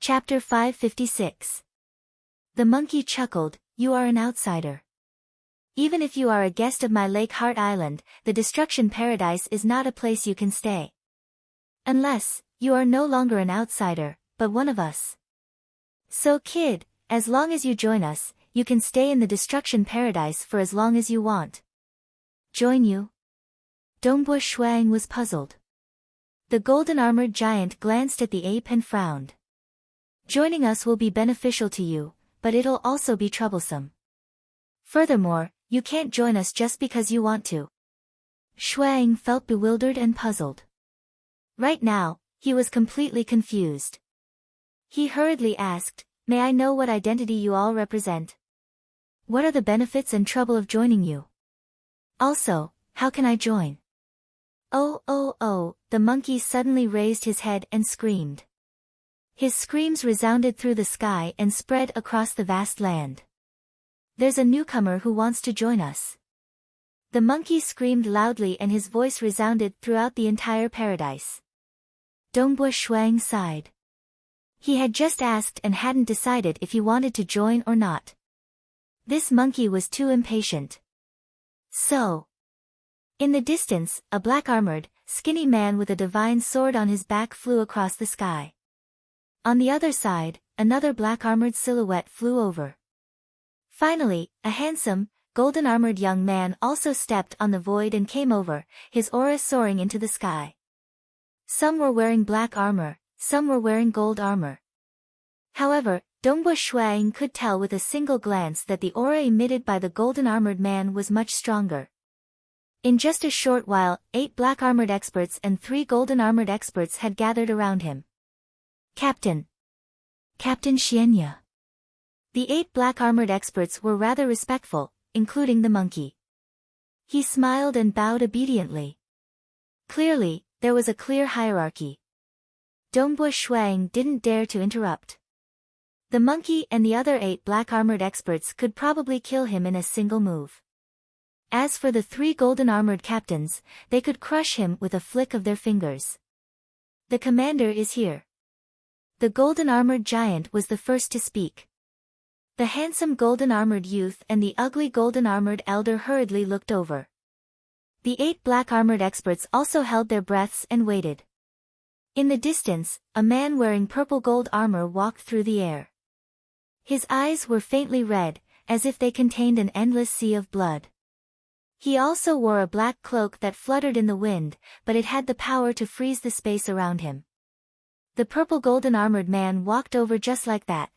Chapter 556. The monkey chuckled, "You are an outsider. Even if you are a guest of my Lake Heart Island, the destruction paradise is not a place you can stay. Unless, you are no longer an outsider, but one of us. So kid, as long as you join us, you can stay in the destruction paradise for as long as you want." "Join you?" Dongbo Shuang was puzzled. The golden-armored giant glanced at the ape and frowned. "Joining us will be beneficial to you, but it'll also be troublesome. Furthermore, you can't join us just because you want to." Shuang felt bewildered and puzzled. Right now, he was completely confused. He hurriedly asked, "May I know what identity you all represent? What are the benefits and trouble of joining you? Also, how can I join?" Oh, the monkey suddenly raised his head and screamed. His screams resounded through the sky and spread across the vast land. "There's a newcomer who wants to join us." The monkey screamed loudly and his voice resounded throughout the entire paradise. Dongbo Shuang sighed. He had just asked and hadn't decided if he wanted to join or not. This monkey was too impatient. In the distance, a black-armored, skinny man with a divine sword on his back flew across the sky. On the other side, another black-armored silhouette flew over. Finally, a handsome, golden-armored young man also stepped on the void and came over, his aura soaring into the sky. Some were wearing black armor, some were wearing gold armor. However, Dongbo Shuang could tell with a single glance that the aura emitted by the golden-armored man was much stronger. In just a short while, 8 black-armored experts and 3 golden-armored experts had gathered around him. Captain Xianya. The 8 black-armored experts were rather respectful, including the monkey. He smiled and bowed obediently. Clearly, there was a clear hierarchy. Dongbo Shuang didn't dare to interrupt. The monkey and the other 8 black-armored experts could probably kill him in a single move. As for the 3 golden-armored captains, they could crush him with a flick of their fingers. "The commander is here." The golden-armored giant was the first to speak. The handsome golden-armored youth and the ugly golden-armored elder hurriedly looked over. The 8 black-armored experts also held their breaths and waited. In the distance, a man wearing purple gold armor walked through the air. His eyes were faintly red, as if they contained an endless sea of blood. He also wore a black cloak that fluttered in the wind, but it had the power to freeze the space around him. The purple golden-armored man walked over just like that.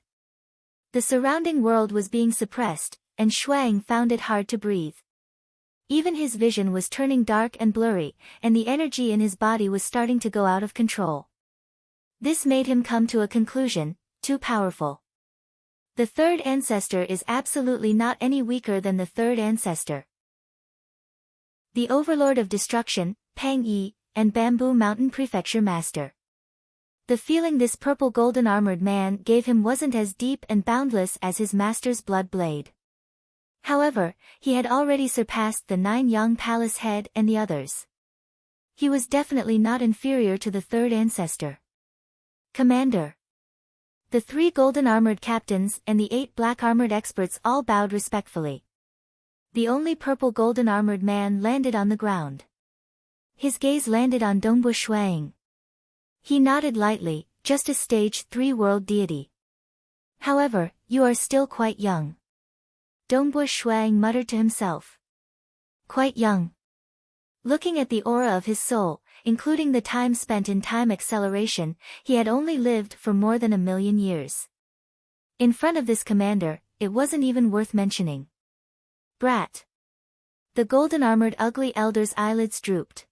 The surrounding world was being suppressed, and Shuang found it hard to breathe. Even his vision was turning dark and blurry, and the energy in his body was starting to go out of control. This made him come to a conclusion: too powerful. The third ancestor is absolutely not any weaker than the third ancestor. The Overlord of Destruction, Pang Yi, and Bamboo Mountain Prefecture Master. The feeling this purple golden-armored man gave him wasn't as deep and boundless as his master's blood blade. However, he had already surpassed the 9 Yang Palace head and the others. He was definitely not inferior to the third ancestor. "Commander." The 3 golden-armored captains and the 8 black-armored experts all bowed respectfully. The only purple golden-armored man landed on the ground. His gaze landed on Dongbo Shuang. He nodded lightly, "Just a stage 3 world deity. However, you are still quite young." Dongbo Shuang muttered to himself. Quite young. Looking at the aura of his soul, including the time spent in time acceleration, he had only lived for more than 1,000,000 years. In front of this commander, it wasn't even worth mentioning. "Brat." The golden-armored ugly elder's eyelids drooped.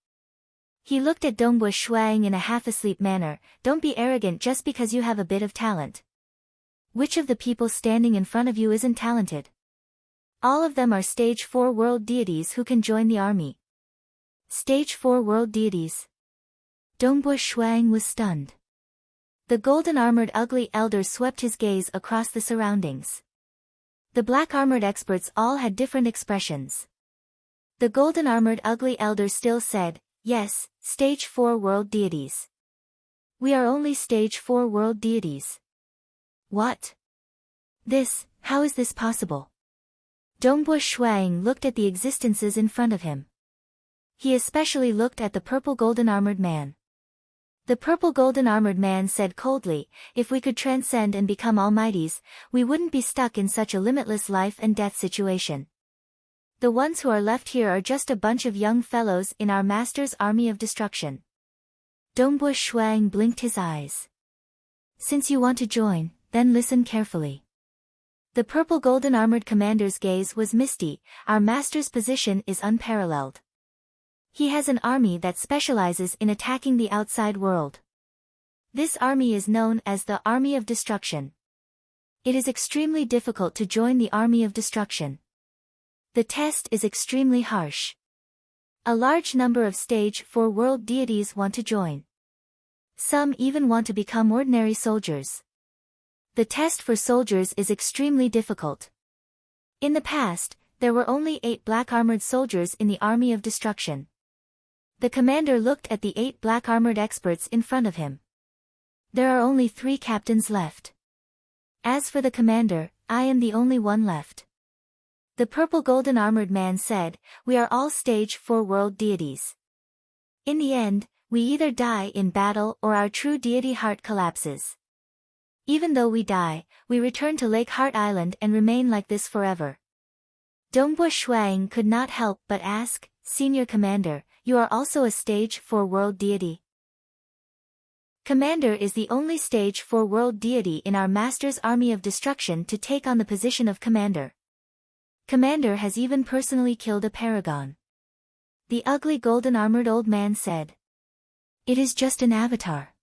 He looked at Dongbo Shuang in a half-asleep manner. "Don't be arrogant just because you have a bit of talent. Which of the people standing in front of you isn't talented? All of them are stage 4 world deities who can join the army." Stage 4 world deities. Dongbo Shuang was stunned. The golden-armored ugly elder swept his gaze across the surroundings. The black-armored experts all had different expressions. The golden-armored ugly elder still said, "Yes, stage 4 world deities. We are only stage 4 world deities." What? How is this possible? Dongbo Shuang looked at the existences in front of him. He especially looked at the purple golden armored man. The purple golden armored man said coldly, if we could transcend and become almighties, we wouldn't be stuck in such a limitless life and death situation. The ones who are left here are just a bunch of young fellows in our master's army of destruction. Dongbo Shuang blinked his eyes. Since you want to join, then listen carefully. The purple golden armored commander's gaze was misty. Our master's position is unparalleled. He has an army that specializes in attacking the outside world. This army is known as the Army of Destruction. It is extremely difficult to join the Army of Destruction. The test is extremely harsh. A large number of Stage 4 world deities want to join. Some even want to become ordinary soldiers. The test for soldiers is extremely difficult. In the past, there were only 8 black armored soldiers in the Army of Destruction. The commander looked at the 8 black armored experts in front of him. There are only 3 captains left. As for the commander, I am the only one left. The purple golden armored man said, we are all Stage 4 world deities. In the end, we either die in battle or our true deity heart collapses. Even though we die, we return to Lake Heart Island and remain like this forever. Dongbo Shuang could not help but ask, Senior Commander, you are also a Stage 4 world deity? Commander is the only Stage 4 world deity in our master's army of destruction to take on the position of commander. Commander has even personally killed a paragon. The ugly golden armored old man said. It is just an avatar.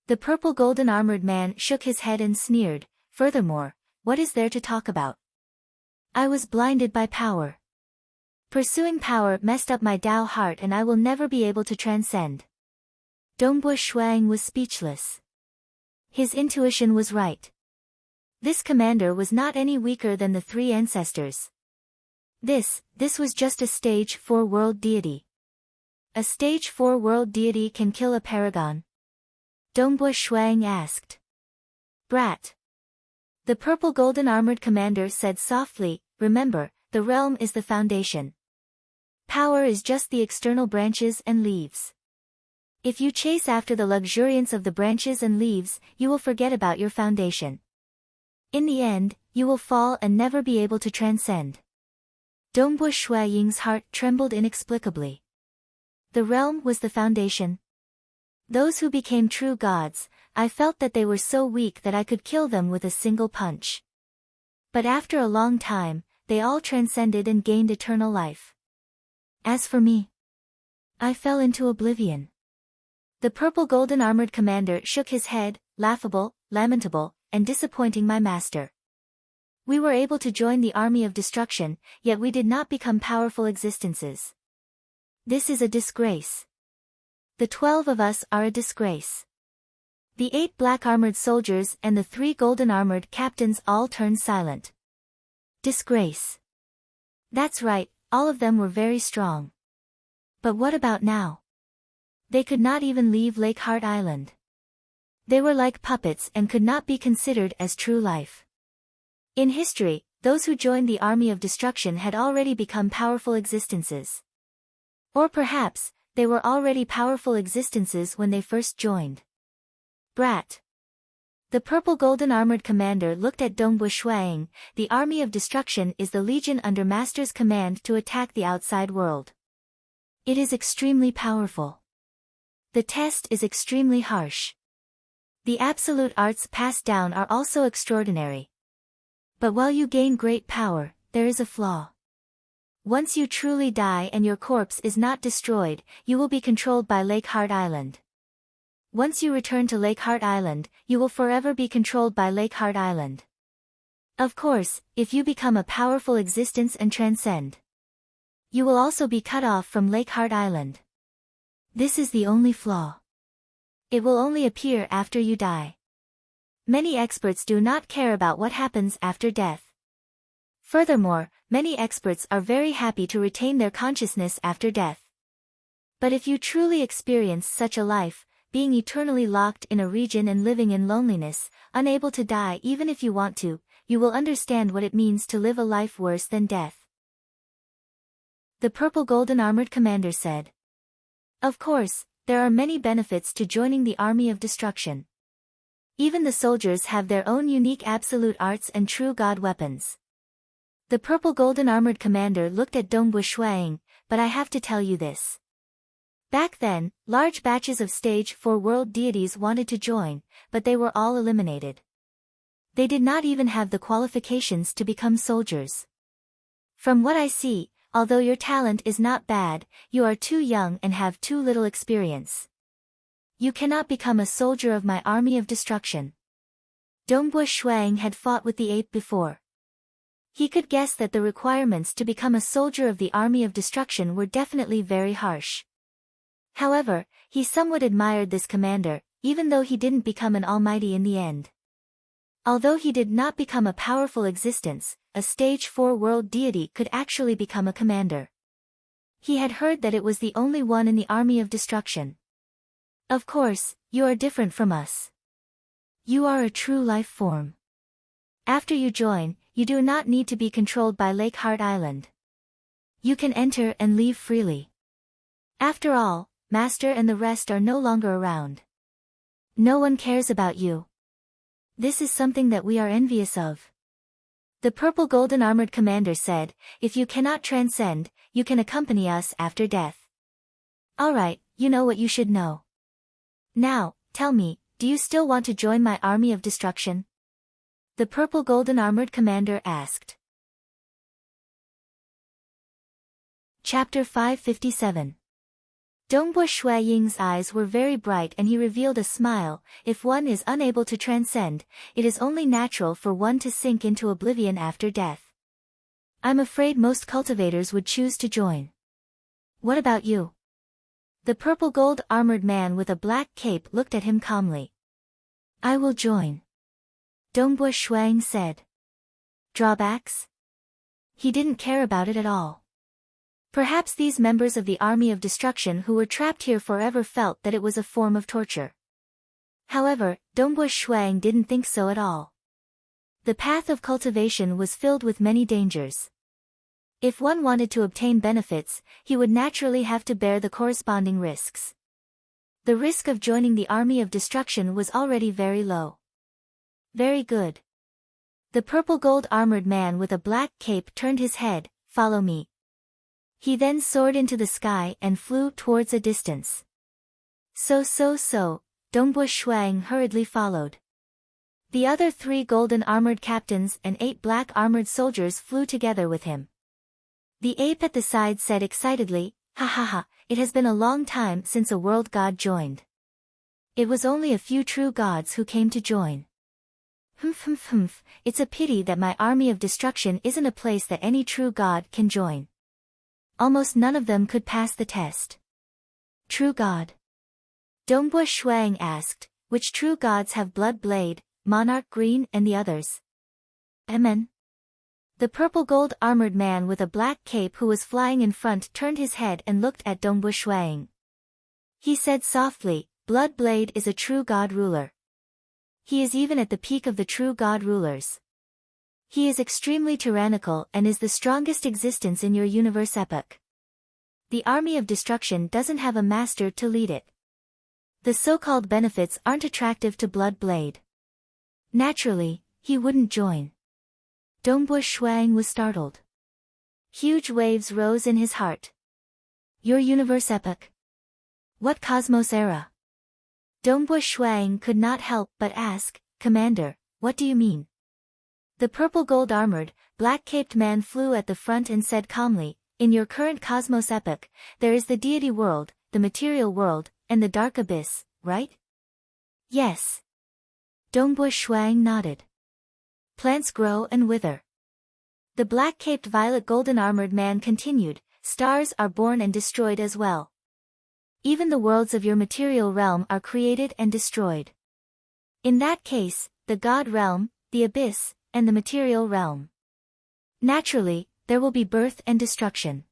The purple golden armored man shook his head and sneered, furthermore, what is there to talk about? I was blinded by power. Pursuing power messed up my Tao heart and I will never be able to transcend. Dongbo Shuang was speechless. His intuition was right. This commander was not any weaker than the 3 ancestors. This was just a Stage 4 world deity. A Stage 4 world deity can kill a paragon? Dongbo Shuang asked. Brat. The purple golden armored commander said softly, remember, the realm is the foundation. Power is just the external branches and leaves. If you chase after the luxuriance of the branches and leaves, you will forget about your foundation. In the end, you will fall and never be able to transcend. Dongbo Shuaying's heart trembled inexplicably. The realm was the foundation. Those who became true gods, I felt that they were so weak that I could kill them with a single punch. But after a long time, they all transcended and gained eternal life. As for me, I fell into oblivion. The purple golden armored commander shook his head, laughable, lamentable, and disappointing my master. We were able to join the army of destruction, yet we did not become powerful existences. This is a disgrace. The 12 of us are a disgrace. The 8 black armored soldiers and the 3 golden armored captains all turned silent. Disgrace. That's right, all of them were very strong. But what about now? They could not even leave Lake Heart Island. They were like puppets and could not be considered as true life. In history, those who joined the army of destruction had already become powerful existences. Or perhaps, they were already powerful existences when they first joined. Brat. The purple golden armored commander looked at Dongbo Shuang. The army of destruction is the legion under master's command to attack the outside world. It is extremely powerful. The test is extremely harsh. The absolute arts passed down are also extraordinary. But while you gain great power, there is a flaw. Once you truly die and your corpse is not destroyed, you will be controlled by Lake Heart Island. Once you return to Lake Heart Island, you will forever be controlled by Lake Heart Island. Of course, if you become a powerful existence and transcend, you will also be cut off from Lake Heart Island. This is the only flaw. It will only appear after you die. Many experts do not care about what happens after death. Furthermore, many experts are very happy to retain their consciousness after death. But if you truly experience such a life, being eternally locked in a region and living in loneliness, unable to die even if you want to, you will understand what it means to live a life worse than death. The purple golden armored commander said. Of course, there are many benefits to joining the army of destruction. Even the soldiers have their own unique absolute arts and true god weapons. The purple golden armored commander looked at Dongbu Shuang, but I have to tell you this. Back then, large batches of stage 4 world deities wanted to join, but they were all eliminated. They did not even have the qualifications to become soldiers. From what I see, although your talent is not bad, you are too young and have too little experience. You cannot become a soldier of my army of destruction. Dongbu Shuang had fought with the ape before. He could guess that the requirements to become a soldier of the army of destruction were definitely very harsh. However, he somewhat admired this commander, even though he didn't become an almighty in the end. Although he did not become a powerful existence, a stage 4 world deity could actually become a commander. He had heard that it was the only one in the army of destruction. Of course, you are different from us. You are a true life form. After you join, you do not need to be controlled by Lake Heart Island. You can enter and leave freely. After all, Master and the rest are no longer around. No one cares about you. This is something that we are envious of. The purple golden armored commander said, if you cannot transcend, you can accompany us after death. Alright, you know what you should know. Now, tell me, do you still want to join my army of destruction? The purple golden armored commander asked. Chapter 557. Dongbu Shuaying's eyes were very bright and he revealed a smile. If one is unable to transcend, it is only natural for one to sink into oblivion after death. I'm afraid most cultivators would choose to join. What about you? The purple gold armored man with a black cape looked at him calmly. I will join. Dongbu Shuang said. Drawbacks? He didn't care about it at all. Perhaps these members of the army of destruction who were trapped here forever felt that it was a form of torture. However, Dongbu Shuang didn't think so at all. The path of cultivation was filled with many dangers. If one wanted to obtain benefits, he would naturally have to bear the corresponding risks. The risk of joining the army of destruction was already very low. Very good. The purple gold armored man with a black cape turned his head, follow me. He then soared into the sky and flew towards a distance. So, Dongbu Shuang hurriedly followed. The other 3 golden armored captains and 8 black armored soldiers flew together with him. The ape at the side said excitedly, ha ha ha, it has been a long time since a world god joined. It was only a few true gods who came to join. It's a pity that my army of destruction isn't a place that any true god can join. Almost none of them could pass the test. True god? Dongbu Shuang asked, which true gods have Blood Blade, Monarch Green and the others? Amen. The purple gold armored man with a black cape who was flying in front turned his head and looked at Dongbu Shuang. He said softly, Blood Blade is a true god ruler. He is even at the peak of the true god rulers. He is extremely tyrannical and is the strongest existence in your universe epoch. The army of destruction doesn't have a master to lead it. The so-called benefits aren't attractive to Blood Blade. Naturally, he wouldn't join. Dongbu Shuang was startled. Huge waves rose in his heart. Your universe epoch? What cosmos era? Dongbu Shuang could not help but ask, Commander, what do you mean? The purple gold armored, black-caped man flew at the front and said calmly, in your current cosmos epoch, there is the deity world, the material world, and the dark abyss, right? Yes. Dongbu Shuang nodded. Plants grow and wither. The black-caped violet golden armored man continued, stars are born and destroyed as well. Even the worlds of your material realm are created and destroyed. In that case, the god realm, the abyss, and the material realm. Naturally, there will be birth and destruction.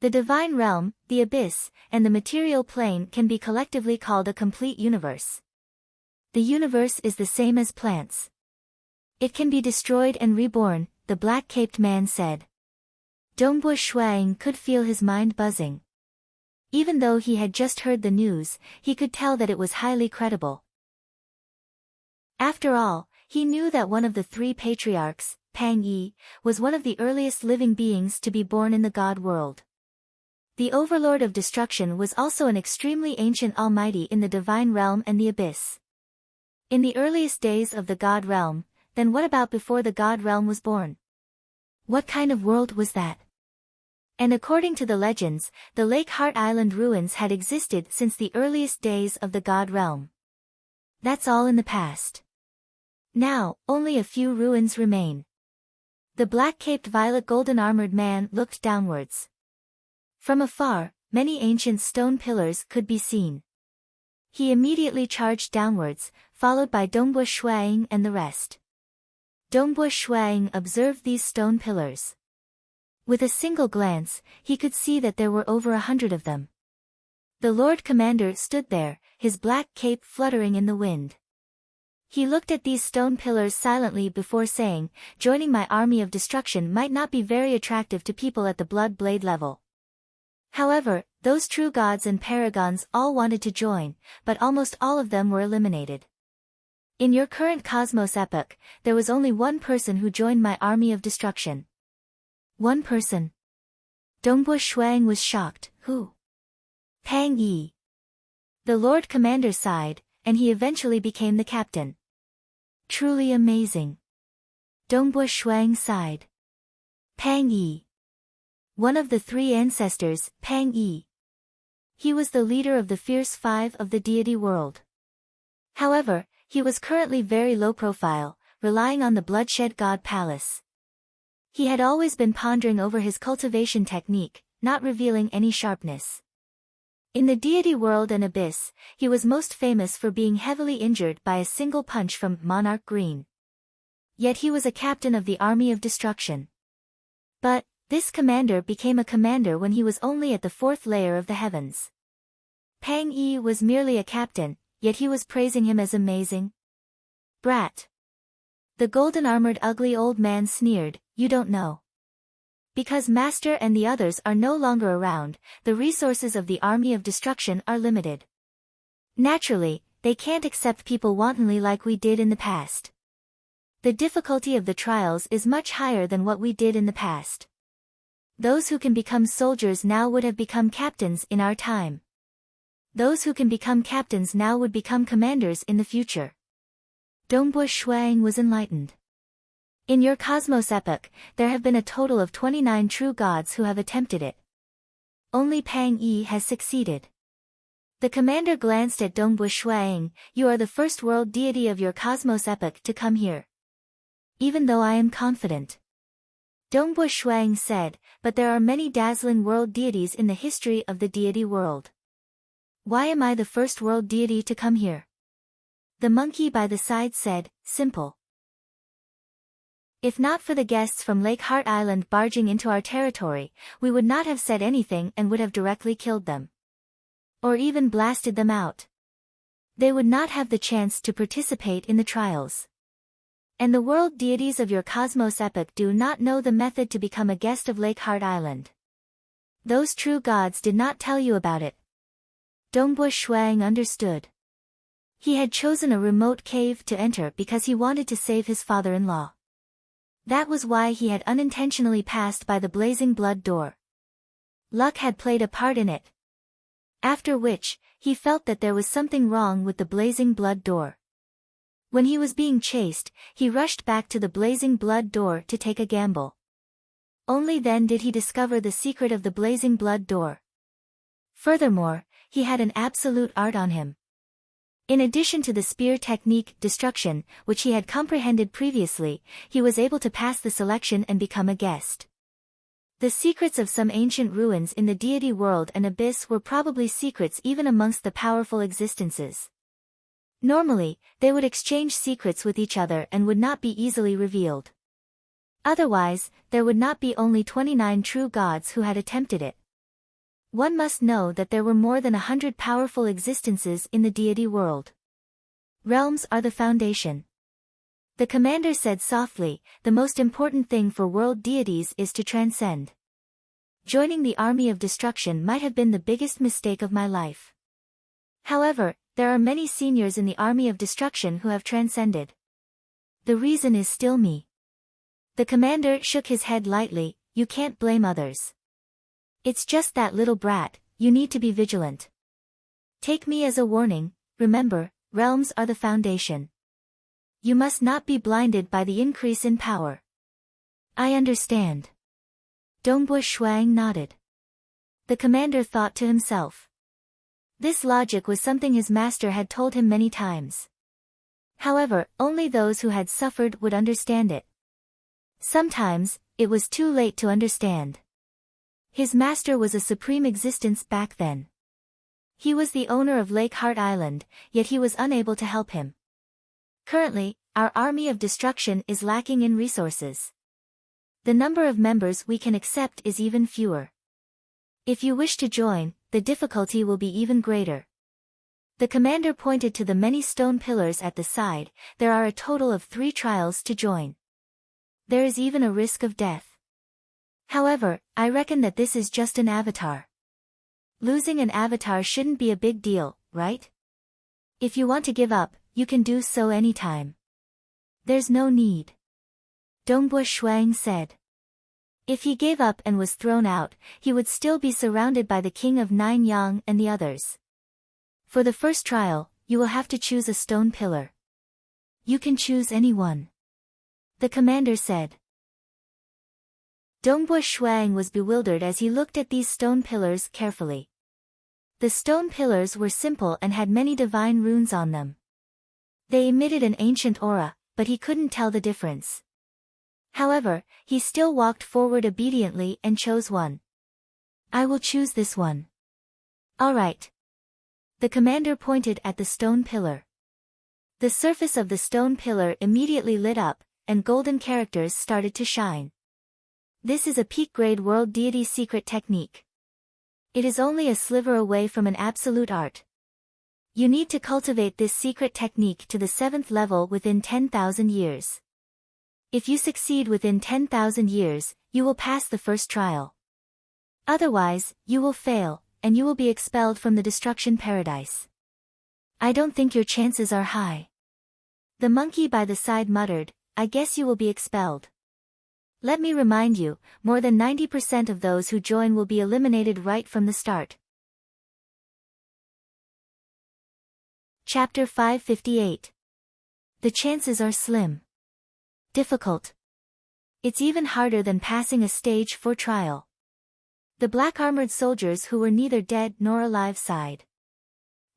The divine realm, the abyss, and the material plane can be collectively called a complete universe. The universe is the same as plants. It can be destroyed and reborn, the black-caped man said. Dongbu Shuang could feel his mind buzzing. Even though he had just heard the news, he could tell that it was highly credible. After all, he knew that one of the three patriarchs, Pang Yi, was one of the earliest living beings to be born in the God world. The overlord of destruction was also an extremely ancient almighty in the divine realm and the abyss. In the earliest days of the God realm, then what about before the God realm was born? What kind of world was that? And according to the legends, the Lake Heart Island ruins had existed since the earliest days of the God realm. That's all in the past. Now, only a few ruins remain. The black-caped violet golden-armored man looked downwards. From afar, many ancient stone pillars could be seen. He immediately charged downwards, followed by Dongbu Shuang and the rest. Dongbu Shuang observed these stone pillars. With a single glance, he could see that there were over 100 of them. The Lord Commander stood there, his black cape fluttering in the wind. He looked at these stone pillars silently before saying, joining my army of destruction might not be very attractive to people at the blood blade level. However, those true gods and paragons all wanted to join, but almost all of them were eliminated. In your current cosmos epoch, there was only one person who joined my army of destruction. One person. Dongbu Shuang was shocked. Who? Pang Yi. The Lord Commander sighed, and he eventually became the captain. Truly amazing. Dongbu Shuang sighed. Pang Yi. One of the three ancestors, Pang Yi. He was the leader of the fierce five of the deity world. However, he was currently very low profile, relying on the bloodshed god palace. He had always been pondering over his cultivation technique, not revealing any sharpness. In the deity world and abyss, he was most famous for being heavily injured by a single punch from Monarch Green. Yet he was a captain of the army of destruction. But, this commander became a commander when he was only at the fourth layer of the heavens. Pang Yi was merely a captain, yet he was praising him as amazing. Brat. The golden-armored ugly old man sneered, you don't know. Because Master and the others are no longer around, the resources of the army of destruction are limited. Naturally, they can't accept people wantonly like we did in the past. The difficulty of the trials is much higher than what we did in the past. Those who can become soldiers now would have become captains in our time. Those who can become captains now would become commanders in the future. Dongbu Shuang was enlightened. In your cosmos epoch, there have been a total of 29 true gods who have attempted it. Only Pang Yi has succeeded. The commander glanced at Dongbu Shuang, you are the first world deity of your cosmos epoch to come here. Even though I am confident. Dongbu Shuang said, but there are many dazzling world deities in the history of the deity world. Why am I the first world deity to come here? The monkey by the side said, simple. If not for the guests from Lake Heart Island barging into our territory, we would not have said anything and would have directly killed them. Or even blasted them out. They would not have the chance to participate in the trials. And the world deities of your cosmos epoch do not know the method to become a guest of Lake Heart Island. Those true gods did not tell you about it. Dongbu Shuang understood. He had chosen a remote cave to enter because he wanted to save his father-in-law. That was why he had unintentionally passed by the blazing blood door. Luck had played a part in it. After which, he felt that there was something wrong with the blazing blood door. When he was being chased, he rushed back to the blazing blood door to take a gamble. Only then did he discover the secret of the blazing blood door. Furthermore, he had an absolute art on him. In addition to the spear technique, destruction, which he had comprehended previously, he was able to pass the selection and become a guest. The secrets of some ancient ruins in the deity world and abyss were probably secrets even amongst the powerful existences. Normally, they would exchange secrets with each other and would not be easily revealed. Otherwise, there would not be only 29 true gods who had attempted it. One must know that there were more than 100 powerful existences in the deity world. Realms are the foundation. The commander said softly, the most important thing for world deities is to transcend. Joining the army of destruction might have been the biggest mistake of my life. However, there are many seniors in the army of destruction who have transcended. The reason is still me. The commander shook his head lightly, you can't blame others. It's just that little brat, you need to be vigilant. Take me as a warning, remember, realms are the foundation. You must not be blinded by the increase in power. I understand. Dongbu Shuang nodded. The commander thought to himself. This logic was something his master had told him many times. However, only those who had suffered would understand it. Sometimes, it was too late to understand. His master was a supreme existence back then. He was the owner of Lake Heart Island, yet he was unable to help him. Currently, our army of destruction is lacking in resources. The number of members we can accept is even fewer. If you wish to join, the difficulty will be even greater. The commander pointed to the many stone pillars at the side. There are a total of 3 trials to join. There is even a risk of death. However, I reckon that this is just an avatar. Losing an avatar shouldn't be a big deal, right? If you want to give up, you can do so anytime. There's no need. Dongbu Shuang said. If he gave up and was thrown out, he would still be surrounded by the king of Nine Yang and the others. For the first trial, you will have to choose a stone pillar. You can choose any one. The commander said. Dongbu Shuang was bewildered as he looked at these stone pillars carefully. The stone pillars were simple and had many divine runes on them. They emitted an ancient aura, but he couldn't tell the difference. However, he still walked forward obediently and chose one. I will choose this one. All right. The commander pointed at the stone pillar. The surface of the stone pillar immediately lit up, and golden characters started to shine. This is a peak-grade world deity secret technique. It is only a sliver away from an absolute art. You need to cultivate this secret technique to the 7th level within 10,000 years. If you succeed within 10,000 years, you will pass the first trial. Otherwise, you will fail, and you will be expelled from the destruction paradise. I don't think your chances are high. The monkey by the side muttered, I guess you will be expelled. Let me remind you, more than 90% of those who join will be eliminated right from the start. Chapter 558. The chances are slim. Difficult. It's even harder than passing a stage 4 trial. The black-armored soldiers who were neither dead nor alive sighed.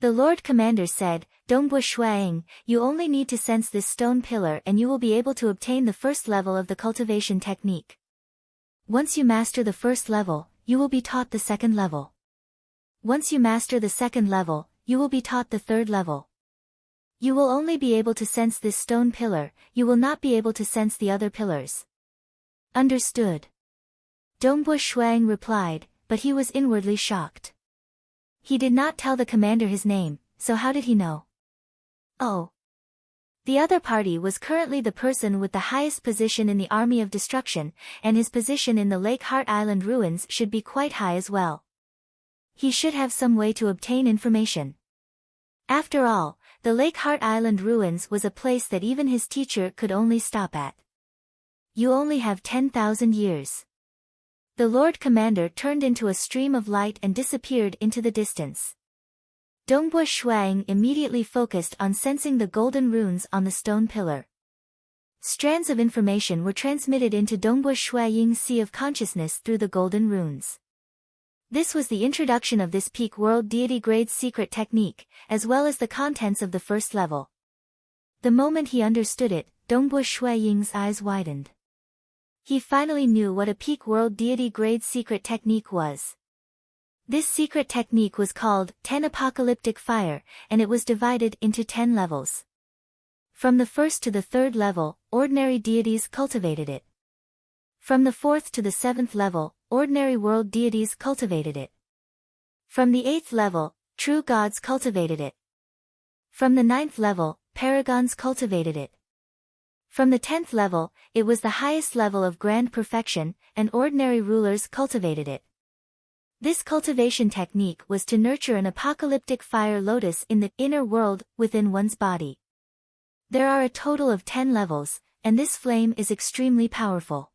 The Lord Commander said, Dongbu Shuang, you only need to sense this stone pillar and you will be able to obtain the first level of the cultivation technique. Once you master the first level, you will be taught the second level. Once you master the second level, you will be taught the third level. You will only be able to sense this stone pillar, you will not be able to sense the other pillars. Understood. Dongbu Shuang replied, but he was inwardly shocked. He did not tell the commander his name, so how did he know? Oh. The other party was currently the person with the highest position in the army of destruction, and his position in the Lake Heart Island ruins should be quite high as well. He should have some way to obtain information. After all, the Lake Heart Island ruins was a place that even his teacher could only stop at. You only have 10,000 years. The Lord Commander turned into a stream of light and disappeared into the distance. Dongbu Shuang immediately focused on sensing the golden runes on the stone pillar. Strands of information were transmitted into Dongbu Shuang's sea of consciousness through the golden runes. This was the introduction of this peak world deity grade secret technique, as well as the contents of the first level. The moment he understood it, Dongbu Shuang's eyes widened. He finally knew what a peak world deity grade secret technique was. This secret technique was called 10 Apocalyptic Fire, and it was divided into 10 levels. From the 1st to the 3rd level, ordinary deities cultivated it. From the 4th to the 7th level, ordinary world deities cultivated it. From the 8th level, true gods cultivated it. From the 9th level, paragons cultivated it. From the 10th level, it was the highest level of grand perfection, and ordinary rulers cultivated it. This cultivation technique was to nurture an apocalyptic fire lotus in the inner world within one's body. There are a total of 10 levels, and this flame is extremely powerful.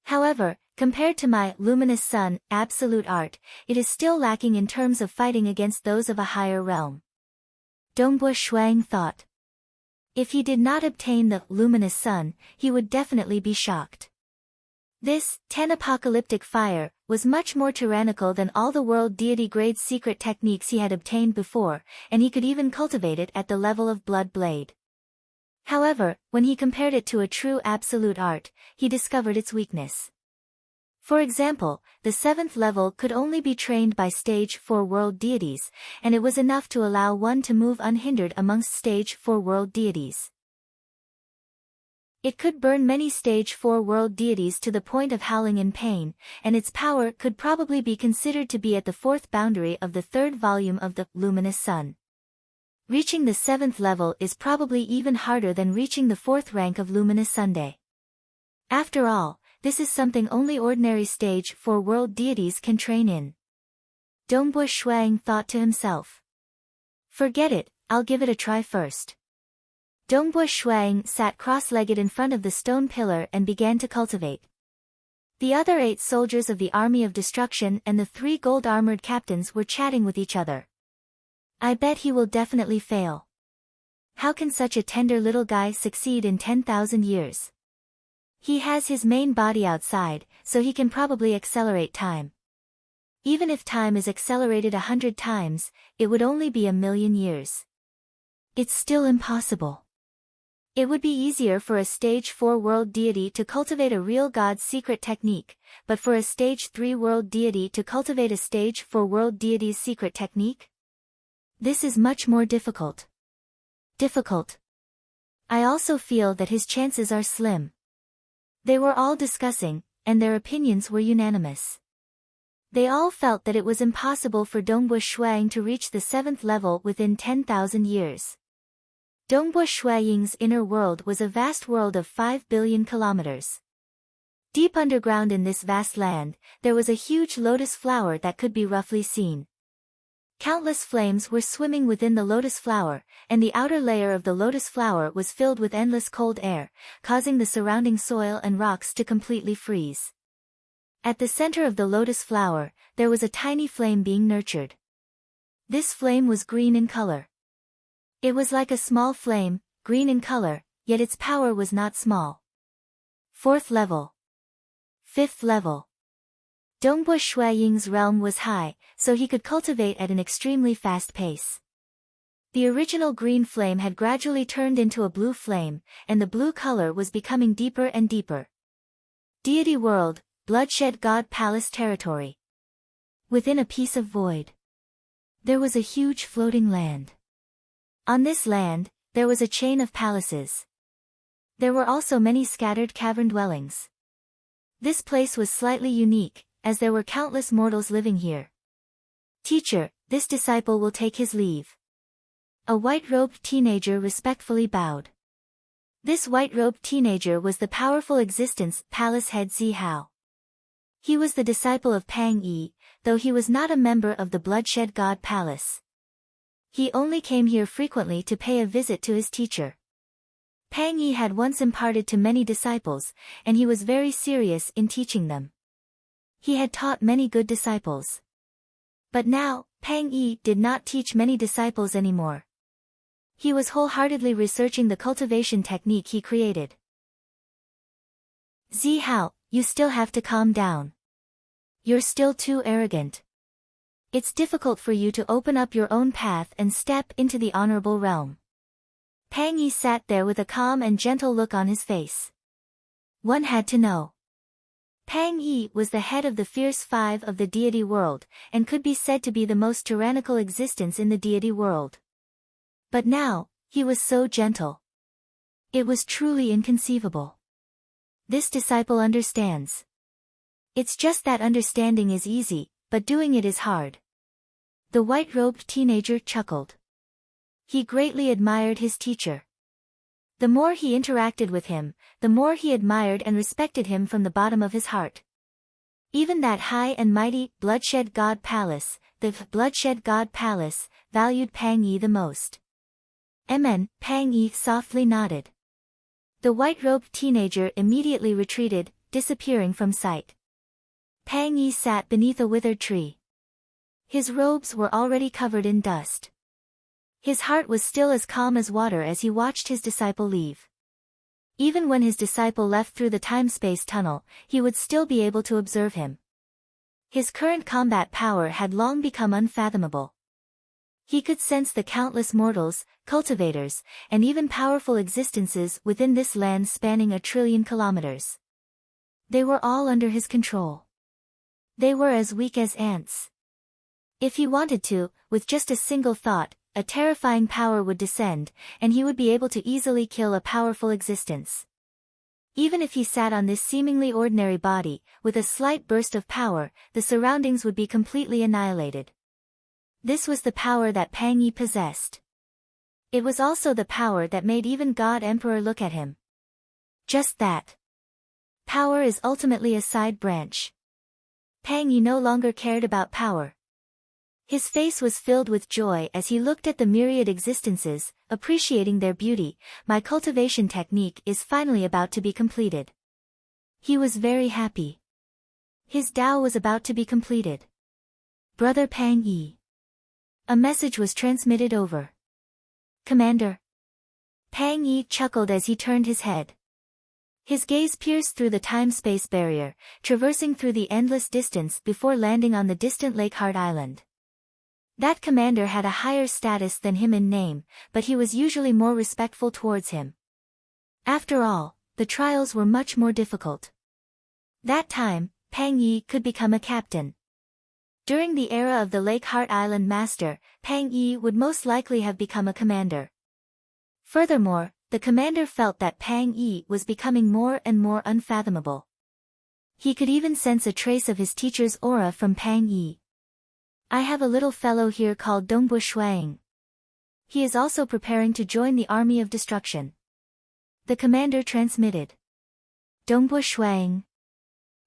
However, compared to my luminous sun, absolute art, it is still lacking in terms of fighting against those of a higher realm. Dongbua Shuang thought. If he did not obtain the luminous sun, he would definitely be shocked. This 10 apocalyptic fire was much more tyrannical than all the world deity grade secret techniques he had obtained before, and he could even cultivate it at the level of blood blade. However, when he compared it to a true absolute art, he discovered its weakness. For example, the 7th level could only be trained by stage 4 world deities, and it was enough to allow one to move unhindered amongst stage 4 world deities. It could burn many stage 4 world deities to the point of howling in pain, and its power could probably be considered to be at the 4th boundary of the 3rd volume of the luminous sun. Reaching the 7th level is probably even harder than reaching the 4th rank of luminous Sunday. After all, this is something only ordinary stage 4 world deities can train in. Dongbua Shuang thought to himself. Forget it, I'll give it a try first. Dongbua Shuang sat cross-legged in front of the stone pillar and began to cultivate. The other 8 soldiers of the Army of Destruction and the 3 gold-armored captains were chatting with each other. I bet he will definitely fail. How can such a tender little guy succeed in 10,000 years? He has his main body outside, so he can probably accelerate time. Even if time is accelerated 100 times, it would only be 1,000,000 years. It's still impossible. It would be easier for a stage 4 world deity to cultivate a real god's secret technique, but for a stage 3 world deity to cultivate a stage 4 world deity's secret technique? This is much more difficult. I also feel that his chances are slim. They were all discussing, and their opinions were unanimous. They all felt that it was impossible for Dongbua Shuang to reach the 7th level within 10,000 years. Dongbua Shuang's inner world was a vast world of 5 billion kilometers. Deep underground in this vast land, there was a huge lotus flower that could be roughly seen. Countless flames were swimming within the lotus flower, and the outer layer of the lotus flower was filled with endless cold air, causing the surrounding soil and rocks to completely freeze. At the center of the lotus flower, there was a tiny flame being nurtured. This flame was green in color. It was like a small flame, green in color, yet its power was not small. 4th level. 5th level. Dongbua Shuang's realm was high, so he could cultivate at an extremely fast pace. The original green flame had gradually turned into a blue flame, and the blue color was becoming deeper and deeper. Deity World, Bloodshed God Palace Territory. Within a piece of void, there was a huge floating land. On this land, there was a chain of palaces. There were also many scattered cavern dwellings. This place was slightly unique, as there were countless mortals living here. Teacher, this disciple will take his leave. A white-robed teenager respectfully bowed. This white-robed teenager was the powerful existence Palace Head Zihao. He was the disciple of Pang Yi, though he was not a member of the Bloodshed God Palace. He only came here frequently to pay a visit to his teacher. Pang Yi had once imparted to many disciples, and he was very serious in teaching them. He had taught many good disciples. But now, Pang Yi did not teach many disciples anymore. He was wholeheartedly researching the cultivation technique he created. Zihao, you still have to calm down. You're still too arrogant. It's difficult for you to open up your own path and step into the honorable realm. Pang Yi sat there with a calm and gentle look on his face. One had to know. Pang Yi was the head of the fierce 5 of the deity world, and could be said to be the most tyrannical existence in the deity world. But now, he was so gentle. It was truly inconceivable. This disciple understands. It's just that understanding is easy, but doing it is hard. The white-robed teenager chuckled. He greatly admired his teacher. The more he interacted with him, the more he admired and respected him from the bottom of his heart. Even that high and mighty, bloodshed god palace, the bloodshed god palace, valued Pang Yi the most. Amen, Pang Yi softly nodded. The white-robed teenager immediately retreated, disappearing from sight. Pang Yi sat beneath a withered tree. His robes were already covered in dust. His heart was still as calm as water as he watched his disciple leave. Even when his disciple left through the time-space tunnel, he would still be able to observe him. His current combat power had long become unfathomable. He could sense the countless mortals, cultivators, and even powerful existences within this land spanning 1 trillion kilometers. They were all under his control. They were as weak as ants. If he wanted to, with just a single thought, a terrifying power would descend, and he would be able to easily kill a powerful existence. Even if he sat on this seemingly ordinary body, with a slight burst of power, the surroundings would be completely annihilated. This was the power that Pang Yi possessed. It was also the power that made even God Emperor look at him. Just that. Power is ultimately a side branch. Pang Yi no longer cared about power. His face was filled with joy as he looked at the myriad existences, appreciating their beauty. My cultivation technique is finally about to be completed. He was very happy. His Tao was about to be completed. Brother Pang Yi. A message was transmitted over. Commander. Pang Yi chuckled as he turned his head. His gaze pierced through the time-space barrier, traversing through the endless distance before landing on the distant Lake Heart Island. That commander had a higher status than him in name, but he was usually more respectful towards him. After all, the trials were much more difficult. That time, Pang Yi could become a captain. During the era of the Lake Heart Island Master, Pang Yi would most likely have become a commander. Furthermore, the commander felt that Pang Yi was becoming more and more unfathomable. He could even sense a trace of his teacher's aura from Pang Yi. I have a little fellow here called Dongbu Shuang. He is also preparing to join the army of destruction. The commander transmitted. Dongbu Shuang.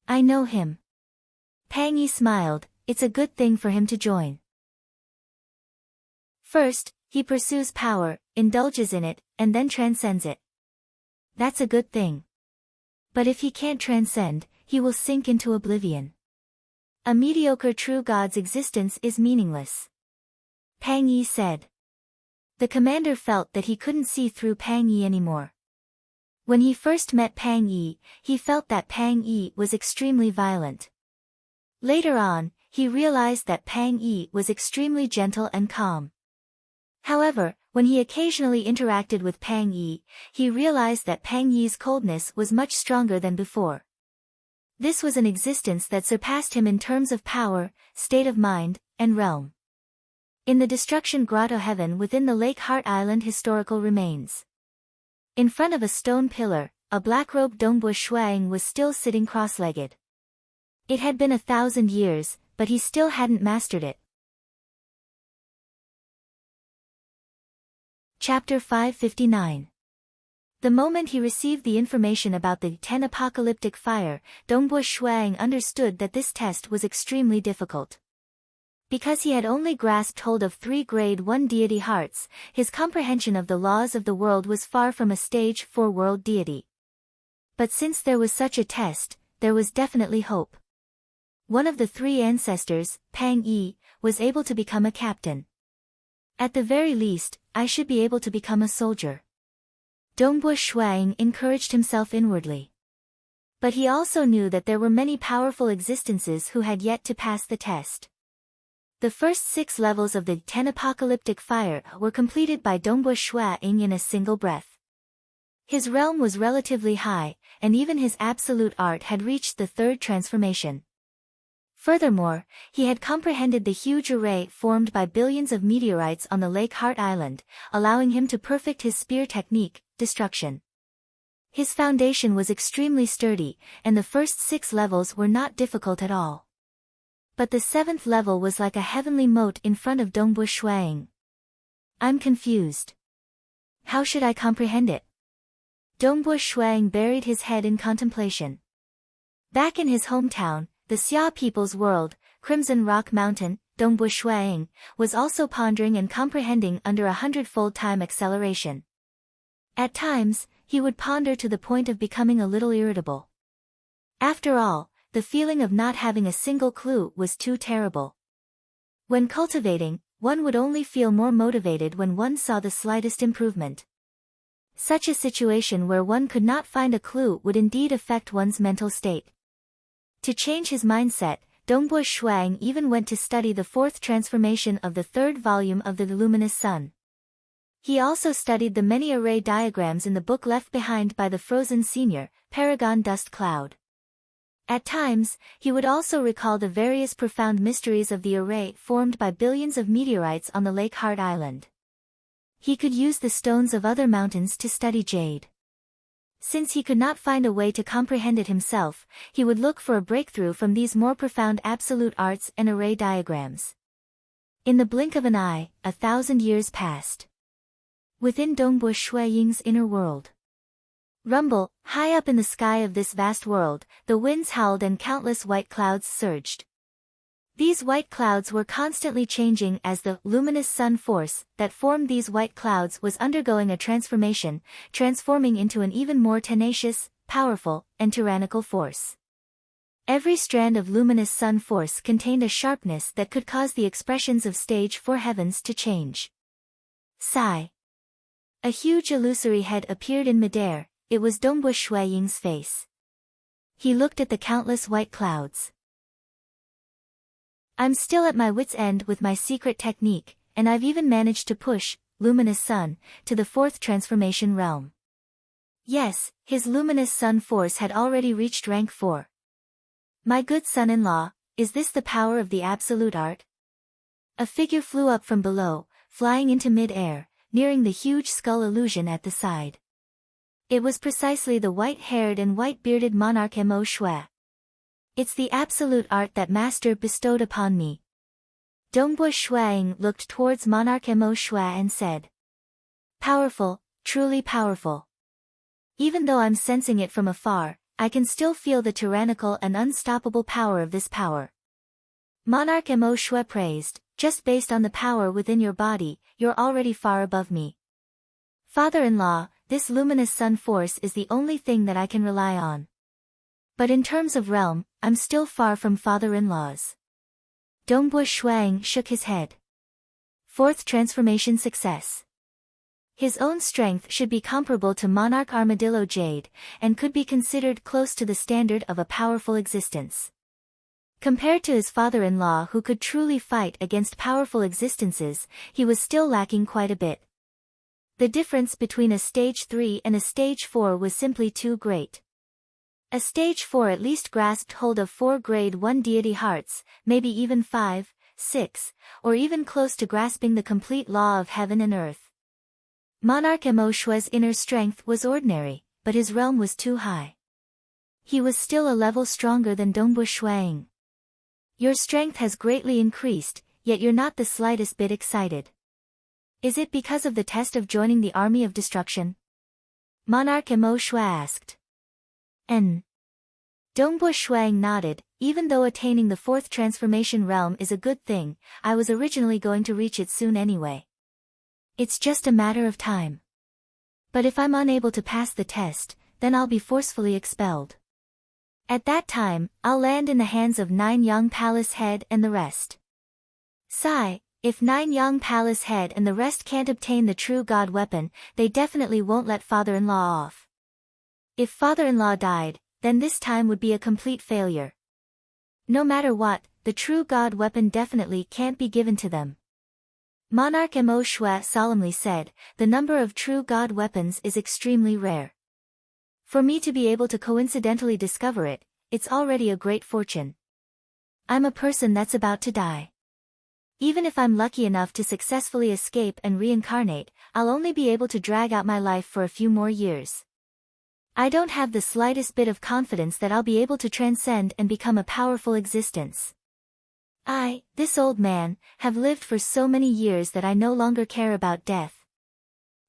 I know him. Pang Yi smiled. It's a good thing for him to join. First, he pursues power, indulges in it, and then transcends it. That's a good thing. But if he can't transcend, he will sink into oblivion. A mediocre true god's existence is meaningless. Pang Yi said. The commander felt that he couldn't see through Pang Yi anymore. When he first met Pang Yi, he felt that Pang Yi was extremely violent. Later on, he realized that Pang Yi was extremely gentle and calm. However, when he occasionally interacted with Pang Yi, he realized that Pang Yi's coldness was much stronger than before. This was an existence that surpassed him in terms of power, state of mind, and realm. In the Destruction Grotto Heaven within the Lake Heart Island historical remains. In front of a stone pillar, a black-robed Dongbu Shuang was still sitting cross-legged. It had been 1,000 years, but he still hadn't mastered it. Chapter 559. The moment he received the information about the 10 apocalyptic fire, Dongbu Shuang understood that this test was extremely difficult. Because he had only grasped hold of 3 grade 1 deity hearts, his comprehension of the laws of the world was far from a stage 4 world deity. But since there was such a test, there was definitely hope. One of the 3 ancestors, Pang Yi, was able to become a captain. At the very least, I should be able to become a soldier. Dongbu Shuang encouraged himself inwardly. But he also knew that there were many powerful existences who had yet to pass the test. The first 6 levels of the 10 apocalyptic fire were completed by Dongbu Shuang in a single breath. His realm was relatively high, and even his absolute art had reached the 3rd transformation. Furthermore, he had comprehended the huge array formed by billions of meteorites on the Lake Heart Island, allowing him to perfect his spear technique, destruction. His foundation was extremely sturdy, and the first 6 levels were not difficult at all. But the 7th level was like a heavenly moat in front of Dongbu Shuang. I'm confused. How should I comprehend it? Dongbu Shuang buried his head in contemplation. Back in his hometown, the Xia people's world, Crimson Rock Mountain, Dongbu Shuang was also pondering and comprehending under 100-fold time acceleration. At times, he would ponder to the point of becoming a little irritable. After all, the feeling of not having a single clue was too terrible. When cultivating, one would only feel more motivated when one saw the slightest improvement. Such a situation where one could not find a clue would indeed affect one's mental state. To change his mindset, Dongbu Shuang even went to study the 4th transformation of the 3rd volume of the Luminous Sun. He also studied the many array diagrams in the book left behind by the frozen senior, Paragon Dust Cloud. At times, he would also recall the various profound mysteries of the array formed by billions of meteorites on the Lake Heart Island. He could use the stones of other mountains to study jade. Since he could not find a way to comprehend it himself, he would look for a breakthrough from these more profound absolute arts and array diagrams. In the blink of an eye, 1,000 years passed. Within Dongbu Shuaying's inner world. Rumble, high up in the sky of this vast world, the winds howled and countless white clouds surged. These white clouds were constantly changing as the luminous sun force that formed these white clouds was undergoing a transformation, transforming into an even more tenacious, powerful, and tyrannical force. Every strand of luminous sun force contained a sharpness that could cause the expressions of stage 4 heavens to change. Sigh. A huge illusory head appeared in midair. It was Dongbu Shuaying's face. He looked at the countless white clouds. I'm still at my wit's end with my secret technique, and I've even managed to push, luminous sun, to the 4th transformation realm. Yes, his luminous sun force had already reached rank 4. My good son-in-law, is this the power of the absolute art? A figure flew up from below, flying into mid-air, nearing the huge skull illusion at the side. It was precisely the white-haired and white-bearded monarch Mo Shui. It's the absolute art that Master bestowed upon me. Dongbu Shuang looked towards monarch Mo Shui and said. Powerful, truly powerful. Even though I'm sensing it from afar, I can still feel the tyrannical and unstoppable power of this power. Monarch Mo Shui praised, just based on the power within your body, you're already far above me. Father-in-law, this luminous sun force is the only thing that I can rely on. But in terms of realm, I'm still far from father-in-laws. Dongbu Shuang shook his head. 4th transformation success. His own strength should be comparable to Monarch Armadillo Jade, and could be considered close to the standard of a powerful existence. Compared to his father-in-law who could truly fight against powerful existences, he was still lacking quite a bit. The difference between a stage 3 and a stage 4 was simply too great. A stage 4 at least grasped hold of 4 grade 1 deity hearts, maybe even 5, 6, or even close to grasping the complete law of heaven and earth. Monarch Mo Shui's inner strength was ordinary, but his realm was too high. He was still a level stronger than Dongbu Shuang. Your strength has greatly increased, yet you're not the slightest bit excited. Is it because of the test of joining the army of destruction? Monarch Mo Shui asked. Dongbu Shuang nodded. Even though attaining the 4th transformation realm is a good thing, I was originally going to reach it soon anyway. It's just a matter of time. But if I'm unable to pass the test, then I'll be forcefully expelled. At that time, I'll land in the hands of 9 Yang Palace Head and the rest. Sigh. If 9 Yang Palace Head and the rest can't obtain the true God weapon, they definitely won't let father-in-law off. If father-in-law died, then this time would be a complete failure. No matter what, the true God weapon definitely can't be given to them. Monarch Mo Shui solemnly said, the number of true God weapons is extremely rare. For me to be able to coincidentally discover it, it's already a great fortune. I'm a person that's about to die. Even if I'm lucky enough to successfully escape and reincarnate, I'll only be able to drag out my life for a few more years. I don't have the slightest bit of confidence that I'll be able to transcend and become a powerful existence. I, this old man, have lived for so many years that I no longer care about death.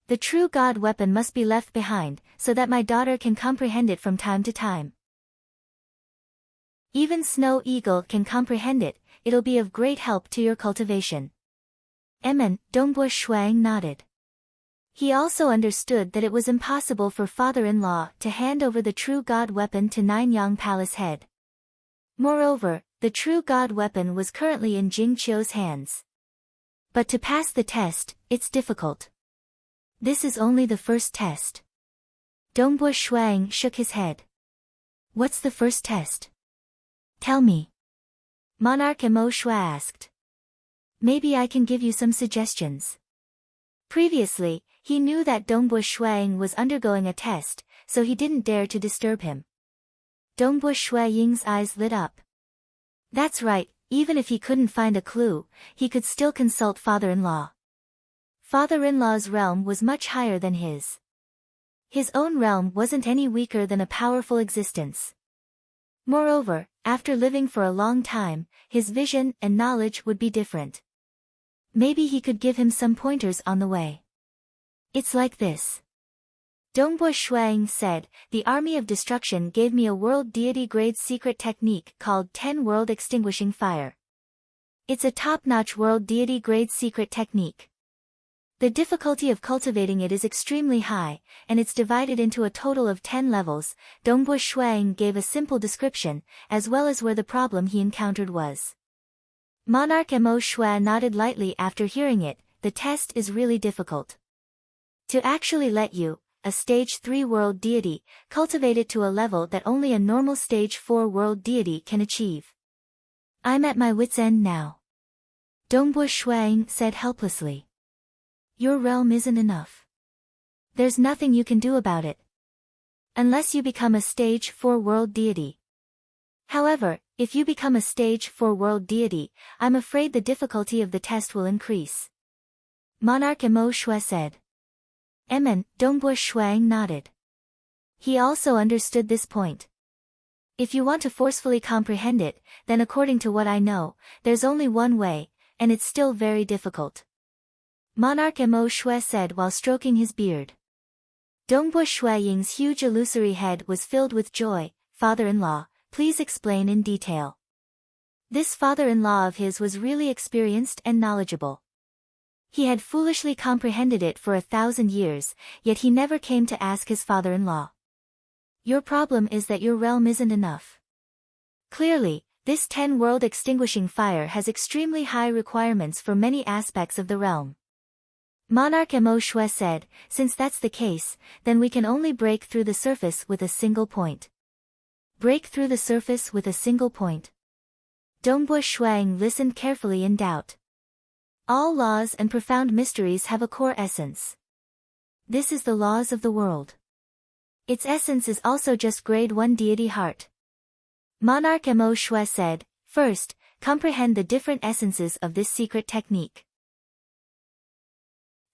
The true God weapon must be left behind, so that my daughter can comprehend it from time to time. Even Snow Eagle can comprehend it, it'll be of great help to your cultivation. Dongbo Shuang nodded. He also understood that it was impossible for father-in-law to hand over the true God weapon to Ninyang Palace head. Moreover, the true God weapon was currently in Jing Qiu's hands. But to pass the test, it's difficult. This is only the first test. Dongbo Shuang shook his head. What's the first test? Tell me. Monarch Mo Shua asked. Maybe I can give you some suggestions. Previously, he knew that Dongbo Shuang was undergoing a test, so he didn't dare to disturb him. Dongbo Shuang's eyes lit up. That's right, even if he couldn't find a clue, he could still consult father-in-law. Father-in-law's realm was much higher than his. His own realm wasn't any weaker than a powerful existence. Moreover, after living for a long time, his vision and knowledge would be different. Maybe he could give him some pointers on the way. It's like this. Dongbo Shuang said, the Army of Destruction gave me a world deity grade secret technique called 10 World Extinguishing Fire. It's a top-notch world deity grade secret technique. The difficulty of cultivating it is extremely high, and it's divided into a total of 10 levels. Dongbo Shuang gave a simple description, as well as where the problem he encountered was. Monarch Mo Shua nodded lightly after hearing it. The test is really difficult. To actually let you, a stage 3 world deity, cultivate it to a level that only a normal stage 4 world deity can achieve. I'm at my wit's end now. Dongbo Shuang said helplessly. Your realm isn't enough. There's nothing you can do about it. Unless you become a stage 4 world deity. However, if you become a stage 4 world deity, I'm afraid the difficulty of the test will increase. Monarch Mo Shua said. Dongbo Shuang nodded. He also understood this point. If you want to forcefully comprehend it, then according to what I know, there's only one way, and it's still very difficult. Monarch Mo Shua said while stroking his beard. Dongbo Shuaying's huge illusory head was filled with joy. Father-in-law, please explain in detail. This father-in-law of his was really experienced and knowledgeable. He had foolishly comprehended it for 1,000 years, yet he never came to ask his father-in-law. Your problem is that your realm isn't enough. Clearly, this 10 world extinguishing fire has extremely high requirements for many aspects of the realm. Monarch Mo Shua said, since that's the case, then we can only break through the surface with a single point. Break through the surface with a single point. Dongbo Shuang listened carefully in doubt. All laws and profound mysteries have a core essence. This is the laws of the world. Its essence is also just grade 1 deity heart. Monarch Mo Shua said, first, comprehend the different essences of this secret technique.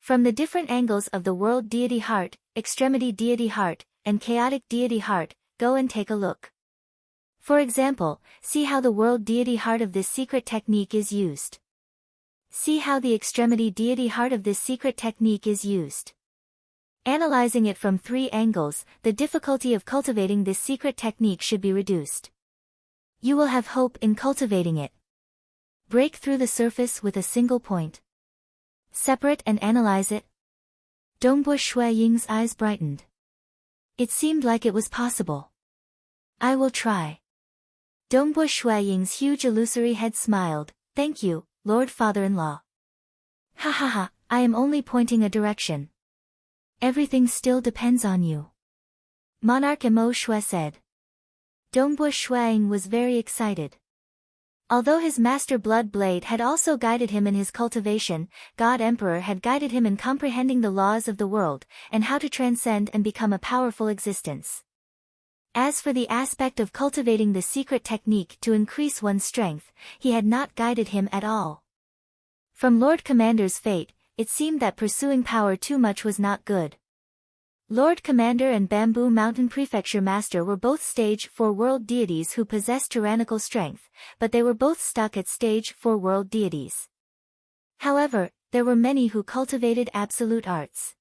From the different angles of the world deity heart, extremity deity heart, and chaotic deity heart, go and take a look. For example, see how the world deity heart of this secret technique is used. See how the extremity deity heart of this secret technique is used. Analyzing it from 3 angles, the difficulty of cultivating this secret technique should be reduced. You will have hope in cultivating it. Break through the surface with a single point. Separate and analyze it. Dongbo Shuaying's eyes brightened. It seemed like it was possible. I will try. Dongbo Shuaying's huge illusory head smiled. Thank you, Lord Father-in-law. Ha ha ha, I am only pointing a direction. Everything still depends on you. Monarch Mo Shua said. Dongbo Shuang was very excited. Although his master blood blade had also guided him in his cultivation, God Emperor had guided him in comprehending the laws of the world, and how to transcend and become a powerful existence. As for the aspect of cultivating the secret technique to increase one's strength, he had not guided him at all. From Lord Commander's fate, it seemed that pursuing power too much was not good. Lord Commander and Bamboo Mountain Prefecture Master were both Stage 4 world deities who possessed tyrannical strength, but they were both stuck at Stage 4 world deities. However, there were many who cultivated absolute arts.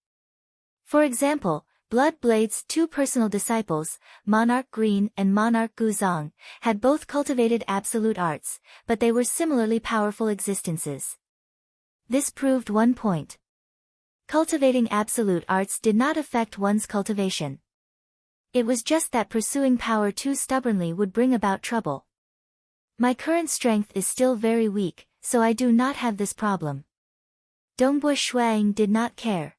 For example, Blood Blade's two personal disciples, Monarch Green and Monarch Guzong, had both cultivated absolute arts, but they were similarly powerful existences. This proved one point. Cultivating absolute arts did not affect one's cultivation. It was just that pursuing power too stubbornly would bring about trouble. My current strength is still very weak, so I do not have this problem. Dongbua Shuang did not care.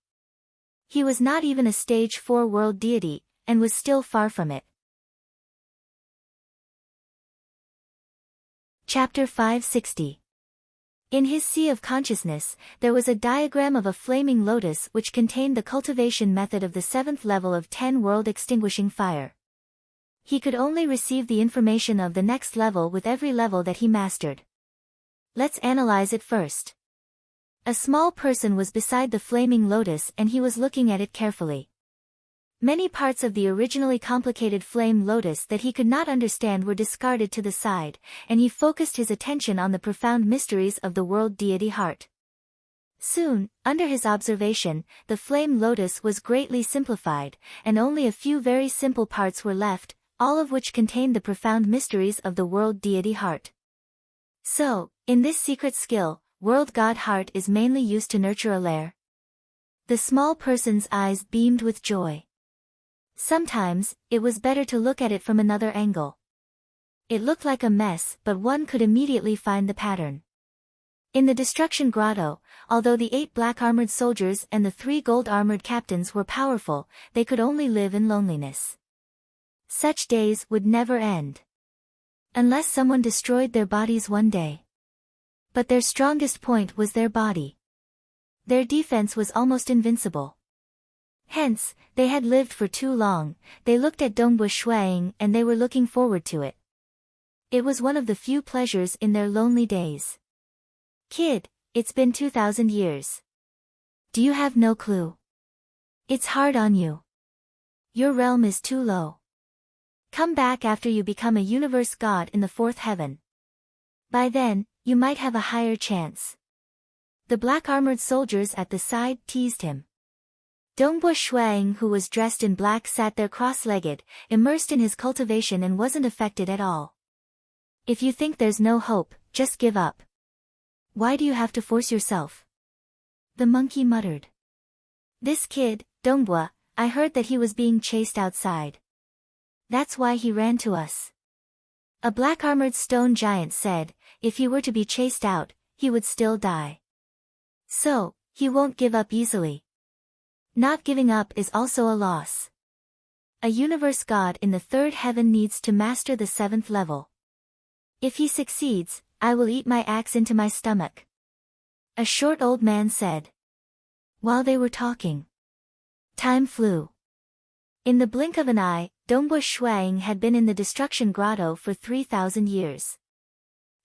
He was not even a Stage 4 world deity, and was still far from it. Chapter 560. In his Sea of Consciousness, there was a diagram of a flaming lotus which contained the cultivation method of the 7th level of 10 world extinguishing fire. He could only receive the information of the next level with every level that he mastered. Let's analyze it first. A small person was beside the flaming lotus and he was looking at it carefully. Many parts of the originally complicated flame lotus that he could not understand were discarded to the side, and he focused his attention on the profound mysteries of the world deity heart. Soon, under his observation, the flame lotus was greatly simplified, and only a few very simple parts were left, all of which contained the profound mysteries of the world deity heart. So, in this secret skill, World God Heart is mainly used to nurture a lair. The small person's eyes beamed with joy. Sometimes, it was better to look at it from another angle. It looked like a mess, but one could immediately find the pattern. In the Destruction Grotto, although the 8 black-armored soldiers and the 3 gold-armored captains were powerful, they could only live in loneliness. Such days would never end. Unless someone destroyed their bodies one day. But their strongest point was their body. Their defense was almost invincible. Hence, they had lived for too long. They looked at Dongbua Shuang and they were looking forward to it. It was one of the few pleasures in their lonely days. Kid, it's been 2,000 years. Do you have no clue? It's hard on you. Your realm is too low. Come back after you become a universe god in the 4th heaven. By then, you might have a higher chance. The black-armored soldiers at the side teased him. Dongbua Shuang, who was dressed in black, sat there cross-legged, immersed in his cultivation and wasn't affected at all. If you think there's no hope, just give up. Why do you have to force yourself? The monkey muttered. This kid, Dongbua, I heard that he was being chased outside. That's why he ran to us. A black-armored stone giant said, if he were to be chased out, he would still die. So, he won't give up easily. Not giving up is also a loss. A universe god in the 3rd heaven needs to master the 7th level. If he succeeds, I will eat my axe into my stomach. A short old man said. While they were talking, time flew. In the blink of an eye, Dongbua Shuang had been in the Destruction Grotto for 3,000 years.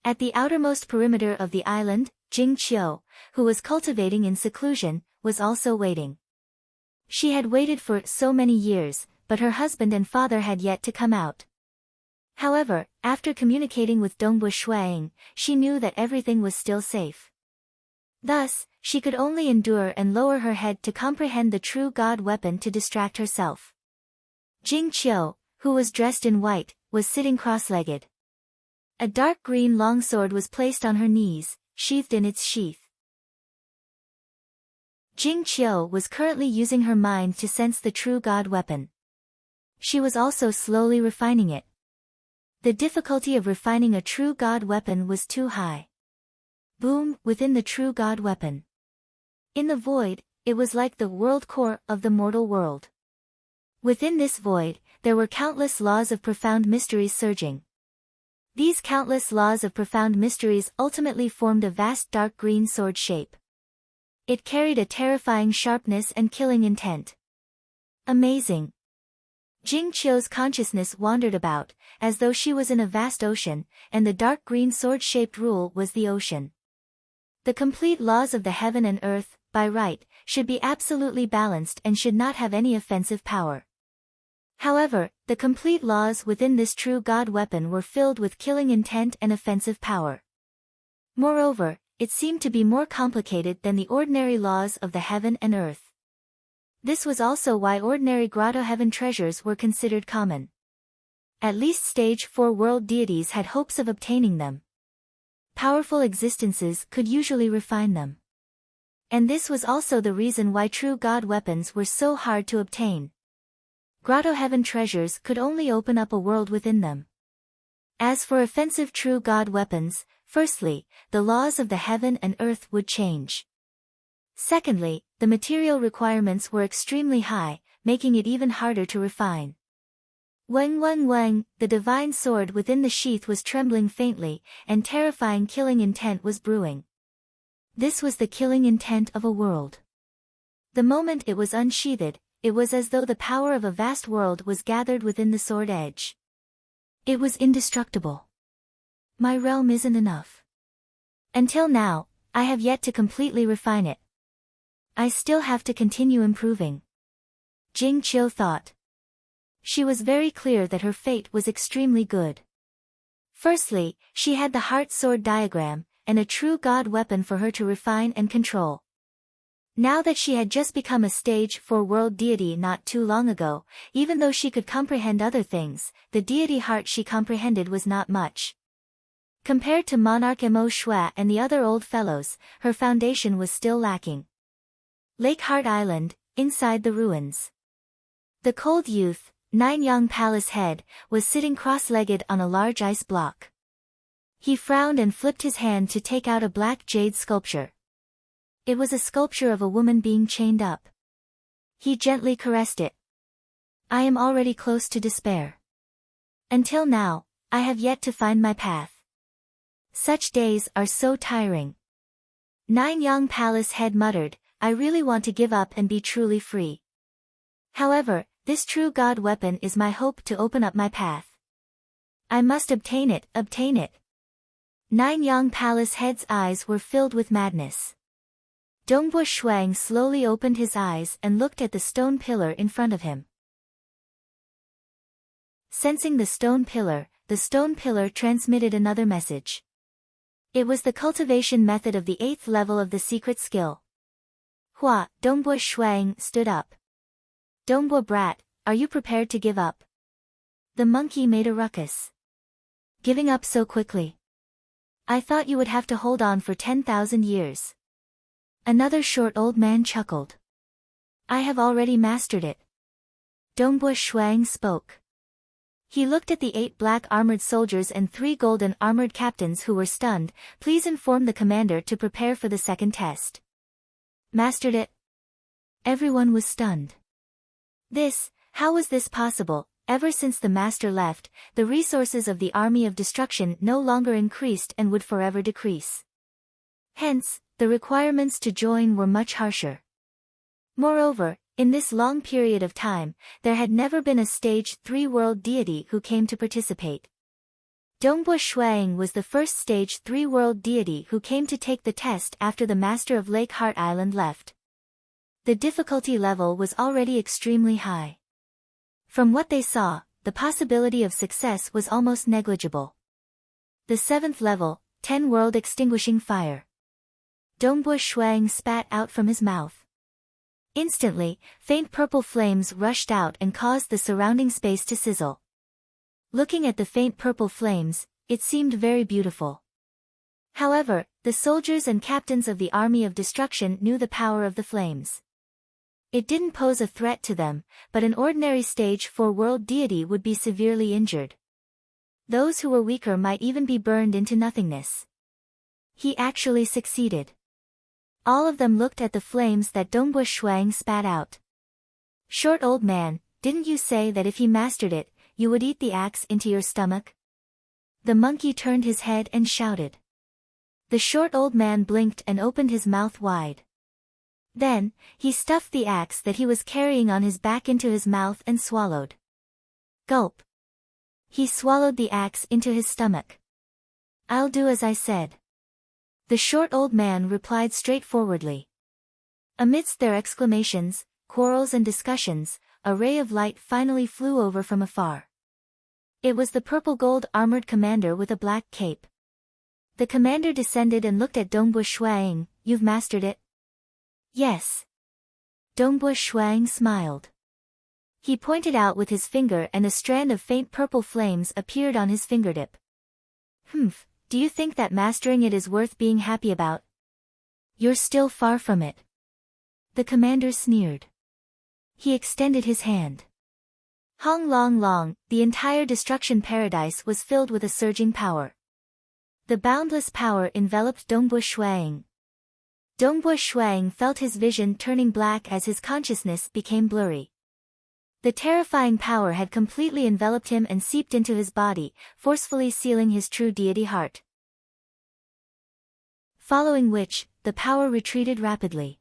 At the outermost perimeter of the island, Jing Qiu, who was cultivating in seclusion, was also waiting. She had waited for so many years, but her husband and father had yet to come out. However, after communicating with Dongbua Shuang, she knew that everything was still safe. Thus, she could only endure and lower her head to comprehend the true god weapon to distract herself. Jing Qiu, who was dressed in white, was sitting cross-legged. A dark green longsword was placed on her knees, sheathed in its sheath. Jing Qiu was currently using her mind to sense the true god weapon. She was also slowly refining it. The difficulty of refining a true god weapon was too high. Boom, within the true god weapon. In the void, it was like the world core of the mortal world. Within this void, there were countless laws of profound mysteries surging. These countless laws of profound mysteries ultimately formed a vast dark green sword shape. It carried a terrifying sharpness and killing intent. Amazing. Jing Qiu's consciousness wandered about, as though she was in a vast ocean, and the dark green sword-shaped rule was the ocean. The complete laws of the heaven and earth, by right, should be absolutely balanced and should not have any offensive power. However, the complete laws within this true God weapon were filled with killing intent and offensive power. Moreover, it seemed to be more complicated than the ordinary laws of the heaven and earth. This was also why ordinary grotto heaven treasures were considered common. At least stage 4 world deities had hopes of obtaining them. Powerful existences could usually refine them. And this was also the reason why true God weapons were so hard to obtain. Grotto heaven treasures could only open up a world within them. As for offensive true God weapons, firstly, the laws of the heaven and earth would change. Secondly, the material requirements were extremely high, making it even harder to refine. Weng weng weng, the divine sword within the sheath was trembling faintly, and terrifying killing intent was brewing. This was the killing intent of a world. The moment it was unsheathed, it was as though the power of a vast world was gathered within the sword edge. It was indestructible. My realm isn't enough. Until now, I have yet to completely refine it. I still have to continue improving. Jing Qiu thought. She was very clear that her fate was extremely good. Firstly, she had the heart sword diagram, and a true God weapon for her to refine and control. Now that she had just become a stage 4 world deity not too long ago, even though she could comprehend other things, the deity heart she comprehended was not much. Compared to Monarch Mo Shui and the other old fellows, her foundation was still lacking. Lake Heart Island, inside the ruins. The cold youth, Nine-Yang Palace head, was sitting cross-legged on a large ice block. He frowned and flipped his hand to take out a black jade sculpture. It was a sculpture of a woman being chained up. He gently caressed it. I am already close to despair. Until now, I have yet to find my path. Such days are so tiring. Nine-Yang Palace head muttered, I really want to give up and be truly free. However, this true God weapon is my hope to open up my path. I must obtain it, obtain it. Nine-Yang Palace head's eyes were filled with madness. Dongbo Shuang slowly opened his eyes and looked at the stone pillar in front of him. Sensing the stone pillar transmitted another message. It was the cultivation method of the 8th level of the secret skill. Hua, Dongbo Shuang stood up. Dongbo brat, are you prepared to give up? The monkey made a ruckus. Giving up so quickly? I thought you would have to hold on for 10,000 years. Another short old man chuckled. I have already mastered it. Dongbo Shuang spoke. He looked at the 8 black armored soldiers and 3 golden armored captains who were stunned. Please inform the commander to prepare for the second test. Mastered it? Everyone was stunned. How was this possible? Ever since the master left, the resources of the army of destruction no longer increased and would forever decrease. Hence, the requirements to join were much harsher. Moreover, in this long period of time, there had never been a stage 3 world deity who came to participate. Dongbo Shuang was the first stage 3 world deity who came to take the test after the master of Lake Heart Island left. The difficulty level was already extremely high. From what they saw, the possibility of success was almost negligible. The 7th level, 10 world extinguishing fire. Dongbo Shuang spat out from his mouth. Instantly, faint purple flames rushed out and caused the surrounding space to sizzle. Looking at the faint purple flames, it seemed very beautiful. However, the soldiers and captains of the army of destruction knew the power of the flames. It didn't pose a threat to them, but an ordinary stage 4 world deity would be severely injured. Those who were weaker might even be burned into nothingness. He actually succeeded. All of them looked at the flames that Dongbo Shuang spat out. Short old man, didn't you say that if he mastered it, you would eat the axe into your stomach? The monkey turned his head and shouted. The short old man blinked and opened his mouth wide. Then, he stuffed the axe that he was carrying on his back into his mouth and swallowed. Gulp. He swallowed the axe into his stomach. I'll do as I said. The short old man replied straightforwardly. Amidst their exclamations, quarrels and discussions, a ray of light finally flew over from afar. It was the purple-gold armored commander with a black cape. The commander descended and looked at Dongbu Shuang. "You've mastered it?" "Yes." Dongbu Shuang smiled. He pointed out with his finger and a strand of faint purple flames appeared on his fingertip. "Humph, do you think that mastering it is worth being happy about? You're still far from it." The commander sneered. He extended his hand. Hong Long Long, the entire destruction paradise was filled with a surging power. The boundless power enveloped Dongbu Shuang. Dongbu Shuang felt his vision turning black as his consciousness became blurry. The terrifying power had completely enveloped him and seeped into his body, forcefully sealing his true deity heart. Following which, the power retreated rapidly.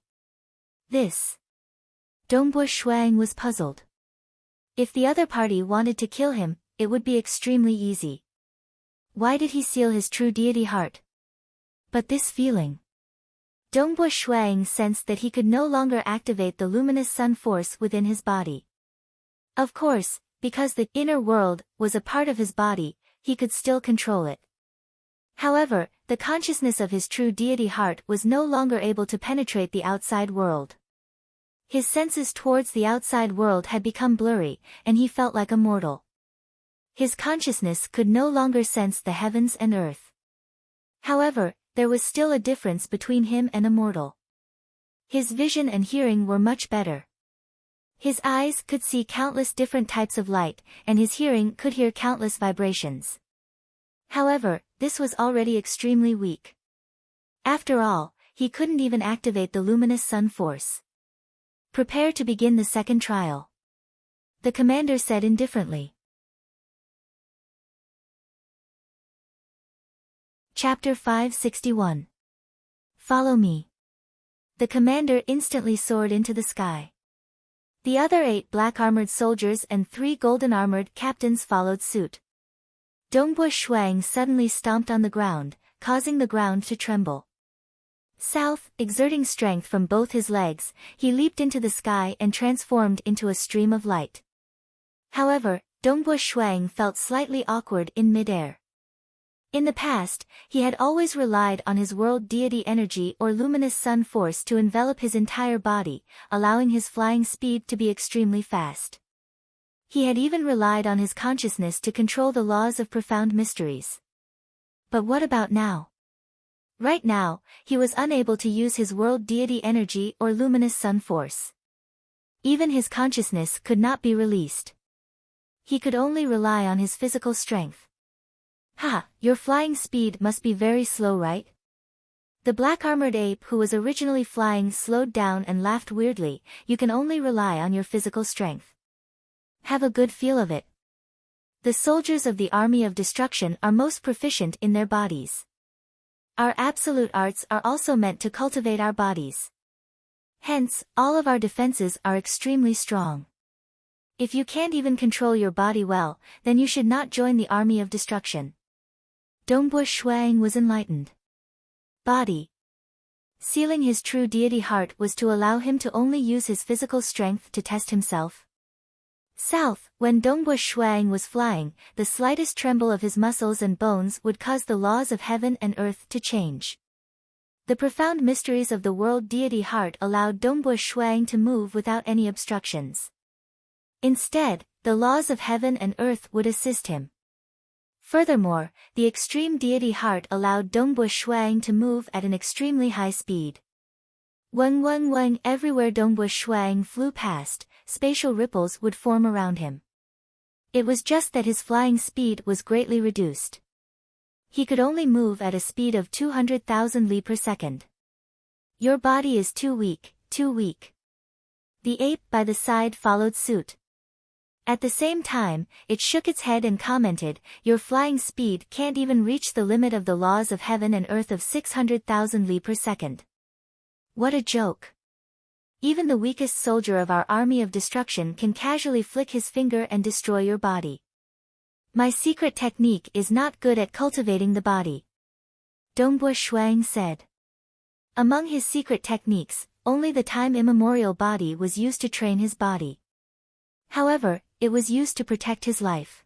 This. Dongbu Shuang was puzzled. If the other party wanted to kill him, it would be extremely easy. Why did he seal his true deity heart? But this feeling. Dongbu Shuang sensed that he could no longer activate the luminous sun force within his body. Of course, because the inner world was a part of his body, he could still control it. However, the consciousness of his true deity heart was no longer able to penetrate the outside world. His senses towards the outside world had become blurry, and he felt like a mortal. His consciousness could no longer sense the heavens and earth. However, there was still a difference between him and a mortal. His vision and hearing were much better. His eyes could see countless different types of light, and his hearing could hear countless vibrations. However, this was already extremely weak. After all, he couldn't even activate the luminous sun force. "Prepare to begin the second trial," the commander said indifferently. Chapter 561. Follow me. The commander instantly soared into the sky. The other 8 black-armored soldiers and 3 golden-armored captains followed suit. Dongbu Shuang suddenly stomped on the ground, causing the ground to tremble. South, exerting strength from both his legs, he leaped into the sky and transformed into a stream of light. However, Dongbu Shuang felt slightly awkward in mid-air. In the past, he had always relied on his world deity energy or luminous sun force to envelop his entire body, allowing his flying speed to be extremely fast. He had even relied on his consciousness to control the laws of profound mysteries. But what about now? Right now, he was unable to use his world deity energy or luminous sun force. Even his consciousness could not be released. He could only rely on his physical strength. "Ha, your flying speed must be very slow, right?" The black-armored ape who was originally flying slowed down and laughed weirdly. "You can only rely on your physical strength. Have a good feel of it. The soldiers of the army of destruction are most proficient in their bodies. Our absolute arts are also meant to cultivate our bodies. Hence, all of our defenses are extremely strong. If you can't even control your body well, then you should not join the army of destruction." Dongbu Shuang was enlightened. Body. Sealing his true deity heart was to allow him to only use his physical strength to test himself. South, when Dongbu Shuang was flying, the slightest tremble of his muscles and bones would cause the laws of heaven and earth to change. The profound mysteries of the world deity heart allowed Dongbu Shuang to move without any obstructions. Instead, the laws of heaven and earth would assist him. Furthermore, the extreme deity heart allowed Dongbu Shuang to move at an extremely high speed. Weng everywhere Dongbu Shuang flew past, spatial ripples would form around him. It was just that his flying speed was greatly reduced. He could only move at a speed of 200,000 li per second. "Your body is too weak, too weak." The ape by the side followed suit. At the same time, it shook its head and commented, "Your flying speed can't even reach the limit of the laws of heaven and earth of 600,000 li per second. What a joke. Even the weakest soldier of our army of destruction can casually flick his finger and destroy your body. My secret technique is not good at cultivating the body," Dongbu Shuang said. Among his secret techniques, only the time immemorial body was used to train his body. However, it was used to protect his life.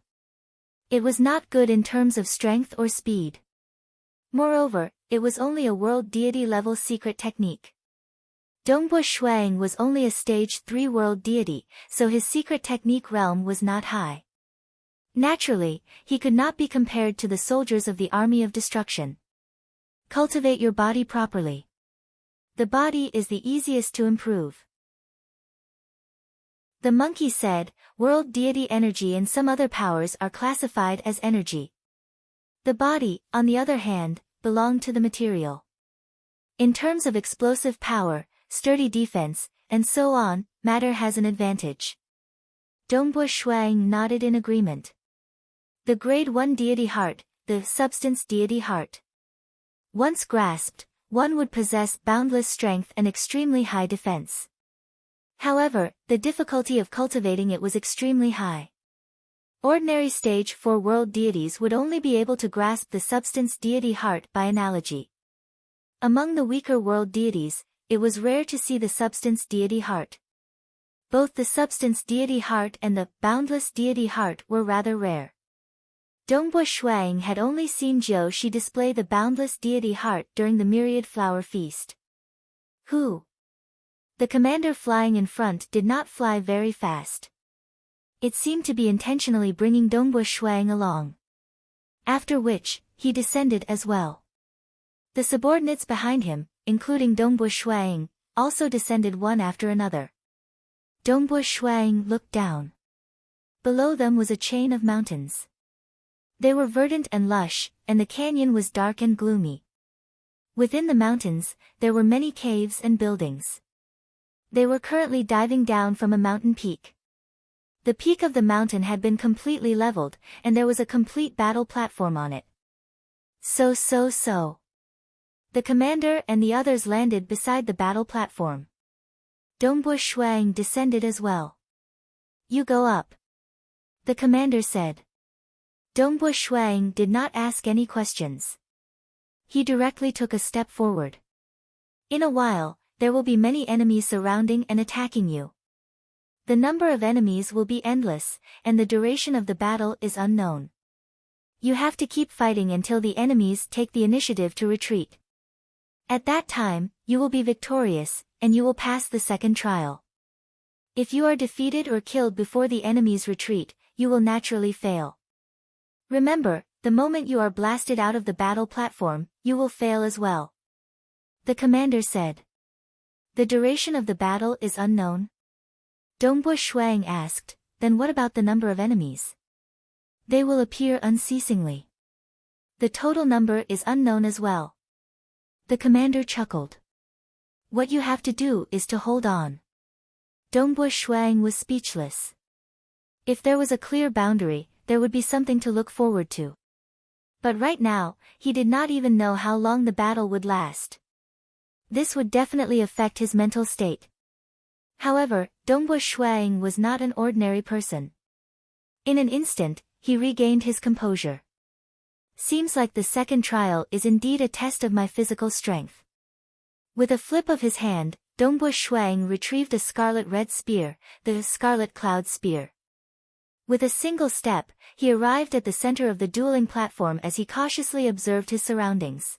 It was not good in terms of strength or speed. Moreover, it was only a world deity level secret technique. Dongbu Shuang was only a stage 3 world deity, so his secret technique realm was not high. Naturally, he could not be compared to the soldiers of the army of destruction. Cultivate your body properly. The body is the easiest to improve. The monkey said, world deity energy and some other powers are classified as energy. The body, on the other hand, belonged to the material. In terms of explosive power, sturdy defense, and so on, matter has an advantage. Dongbu Shuang nodded in agreement. The grade 1 deity heart, the substance deity heart. Once grasped, one would possess boundless strength and extremely high defense. However, the difficulty of cultivating it was extremely high. Ordinary stage 4 world deities would only be able to grasp the substance deity heart by analogy. Among the weaker world deities, it was rare to see the substance deity heart. Both the substance deity heart and the boundless deity heart were rather rare. Dongbu Shuang had only seen Jiu Shi display the boundless deity heart during the myriad flower feast. Who? The commander flying in front did not fly very fast. It seemed to be intentionally bringing Dongbu Shuang along. After which, he descended as well. The subordinates behind him, including Dongbu Shuang, also descended one after another. Dongbu Shuang looked down. Below them was a chain of mountains. They were verdant and lush, and the canyon was dark and gloomy. Within the mountains, there were many caves and buildings. They were currently diving down from a mountain peak. The peak of the mountain had been completely leveled, and there was a complete battle platform on it. So. The commander and the others landed beside the battle platform. Dongbu Shuang descended as well. You go up. The commander said. Dongbu Shuang did not ask any questions. He directly took a step forward. In a while, there will be many enemies surrounding and attacking you. The number of enemies will be endless, and the duration of the battle is unknown. You have to keep fighting until the enemies take the initiative to retreat. At that time, you will be victorious, and you will pass the second trial. If you are defeated or killed before the enemies retreat, you will naturally fail. Remember, the moment you are blasted out of the battle platform, you will fail as well. The commander said. The duration of the battle is unknown? Dongbu Shuang asked, then what about the number of enemies? They will appear unceasingly. The total number is unknown as well. The commander chuckled. What you have to do is to hold on. Dongbu Shuang was speechless. If there was a clear boundary, there would be something to look forward to. But right now, he did not even know how long the battle would last. This would definitely affect his mental state. However, Dongbu Shuang was not an ordinary person. In an instant, he regained his composure. Seems like the second trial is indeed a test of my physical strength. With a flip of his hand, Dongbu Shuang retrieved a scarlet-red spear, the Scarlet Cloud Spear. With a single step, he arrived at the center of the dueling platform as he cautiously observed his surroundings.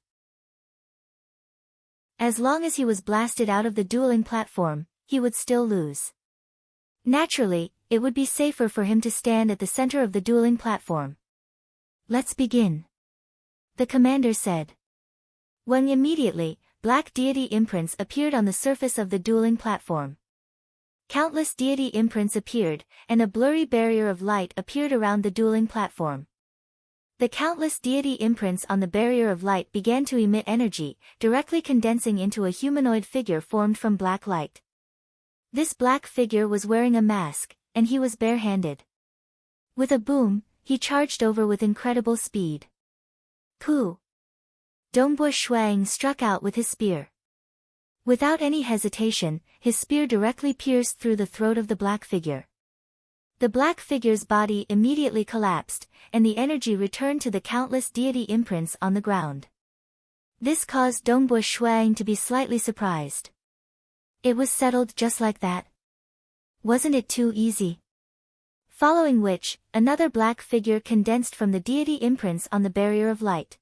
As long as he was blasted out of the dueling platform, he would still lose. Naturally, it would be safer for him to stand at the center of the dueling platform. Let's begin. The commander said. When immediately, black deity imprints appeared on the surface of the dueling platform. Countless deity imprints appeared, and a blurry barrier of light appeared around the dueling platform. The countless deity imprints on the barrier of light began to emit energy, directly condensing into a humanoid figure formed from black light. This black figure was wearing a mask, and he was barehanded. With a boom, he charged over with incredible speed. Pooh! Dongbu Shuang struck out with his spear. Without any hesitation, his spear directly pierced through the throat of the black figure. The black figure's body immediately collapsed, and the energy returned to the countless deity imprints on the ground. This caused Dongbu Shuang to be slightly surprised. It was settled just like that. Wasn't it too easy? Following which, another black figure condensed from the deity imprints on the barrier of light.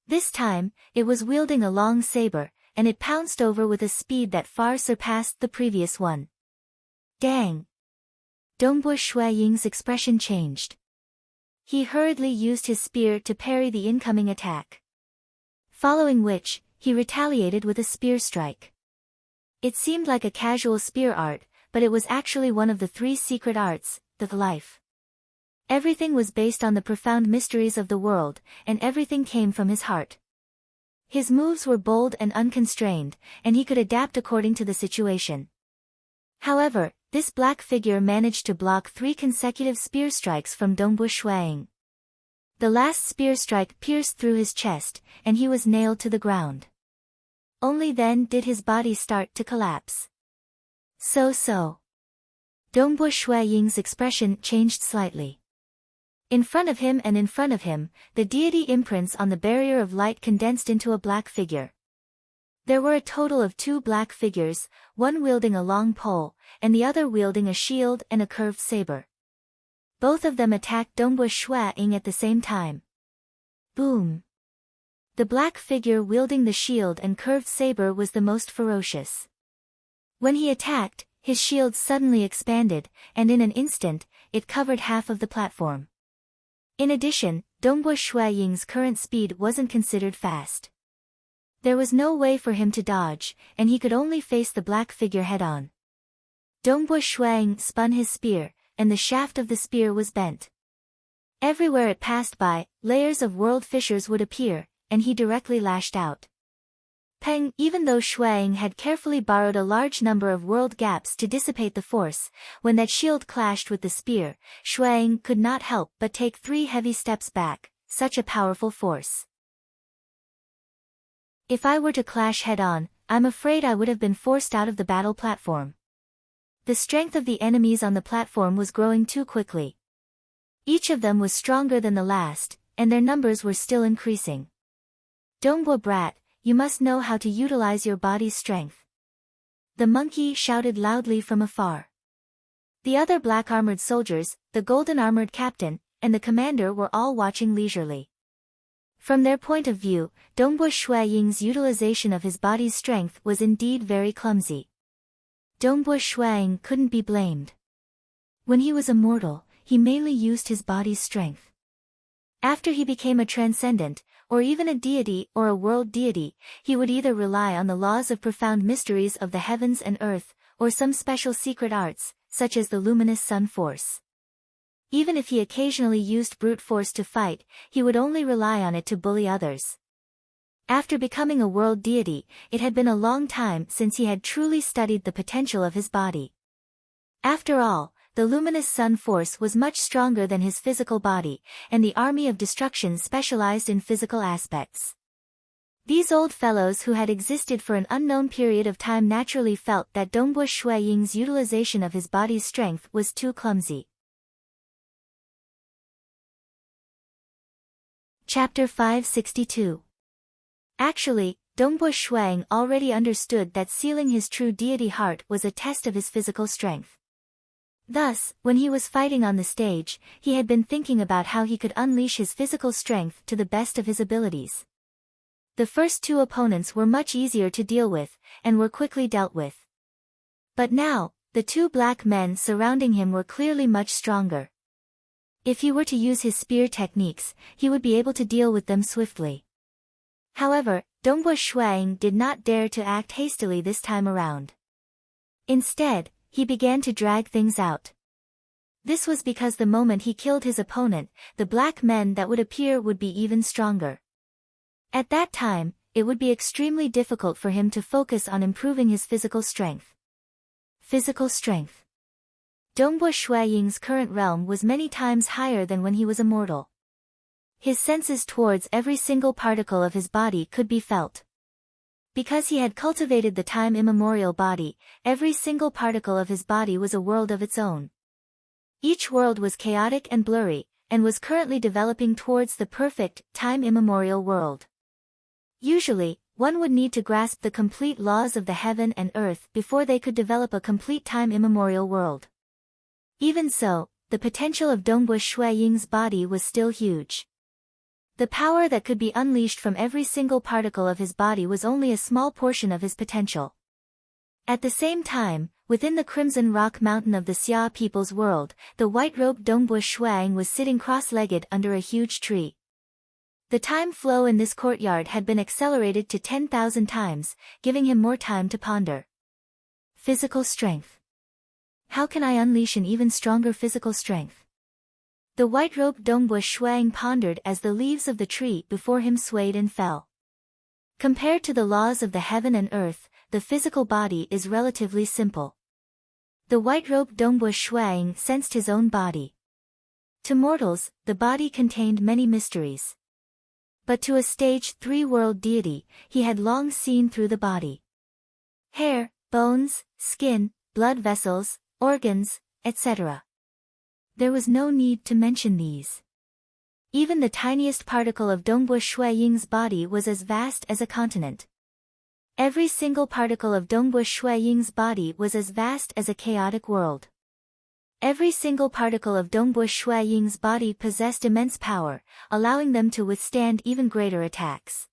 This time, it was wielding a long saber, and it pounced over with a speed that far surpassed the previous one. Dang! Dongbu Shui Ying's expression changed. He hurriedly used his spear to parry the incoming attack. Following which, he retaliated with a spear strike. It seemed like a casual spear art, but it was actually one of the 3 secret arts, the life. Everything was based on the profound mysteries of the world, and everything came from his heart. His moves were bold and unconstrained, and he could adapt according to the situation. However, this black figure managed to block 3 consecutive spear strikes from Dongbu Shuang. The last spear strike pierced through his chest, and he was nailed to the ground. Only then did his body start to collapse. So. Dongbu Shuiying's expression changed slightly. In front of him, the deity imprints on the barrier of light condensed into a black figure. There were a total of 2 black figures, one wielding a long pole, and the other wielding a shield and a curved saber. Both of them attacked Dongbu Shuiying at the same time. Boom! The black figure wielding the shield and curved saber was the most ferocious. When he attacked, his shield suddenly expanded, and in an instant, it covered half of the platform. In addition, Dongbu Shuiying's current speed wasn't considered fast. There was no way for him to dodge, and he could only face the black figure head-on. Dongbu Shuiying spun his spear, and the shaft of the spear was bent. Everywhere it passed by, layers of world fissures would appear, and he directly lashed out. Peng, even though Shuiying had carefully borrowed a large number of world gaps to dissipate the force, when that shield clashed with the spear, Shuiying could not help but take 3 heavy steps back, such a powerful force. If I were to clash head-on, I'm afraid I would have been forced out of the battle platform. The strength of the enemies on the platform was growing too quickly. Each of them was stronger than the last, and their numbers were still increasing. Dongbu brat, you must know how to utilize your body's strength. The monkey shouted loudly from afar. The other black-armored soldiers, the golden-armored captain, and the commander were all watching leisurely. From their point of view, Dongbu Shuiying's utilization of his body's strength was indeed very clumsy. Dongbu Shuiying couldn't be blamed. When he was a mortal, he mainly used his body's strength. After he became a transcendent, or even a deity or a world deity, he would either rely on the laws of profound mysteries of the heavens and earth, or some special secret arts, such as the luminous sun force. Even if he occasionally used brute force to fight, he would only rely on it to bully others. After becoming a world deity, it had been a long time since he had truly studied the potential of his body. After all, the luminous sun force was much stronger than his physical body, and the army of destruction specialized in physical aspects. These old fellows who had existed for an unknown period of time naturally felt that Dongbu Shuiying's utilization of his body's strength was too clumsy. Chapter 562. Actually, Dongbu Shuiying already understood that sealing his true deity heart was a test of his physical strength. Thus, when he was fighting on the stage, he had been thinking about how he could unleash his physical strength to the best of his abilities. The first 2 opponents were much easier to deal with, and were quickly dealt with. But now, the 2 black men surrounding him were clearly much stronger. If he were to use his spear techniques, he would be able to deal with them swiftly. However, Dongbu Shuiying did not dare to act hastily this time around. Instead, he began to drag things out. This was because the moment he killed his opponent, the black men that would appear would be even stronger. At that time, it would be extremely difficult for him to focus on improving his physical strength. Physical strength. Dongbu Shuiying's current realm was many times higher than when he was a mortal. His senses towards every single particle of his body could be felt. Because he had cultivated the time immemorial body, every single particle of his body was a world of its own. Each world was chaotic and blurry, and was currently developing towards the perfect, time immemorial world. Usually, one would need to grasp the complete laws of the heaven and earth before they could develop a complete time-immemorial world. Even so, the potential of Dongbu Shui Ying's body was still huge. The power that could be unleashed from every single particle of his body was only a small portion of his potential. At the same time, within the crimson rock mountain of the Xia people's world, the white-robed Dongbu Shuang was sitting cross-legged under a huge tree. The time flow in this courtyard had been accelerated to 10,000 times, giving him more time to ponder. Physical strength. How can I unleash an even stronger physical strength? The white-robed Dongbu Shuang pondered as the leaves of the tree before him swayed and fell. Compared to the laws of the heaven and earth, the physical body is relatively simple. The white-robed Dongbu Shuang sensed his own body. To mortals, the body contained many mysteries. But to a stage 3 world deity, he had long seen through the body. Hair, bones, skin, blood vessels, organs, etc. There was no need to mention these. Even the tiniest particle of Dongbu Shui Ying's body was as vast as a continent. Every single particle of Dongbu Shui Ying's body was as vast as a chaotic world. Every single particle of Dongbu Shui Ying's body possessed immense power, allowing them to withstand even greater attacks.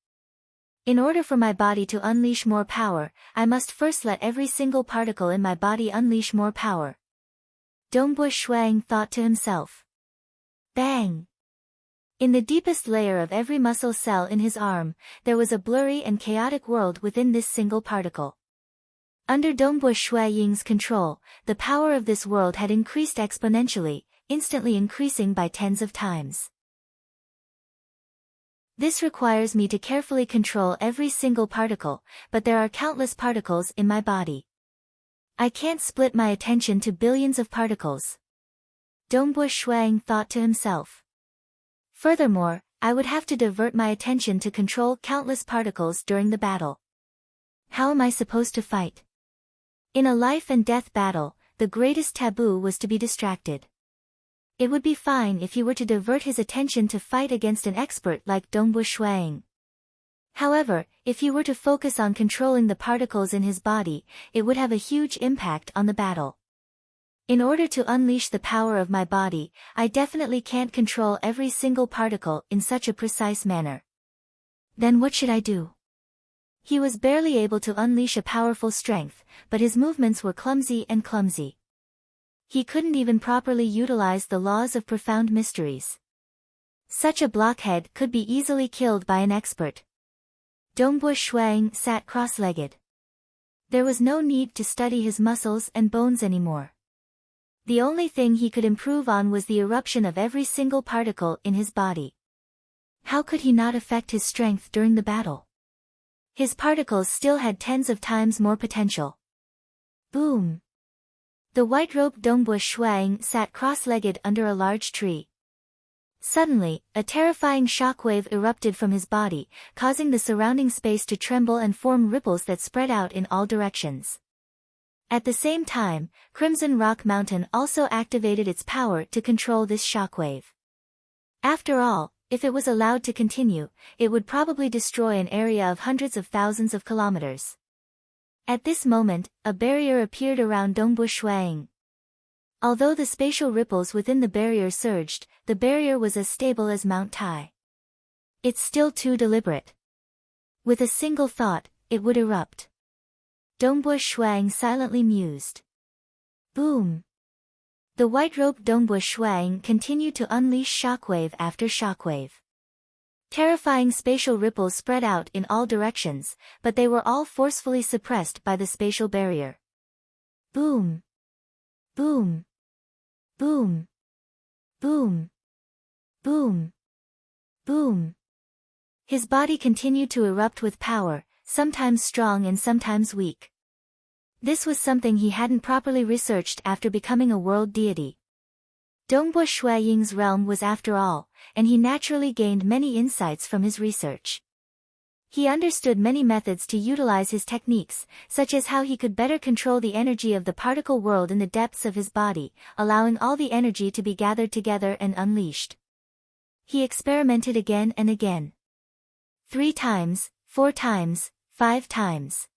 In order for my body to unleash more power, I must first let every single particle in my body unleash more power. Dongbu Shuang thought to himself. Bang! In the deepest layer of every muscle cell in his arm, there was a blurry and chaotic world within this single particle. Under Dongbu Shui Ying's control, the power of this world had increased exponentially, instantly increasing by tens of times. This requires me to carefully control every single particle, but there are countless particles in my body. I can't split my attention to billions of particles. Dongbu Shuang thought to himself. Furthermore, I would have to divert my attention to control countless particles during the battle. How am I supposed to fight? In a life and death battle, the greatest taboo was to be distracted. It would be fine if he were to divert his attention to fight against an expert like Dongbu Shuang. However, if he were to focus on controlling the particles in his body, it would have a huge impact on the battle. In order to unleash the power of my body, I definitely can't control every single particle in such a precise manner. Then what should I do? He was barely able to unleash a powerful strength, but his movements were clumsy and clumsy. He couldn't even properly utilize the laws of profound mysteries. Such a blockhead could be easily killed by an expert. Dongbu Shuang sat cross-legged. There was no need to study his muscles and bones anymore. The only thing he could improve on was the eruption of every single particle in his body. How could he not affect his strength during the battle? His particles still had tens of times more potential. Boom! The white-robed Dongbu Shuang sat cross-legged under a large tree. Suddenly, a terrifying shockwave erupted from his body, causing the surrounding space to tremble and form ripples that spread out in all directions. At the same time, Crimson Rock Mountain also activated its power to control this shockwave. After all, if it was allowed to continue, it would probably destroy an area of hundreds of thousands of kilometers. At this moment, a barrier appeared around Dongbu Shuang. Although the spatial ripples within the barrier surged, the barrier was as stable as Mount Tai. It's still too deliberate. With a single thought, it would erupt. Dongbu Shuang silently mused. Boom! The white-robed Dongbu Shuang continued to unleash shockwave after shockwave. Terrifying spatial ripples spread out in all directions, but they were all forcefully suppressed by the spatial barrier. Boom! Boom! Boom! Boom! Boom! Boom! His body continued to erupt with power, sometimes strong and sometimes weak. This was something he hadn't properly researched after becoming a world deity. Dongbu Shui Ying's realm was after all, and he naturally gained many insights from his research. He understood many methods to utilize his techniques, such as how he could better control the energy of the particle world in the depths of his body, allowing all the energy to be gathered together and unleashed. He experimented again and again. 3 times, 4 times, 5 times.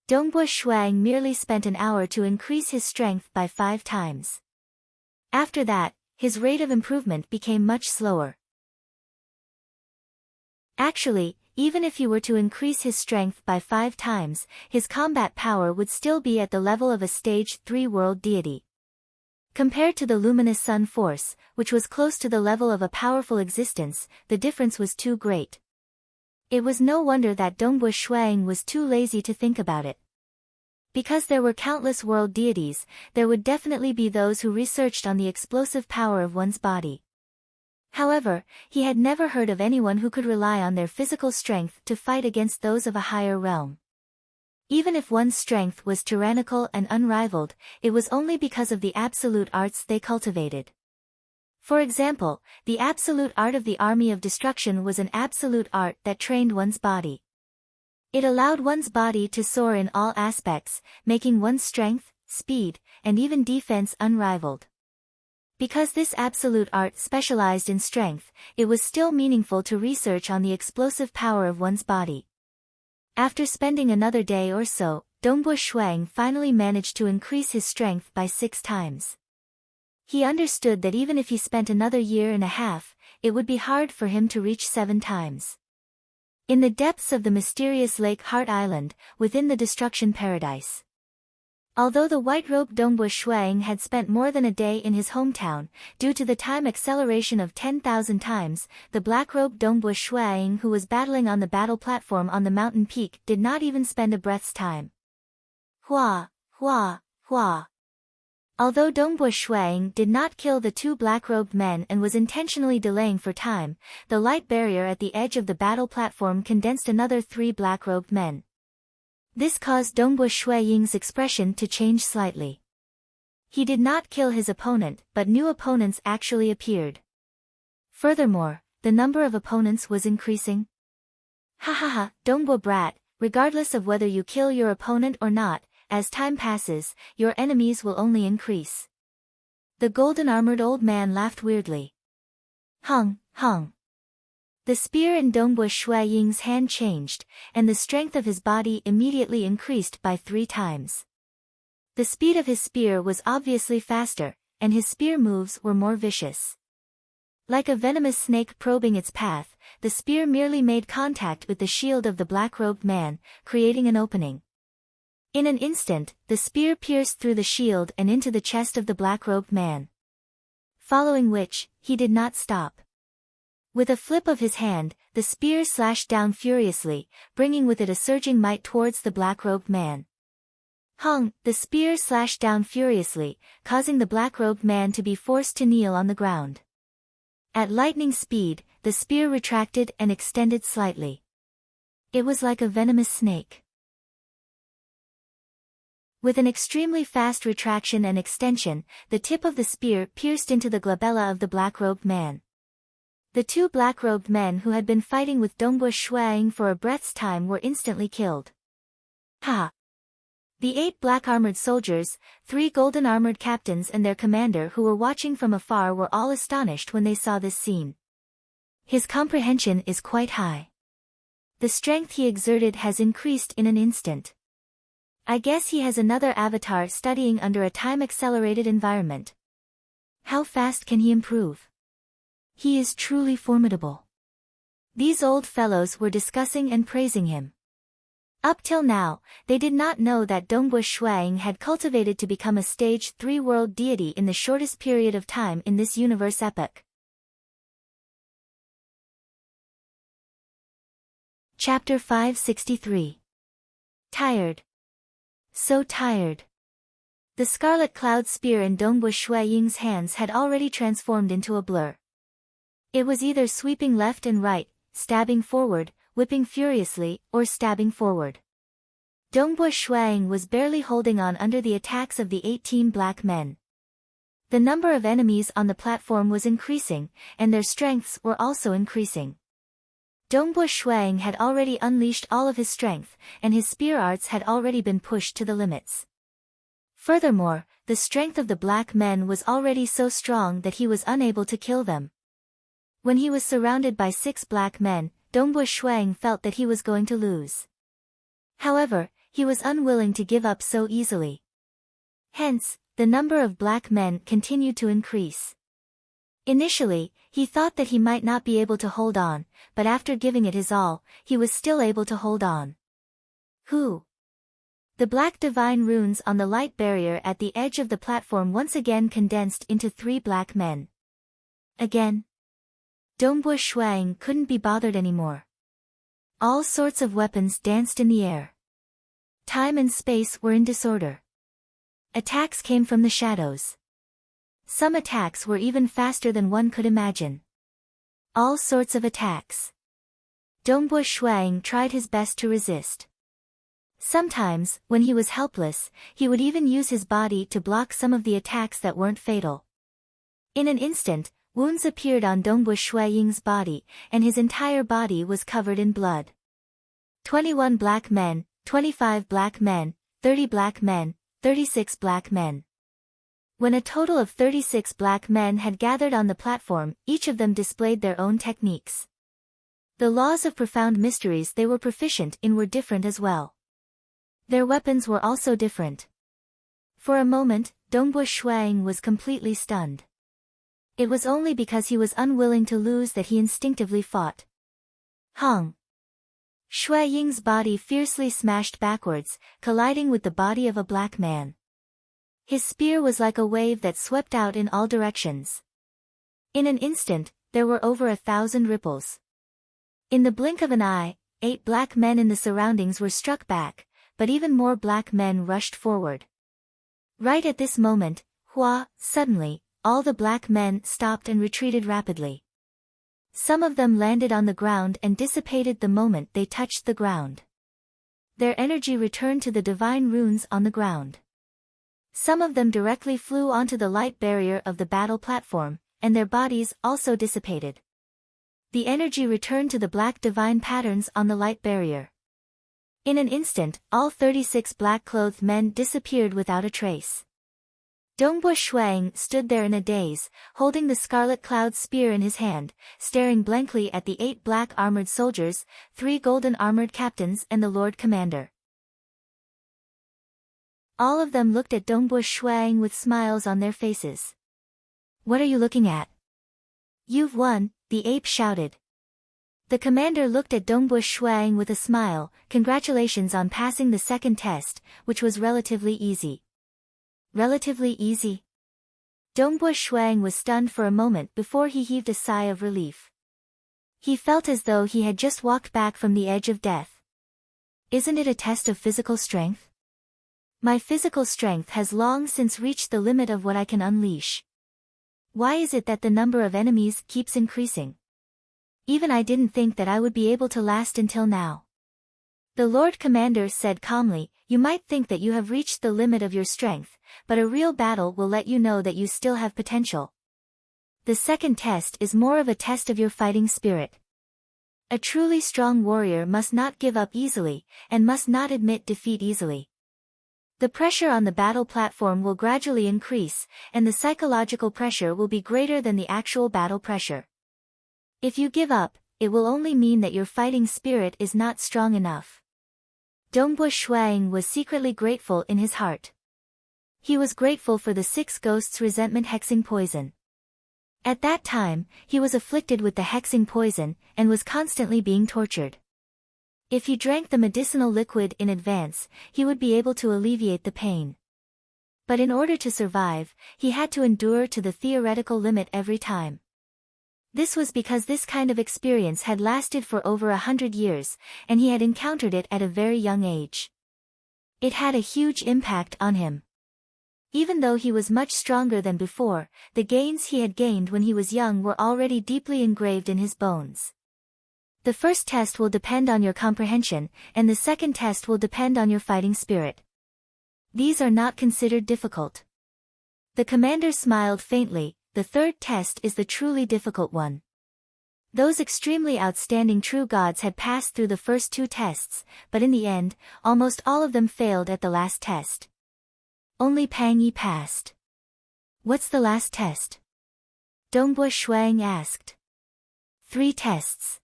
Dongbua Shuang merely spent an hour to increase his strength by 5 times. After that, his rate of improvement became much slower. Actually, even if he were to increase his strength by 5 times, his combat power would still be at the level of a stage 3 world deity. Compared to the luminous sun force, which was close to the level of a powerful existence, the difference was too great. It was no wonder that Dongbua Shuang was too lazy to think about it. Because there were countless world deities, there would definitely be those who researched on the explosive power of one's body. However, he had never heard of anyone who could rely on their physical strength to fight against those of a higher realm. Even if one's strength was tyrannical and unrivaled, it was only because of the absolute arts they cultivated. For example, the absolute art of the army of destruction was an absolute art that trained one's body. It allowed one's body to soar in all aspects, making one's strength, speed, and even defense unrivaled. Because this absolute art specialized in strength, it was still meaningful to research on the explosive power of one's body. After spending another day or so, Dongbua Shuang finally managed to increase his strength by 6 times. He understood that even if he spent another year and a half, it would be hard for him to reach 7 times. In the depths of the mysterious Lake Heart Island, within the Destruction Paradise. Although the white-robed Dongbua Shuang had spent more than a day in his hometown, due to the time acceleration of 10,000 times, the black-robed Dongbua Shuang who was battling on the battle platform on the mountain peak did not even spend a breath's time. Hua, hua, hua. Although Dongbua Shuang did not kill the 2 black-robed men and was intentionally delaying for time, the light barrier at the edge of the battle platform condensed another 3 black-robed men. This caused Dongbua Shuang's expression to change slightly. He did not kill his opponent, but new opponents actually appeared. Furthermore, the number of opponents was increasing. Ha ha ha, Dongbua brat, regardless of whether you kill your opponent or not, as time passes, your enemies will only increase. The golden-armored old man laughed weirdly. Hung, hung. The spear in Dongbua Shuang's hand changed, and the strength of his body immediately increased by 3 times. The speed of his spear was obviously faster, and his spear moves were more vicious. Like a venomous snake probing its path, the spear merely made contact with the shield of the black-robed man, creating an opening. In an instant, the spear pierced through the shield and into the chest of the black-robed man. Following which, he did not stop. With a flip of his hand, the spear slashed down furiously, bringing with it a surging might towards the black-robed man. Hung, the spear slashed down furiously, causing the black-robed man to be forced to kneel on the ground. At lightning speed, the spear retracted and extended slightly. It was like a venomous snake. With an extremely fast retraction and extension, the tip of the spear pierced into the glabella of the black-robed man. The 2 black-robed men who had been fighting with Dongbua Shuang for a breath's time were instantly killed. Ha! The 8 black-armored soldiers, 3 golden-armored captains and their commander who were watching from afar were all astonished when they saw this scene. His comprehension is quite high. The strength he exerted has increased in an instant. I guess he has another avatar studying under a time-accelerated environment. How fast can he improve? He is truly formidable. These old fellows were discussing and praising him. Up till now, they did not know that Dongbua Shuang had cultivated to become a stage 3 world deity in the shortest period of time in this universe epoch. Chapter 563. Tired. So tired. The scarlet cloud spear in Dongbua Shuang's hands had already transformed into a blur. It was either sweeping left and right, stabbing forward, whipping furiously, or stabbing forward. Dongbua Shuang was barely holding on under the attacks of the 18 black men. The number of enemies on the platform was increasing, and their strengths were also increasing. Dongbua Shuang had already unleashed all of his strength, and his spear arts had already been pushed to the limits. Furthermore, the strength of the black men was already so strong that he was unable to kill them. When he was surrounded by 6 black men, Dongbua Shuang felt that he was going to lose. However, he was unwilling to give up so easily. Hence, the number of black men continued to increase. Initially, he thought that he might not be able to hold on, but after giving it his all, he was still able to hold on. Who? The black divine runes on the light barrier at the edge of the platform once again condensed into 3 black men. Again. Dongbo Shuang couldn't be bothered anymore. All sorts of weapons danced in the air. Time and space were in disorder. Attacks came from the shadows. Some attacks were even faster than one could imagine. All sorts of attacks. Dongbo Shuang tried his best to resist. Sometimes, when he was helpless, he would even use his body to block some of the attacks that weren't fatal. In an instant, wounds appeared on Dongbo Shuang's body, and his entire body was covered in blood. 21 black men, 25 black men, 30 black men, 36 black men. When a total of 36 black men had gathered on the platform, each of them displayed their own techniques. The laws of profound mysteries they were proficient in were different as well. Their weapons were also different. For a moment, Dongbo Shuang was completely stunned. It was only because he was unwilling to lose that he instinctively fought. Hong! Shui Ying's body fiercely smashed backwards, colliding with the body of a black man. His spear was like a wave that swept out in all directions. In an instant, there were over 1,000 ripples. In the blink of an eye, 8 black men in the surroundings were struck back, but even more black men rushed forward. Right at this moment, suddenly, all the black men stopped and retreated rapidly. Some of them landed on the ground and dissipated the moment they touched the ground. Their energy returned to the divine runes on the ground. Some of them directly flew onto the light barrier of the battle platform, and their bodies also dissipated. The energy returned to the black divine patterns on the light barrier. In an instant, all 36 black-clothed men disappeared without a trace. Dongbo Shuang stood there in a daze, holding the scarlet cloud spear in his hand, staring blankly at the 8 black armored soldiers, 3 golden armored captains and the Lord Commander. All of them looked at Dongbo Shuang with smiles on their faces. "What are you looking at?" "You've won," the ape shouted. The commander looked at Dongbo Shuang with a smile. "Congratulations on passing the second test, which was relatively easy." Relatively easy? Dongbo Shuang was stunned for a moment before he heaved a sigh of relief. He felt as though he had just walked back from the edge of death. "Isn't it a test of physical strength? My physical strength has long since reached the limit of what I can unleash. Why is it that the number of enemies keeps increasing? Even I didn't think that I would be able to last until now." The Lord Commander said calmly, "You might think that you have reached the limit of your strength, but a real battle will let you know that you still have potential. The second test is more of a test of your fighting spirit. A truly strong warrior must not give up easily, and must not admit defeat easily. The pressure on the battle platform will gradually increase, and the psychological pressure will be greater than the actual battle pressure. If you give up, it will only mean that your fighting spirit is not strong enough." Dongbo Shuang was secretly grateful in his heart. He was grateful for the 6 ghosts' resentment hexing poison. At that time, he was afflicted with the hexing poison, and was constantly being tortured. If he drank the medicinal liquid in advance, he would be able to alleviate the pain. But in order to survive, he had to endure to the theoretical limit every time. This was because this kind of experience had lasted for over 100 years, and he had encountered it at a very young age. It had a huge impact on him. Even though he was much stronger than before, the gains he had gained when he was young were already deeply engraved in his bones. The first test will depend on your comprehension, and the second test will depend on your fighting spirit. These are not considered difficult. The commander smiled faintly. The third test is the truly difficult one. Those extremely outstanding true gods had passed through the first 2 tests, but in the end, almost all of them failed at the last test. Only Pang Yi passed. "What's the last test?" Dongbo Shuang asked. 3 tests.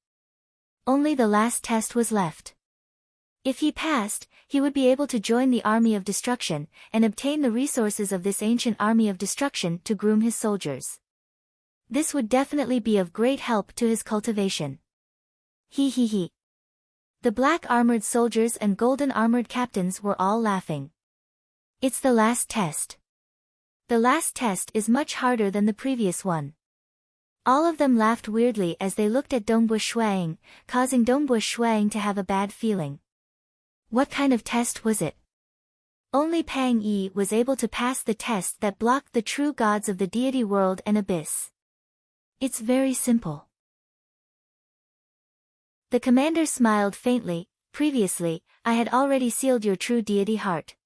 Only the last test was left. If he passed, he would be able to join the army of destruction, and obtain the resources of this ancient army of destruction to groom his soldiers. This would definitely be of great help to his cultivation. He. The black-armored soldiers and golden-armored captains were all laughing. It's the last test. The last test is much harder than the previous one. All of them laughed weirdly as they looked at Dongbu Shuang, causing Dongbu Shuang to have a bad feeling. What kind of test was it? Only Pang Yi was able to pass the test that blocked the true gods of the deity world and abyss. It's very simple. The commander smiled faintly. Previously, I had already sealed your true deity heart.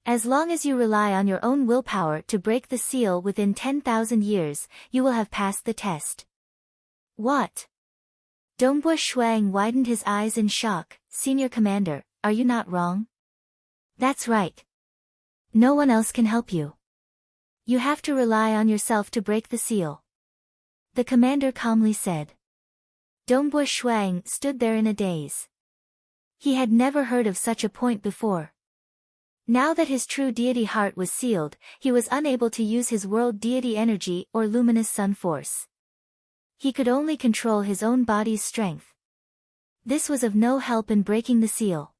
As long as you rely on your own willpower to break the seal within 10,000 years, you will have passed the test. What? Dongbu Shuang widened his eyes in shock. Senior Commander, are you not wrong? That's right. No one else can help you. You have to rely on yourself to break the seal. The commander calmly said. Dongbu Shuang stood there in a daze. He had never heard of such a point before. Now that his true deity heart was sealed, he was unable to use his world deity energy or luminous sun force. He could only control his own body's strength. This was of no help in breaking the seal.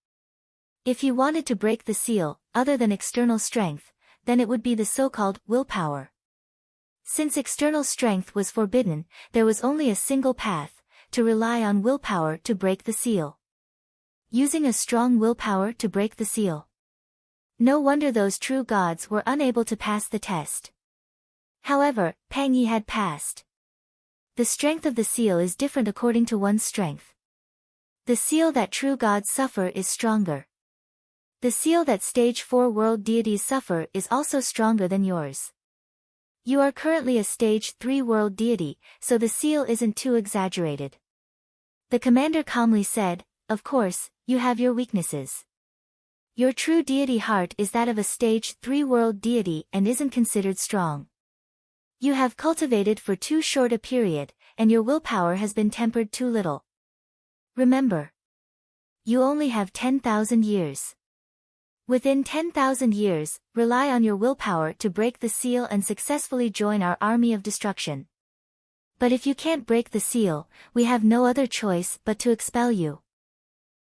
If he wanted to break the seal, other than external strength, then it would be the so-called willpower. Since external strength was forbidden, there was only a single path, to rely on willpower to break the seal. Using a strong willpower to break the seal. No wonder those true gods were unable to pass the test. However, Pang Yi had passed. The strength of the seal is different according to one's strength. The seal that true gods suffer is stronger. The seal that stage 4 world deities suffer is also stronger than yours. You are currently a stage 3 world deity, so the seal isn't too exaggerated. The commander calmly said, of course, you have your weaknesses. Your true deity heart is that of a stage 3 world deity and isn't considered strong. You have cultivated for too short a period, and your willpower has been tempered too little. Remember, you only have 10,000 years. Within 10,000 years, rely on your willpower to break the seal and successfully join our army of destruction. But if you can't break the seal, we have no other choice but to expel you.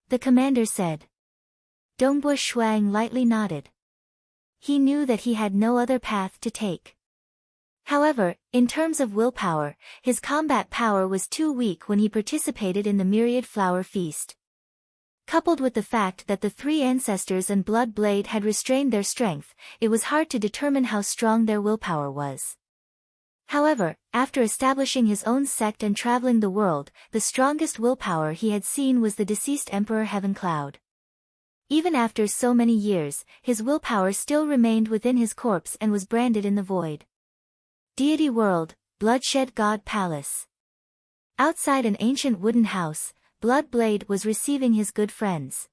The commander said. Dongbu Shuang lightly nodded. He knew that he had no other path to take. However, in terms of willpower, his combat power was too weak when he participated in the Myriad Flower Feast. Coupled with the fact that the 3 ancestors and Blood Blade had restrained their strength, it was hard to determine how strong their willpower was. However, after establishing his own sect and traveling the world, the strongest willpower he had seen was the deceased Emperor Heaven Cloud. Even after so many years, his willpower still remained within his corpse and was branded in the void. Deity World, Bloodshed God Palace. Outside an ancient wooden house, Blood Blade was receiving his good friends.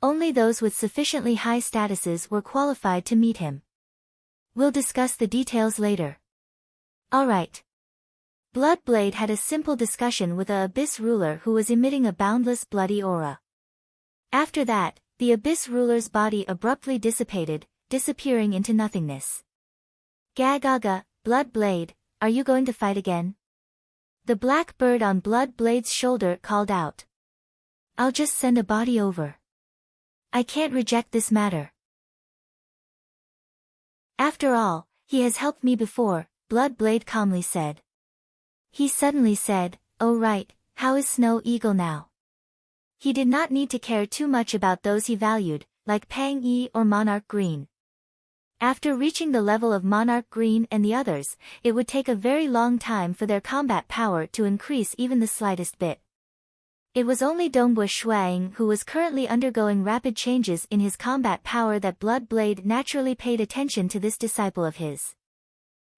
Only those with sufficiently high statuses were qualified to meet him. We'll discuss the details later. Alright. Blood Blade had a simple discussion with a Abyss ruler who was emitting a boundless bloody aura. After that, the Abyss ruler's body abruptly dissipated, disappearing into nothingness. Gagaga, Blood Blade, are you going to fight again? The black bird on Blood Blade's shoulder called out. I'll just send a body over. I can't reject this matter. After all, he has helped me before, Blood Blade calmly said. He suddenly said, oh right, how is Snow Eagle now? He did not need to care too much about those he valued, like Pang Yi or Monarch Green. After reaching the level of Monarch Green and the others, it would take a very long time for their combat power to increase even the slightest bit. It was only Dongbu Shuang who was currently undergoing rapid changes in his combat power that Blood Blade naturally paid attention to this disciple of his.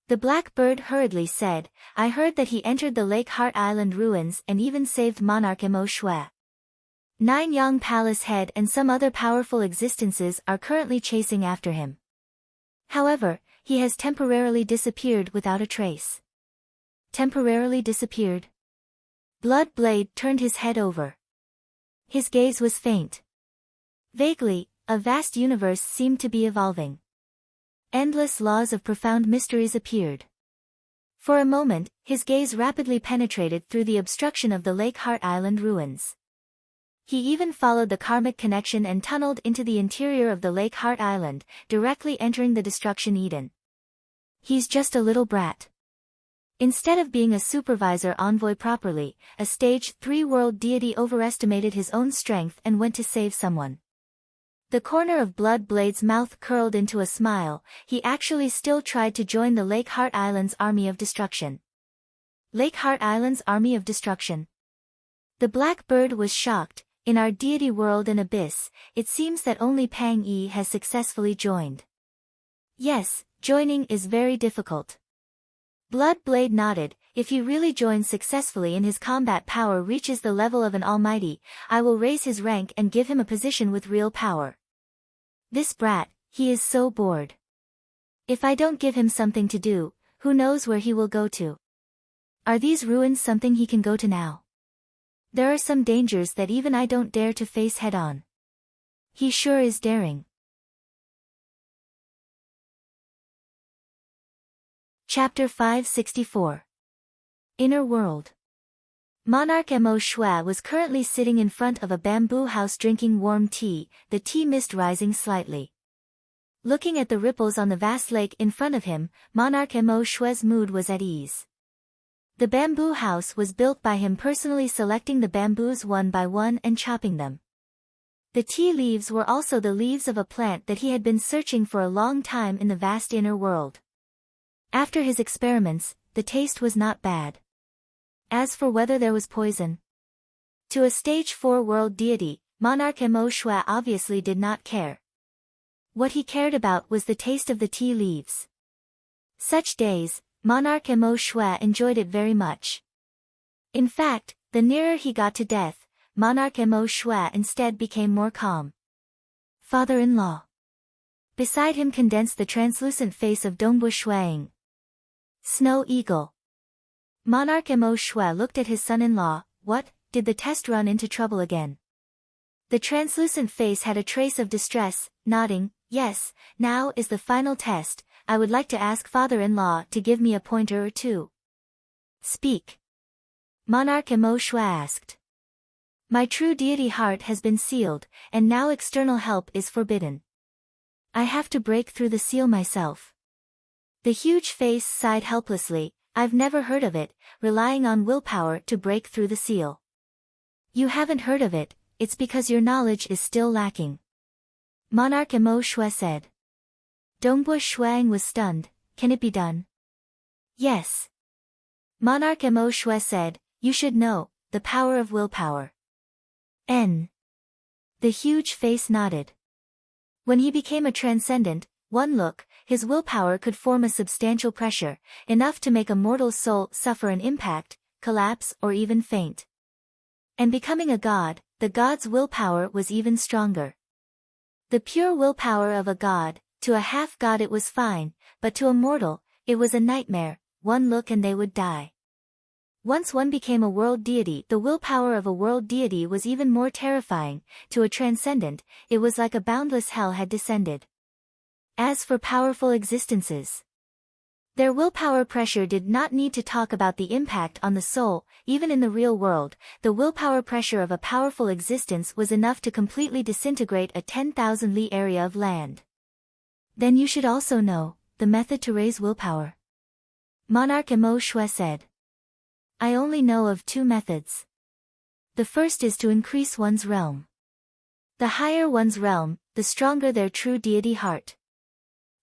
The black bird hurriedly said, I heard that he entered the Lake Heart Island ruins and even saved Monarch Mo Shui. 9 Yang Palace Head and some other powerful existences are currently chasing after him. However, he has temporarily disappeared without a trace. Temporarily disappeared? Blood Blade turned his head over. His gaze was faint. Vaguely, a vast universe seemed to be evolving. Endless laws of profound mysteries appeared. For a moment, his gaze rapidly penetrated through the obstruction of the Lake Heart Island ruins. He even followed the karmic connection and tunneled into the interior of the Lake Heart Island, directly entering the Destruction Eden. He's just a little brat. Instead of being a supervisor envoy properly, a Stage 3 world deity overestimated his own strength and went to save someone. The corner of Blood Blade's mouth curled into a smile. He actually still tried to join the Lake Heart Island's army of destruction. Lake Heart Island's army of destruction. The Black Bird was shocked. In our deity world and abyss, it seems that only Pang Yi has successfully joined. Yes, joining is very difficult. Blood Blade nodded. If he really joins successfully and his combat power reaches the level of an almighty, I will raise his rank and give him a position with real power. This brat, he is so bored. If I don't give him something to do, who knows where he will go to? Are these ruins something he can go to now? There are some dangers that even I don't dare to face head-on. He sure is daring. Chapter 564. Inner World. Monarch Mo Shui was currently sitting in front of a bamboo house drinking warm tea, the tea mist rising slightly. Looking at the ripples on the vast lake in front of him, Monarch Mo Shui's mood was at ease. The bamboo house was built by him personally, selecting the bamboos one by one and chopping them. The tea leaves were also the leaves of a plant that he had been searching for a long time in the vast inner world. After his experiments, the taste was not bad. As for whether there was poison, to a Stage 4 world deity, Monarch Mo Shui obviously did not care. What he cared about was the taste of the tea leaves. Such days, Monarch Mo Shui enjoyed it very much. In fact, the nearer he got to death, Monarch Mo Shui instead became more calm. Father-in-law. Beside him condensed the translucent face of Dongbu Shuang. Snow Eagle. Monarch Mo Shui looked at his son-in-law. What, did the test run into trouble again? The translucent face had a trace of distress, nodding. Yes, now is the final test. I would like to ask father-in-law to give me a pointer or two. Speak. Monarch Mo Shui asked. My true deity heart has been sealed, and now external help is forbidden. I have to break through the seal myself. The huge face sighed helplessly. I've never heard of it, relying on willpower to break through the seal. You haven't heard of it, it's because your knowledge is still lacking. Monarch Mo Shui said. Dongbu Shuang was stunned. Can it be done? Yes. Monarch Mo Shui said, you should know, the power of willpower. N. The huge face nodded. When he became a transcendent, one look, his willpower could form a substantial pressure, enough to make a mortal soul suffer an impact, collapse or even faint. And becoming a god, the god's willpower was even stronger. The pure willpower of a god, to a half-god it was fine, but to a mortal, it was a nightmare. One look and they would die. Once one became a world deity, the willpower of a world deity was even more terrifying. To a transcendent, it was like a boundless hell had descended. As for powerful existences, their willpower pressure did not need to talk about the impact on the soul. Even in the real world, the willpower pressure of a powerful existence was enough to completely disintegrate a 10,000 li area of land. Then you should also know the method to raise willpower. Monarch Mo Shui said. I only know of two methods. The first is to increase one's realm. The higher one's realm, the stronger their true deity heart.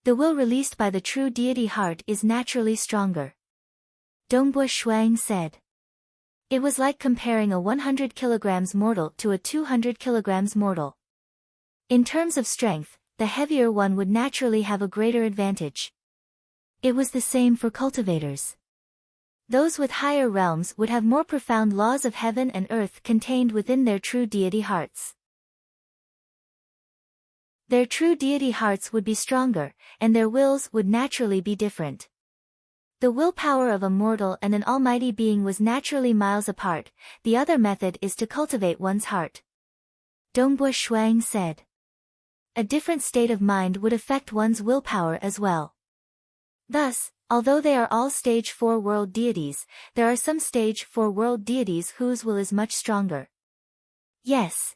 The will released by the true deity heart is naturally stronger. Dongbu Shuang said. It was like comparing a 100 kilograms mortal to a 200 kilograms mortal. In terms of strength, the heavier one would naturally have a greater advantage. It was the same for cultivators. Those with higher realms would have more profound laws of heaven and earth contained within their true deity hearts. Their true deity hearts would be stronger, and their wills would naturally be different. The willpower of a mortal and an almighty being was naturally miles apart. The other method is to cultivate one's heart. Dongbu Shuang said. a different state of mind would affect one's willpower as well. Thus, although they are all stage 4 world deities, there are some stage 4 world deities whose will is much stronger. Yes.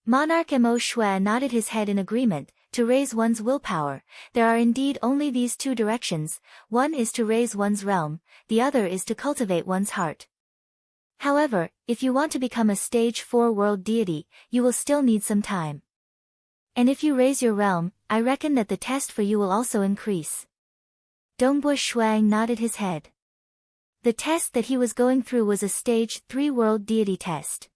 Monarch Mo Shui nodded his head in agreement. To raise one's willpower, there are indeed only these two directions, one is to raise one's realm, the other is to cultivate one's heart. However, if you want to become a stage 4 world deity, you will still need some time. And if you raise your realm, I reckon that the test for you will also increase. Dongbu Shuang nodded his head. The test that he was going through was a stage 3 world deity test.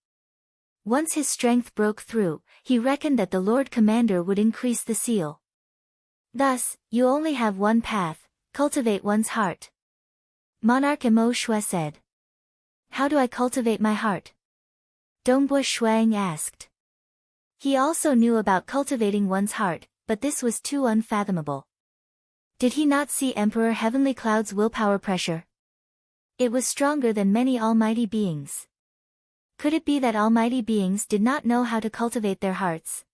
Once his strength broke through, he reckoned that the Lord Commander would increase the seal. Thus, you only have one path, cultivate one's heart. Monarch Mo Shui said. How do I cultivate my heart? Dongbu Shuang asked. He also knew about cultivating one's heart, but this was too unfathomable. Did he not see Emperor Heavenly Cloud's willpower pressure? It was stronger than many almighty beings. Could it be that almighty beings did not know how to cultivate their hearts?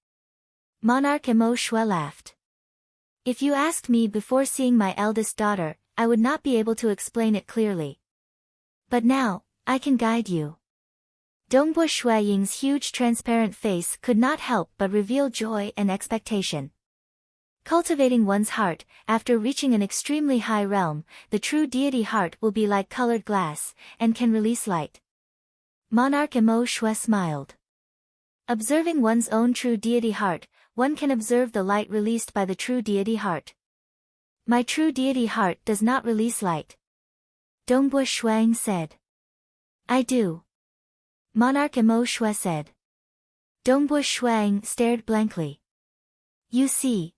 Monarch Mo Shui laughed. If you asked me before seeing my eldest daughter, I would not be able to explain it clearly. But now, I can guide you. Dongbu Shui Ying's huge transparent face could not help but reveal joy and expectation. Cultivating one's heart, after reaching an extremely high realm, the true deity heart will be like colored glass, and can release light. Monarch Mo Shui smiled. Observing one's own true deity heart, one can observe the light released by the true deity heart. My true deity heart does not release light. Dongbu Shuang said. I do. Monarch Mo Shui said. Dongbu Shuang stared blankly. You see.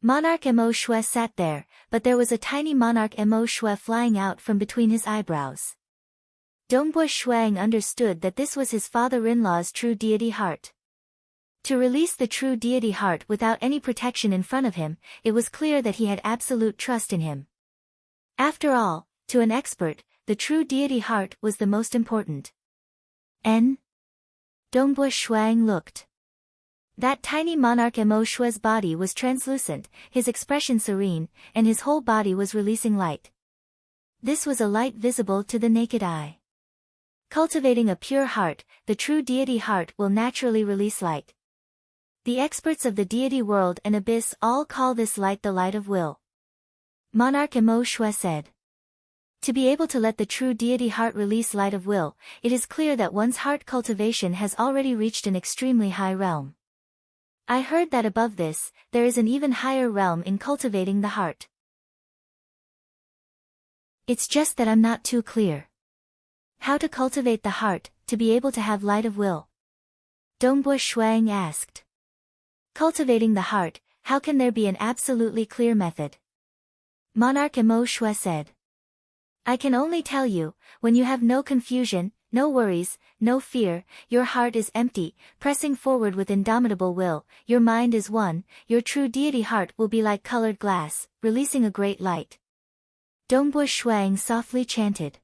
Monarch Mo Shui sat there, but there was a tiny Monarch Mo Shui flying out from between his eyebrows. Dongbu Shuang understood that this was his father-in-law's true deity heart. To release the true deity heart without any protection in front of him, it was clear that he had absolute trust in him. After all, to an expert, the true deity heart was the most important. Dongbu Shuang looked. That tiny Monarch Mo Shui's body was translucent, his expression serene, and his whole body was releasing light. This was a light visible to the naked eye. Cultivating a pure heart, the true deity heart will naturally release light. The experts of the deity world and abyss all call this light the light of will. Monarch Mo Shui said. To be able to let the true deity heart release light of will, it is clear that one's heart cultivation has already reached an extremely high realm. I heard that above this, there is an even higher realm in cultivating the heart. It's just that I'm not too clear. How to cultivate the heart, to be able to have light of will? Dongbu Shuang asked. Cultivating the heart, how can there be an absolutely clear method? Monarch Mo Shui said. I can only tell you, when you have no confusion, no worries, no fear, your heart is empty, pressing forward with indomitable will, your mind is one, your true deity heart will be like colored glass, releasing a great light. Dongbu Shuang softly chanted.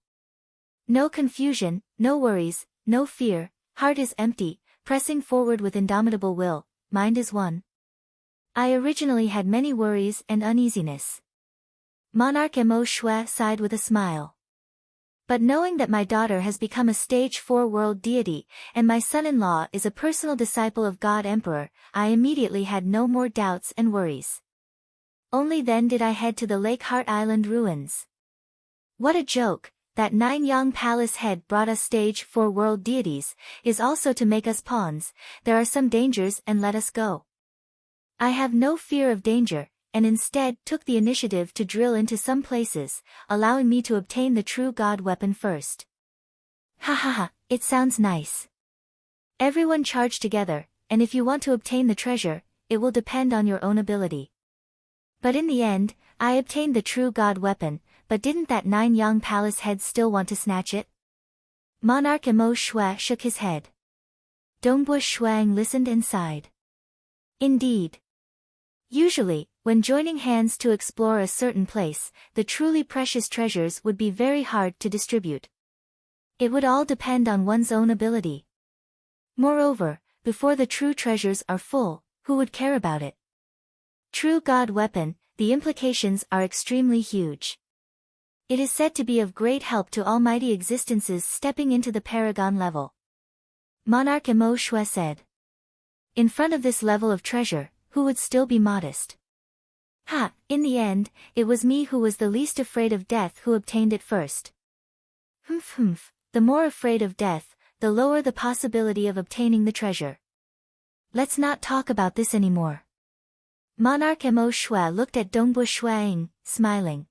No confusion, no worries, no fear, heart is empty, pressing forward with indomitable will, mind is one. I originally had many worries and uneasiness. Monarch Mo Shui sighed with a smile. But knowing that my daughter has become a stage 4 world deity, and my son-in-law is a personal disciple of God Emperor, I immediately had no more doubts and worries. Only then did I head to the Lake Heart Island ruins. What a joke! That Nine-Yang Palace head brought us stage 4 world deities, is also to make us pawns, there are some dangers and let us go. I have no fear of danger, and instead took the initiative to drill into some places, allowing me to obtain the true God weapon first. Ha ha ha, it sounds nice. Everyone charge together, and if you want to obtain the treasure, it will depend on your own ability. But in the end, I obtained the true God weapon, but didn't that Nine-Yang Palace head still want to snatch it? Monarch Mo Shui shook his head. Dongbu Shuang listened and sighed. Indeed. Usually, when joining hands to explore a certain place, the truly precious treasures would be very hard to distribute. It would all depend on one's own ability. Moreover, before the true treasures are full, who would care about it? True God weapon, the implications are extremely huge. It is said to be of great help to almighty existences stepping into the paragon level. Monarch Emo Shui said. In front of this level of treasure, who would still be modest? Ha, in the end, it was me who was the least afraid of death who obtained it first. Humph, the more afraid of death, the lower the possibility of obtaining the treasure. Let's not talk about this anymore. Monarch Emo Shui looked at Dongbu Shuang, smiling.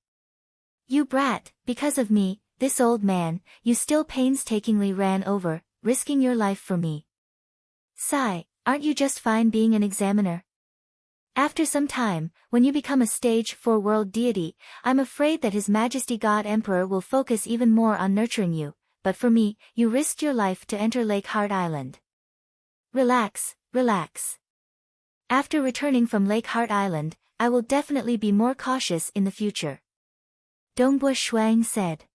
You brat, because of me, this old man, you still painstakingly ran over, risking your life for me. Sigh, aren't you just fine being an examiner? After some time, when you become a stage 4 world deity, I'm afraid that His Majesty God Emperor will focus even more on nurturing you, but for me, you risked your life to enter Lake Heart Island. Relax, relax. After returning from Lake Heart Island, I will definitely be more cautious in the future. Dongbu Shuang said.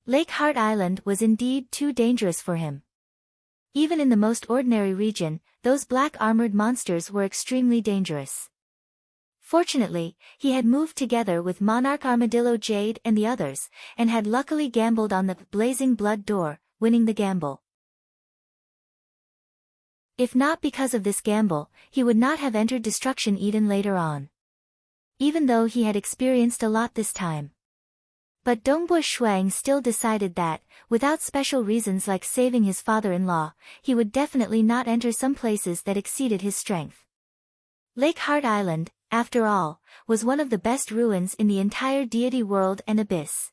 Lake Heart Island was indeed too dangerous for him. Even in the most ordinary region, those black armored monsters were extremely dangerous. Fortunately, he had moved together with Monarch Armadillo Jade and the others, and had luckily gambled on the blazing blood door, winning the gamble. If not because of this gamble, he would not have entered Destruction Eden later on. Even though he had experienced a lot this time. But Dongbu Shuang still decided that, without special reasons like saving his father-in-law, he would definitely not enter some places that exceeded his strength. Lake Heart Island, after all, was one of the best ruins in the entire deity world and abyss.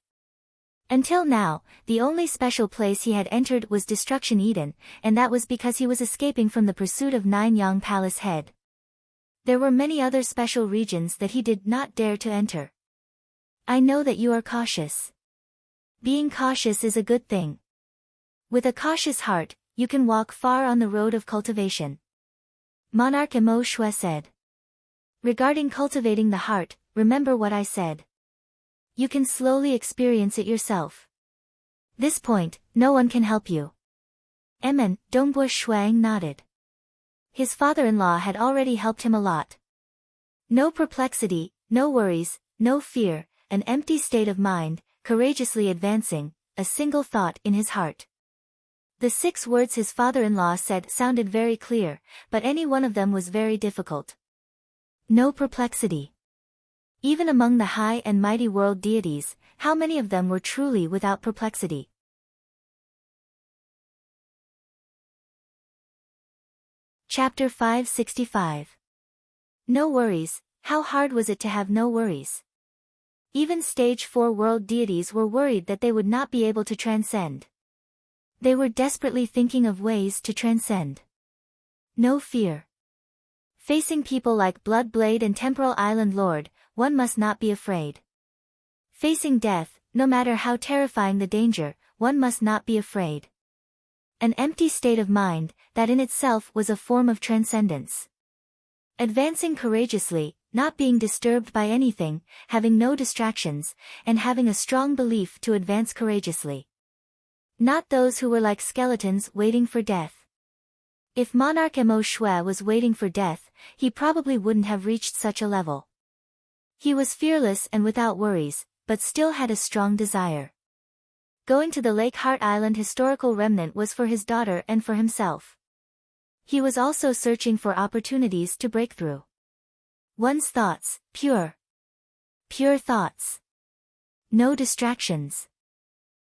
Until now, the only special place he had entered was Destruction Eden, and that was because he was escaping from the pursuit of Nine Yang Palace Head. There were many other special regions that he did not dare to enter. I know that you are cautious. Being cautious is a good thing. With a cautious heart, you can walk far on the road of cultivation. Monarch Emo Shui said. Regarding cultivating the heart, remember what I said. You can slowly experience it yourself. This point, no one can help you. Dongbu Shuang nodded. His father-in-law had already helped him a lot. No perplexity, no worries, no fear, an empty state of mind, courageously advancing, a single thought in his heart. The 6 words his father-in-law said sounded very clear, but any one of them was very difficult. No perplexity. Even among the high and mighty world deities, how many of them were truly without perplexity? Chapter 565. No worries, how hard was it to have no worries? Even stage 4 world deities were worried that they would not be able to transcend. They were desperately thinking of ways to transcend. No fear. Facing people like Bloodblade and Temporal Island Lord, one must not be afraid. Facing death, no matter how terrifying the danger, one must not be afraid. An empty state of mind, that in itself was a form of transcendence. Advancing courageously, not being disturbed by anything, having no distractions, and having a strong belief to advance courageously. Not those who were like skeletons waiting for death. If Monarch Emo Shui was waiting for death, he probably wouldn't have reached such a level. He was fearless and without worries, but still had a strong desire. Going to the Lake Heart Island historical remnant was for his daughter and for himself. He was also searching for opportunities to break through. One's thoughts, pure. Pure thoughts. No distractions.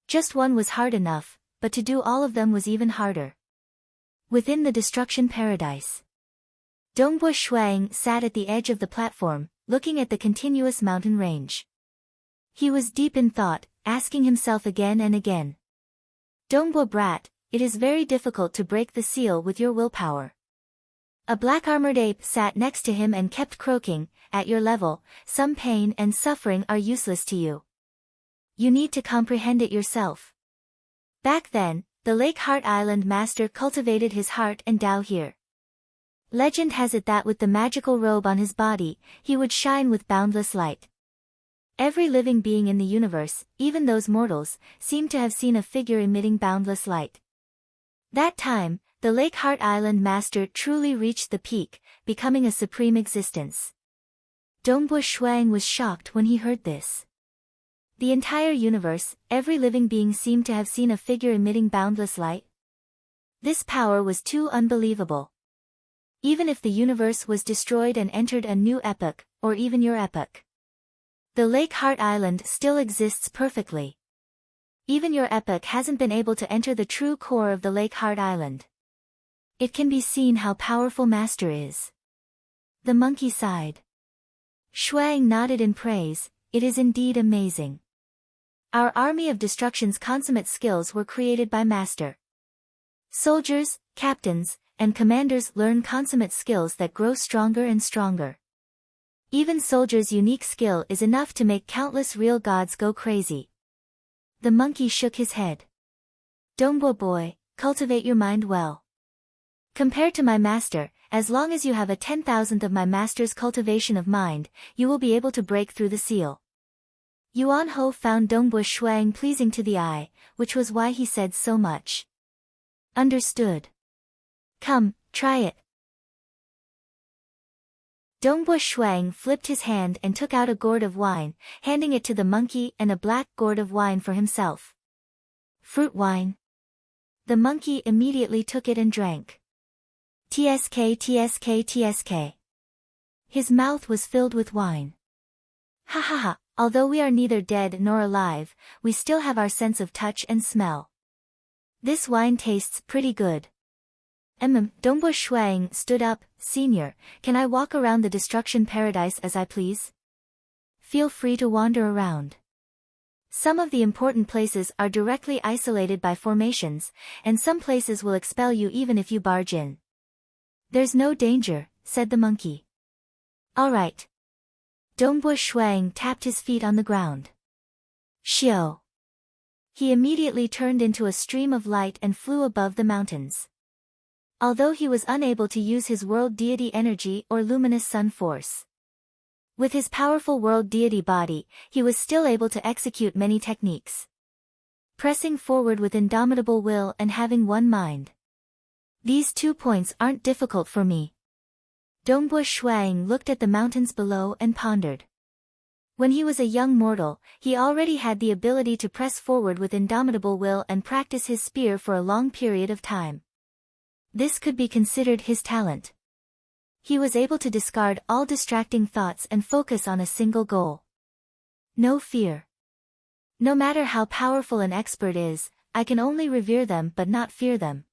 Just one was hard enough, but to do all of them was even harder. Within the destruction paradise. Dongbu Shuang sat at the edge of the platform, looking at the continuous mountain range. He was deep in thought, asking himself again and again. Dongbu brat, it is very difficult to break the seal with your willpower. A black-armored ape sat next to him and kept croaking, at your level, some pain and suffering are useless to you. You need to comprehend it yourself. Back then, the Lake Heart Island master cultivated his heart and Tao here. Legend has it that with the magical robe on his body, he would shine with boundless light. Every living being in the universe, even those mortals, seemed to have seen a figure emitting boundless light. That time, the Lake Heart Island master truly reached the peak, becoming a supreme existence. Dongbo Shuang was shocked when he heard this. The entire universe, every living being seemed to have seen a figure emitting boundless light. This power was too unbelievable. Even if the universe was destroyed and entered a new epoch, or even your epoch, the Lake Heart Island still exists perfectly. Even your epoch hasn't been able to enter the true core of the Lake Heart Island. It can be seen how powerful Master is. The monkey sighed. Shuang nodded in praise. It is indeed amazing. Our army of destruction's consummate skills were created by Master. Soldiers, captains, and commanders learn consummate skills that grow stronger and stronger. Even soldiers' unique skill is enough to make countless real gods go crazy. The monkey shook his head. Dongbo boy, cultivate your mind well. Compared to my master, as long as you have a 10,000th of my master's cultivation of mind, you will be able to break through the seal. Yuan Ho found Dongbo Shuang pleasing to the eye, which was why he said so much. Understood. Come, try it. Dongbo Shuang flipped his hand and took out a gourd of wine, handing it to the monkey and a black gourd of wine for himself. Fruit wine. The monkey immediately took it and drank. Tsk tsk tsk. His mouth was filled with wine. Ha ha ha, although we are neither dead nor alive, we still have our sense of touch and smell. This wine tastes pretty good. Dongbo Shuang stood up. Senior, can I walk around the destruction paradise as I please? Feel free to wander around. Some of the important places are directly isolated by formations, and some places will expel you even if you barge in. There's no danger, said the monkey. All right. Dongbo Shuang tapped his feet on the ground. Xiao. He immediately turned into a stream of light and flew above the mountains. Although he was unable to use his world deity energy or luminous sun force. With his powerful world deity body, he was still able to execute many techniques. Pressing forward with indomitable will and having one mind. These 2 points aren't difficult for me. Dongbo Shuang looked at the mountains below and pondered. When he was a young mortal, he already had the ability to press forward with indomitable will and practice his spear for a long period of time. This could be considered his talent. He was able to discard all distracting thoughts and focus on a single goal. No fear. No matter how powerful an expert is, I can only revere them but not fear them.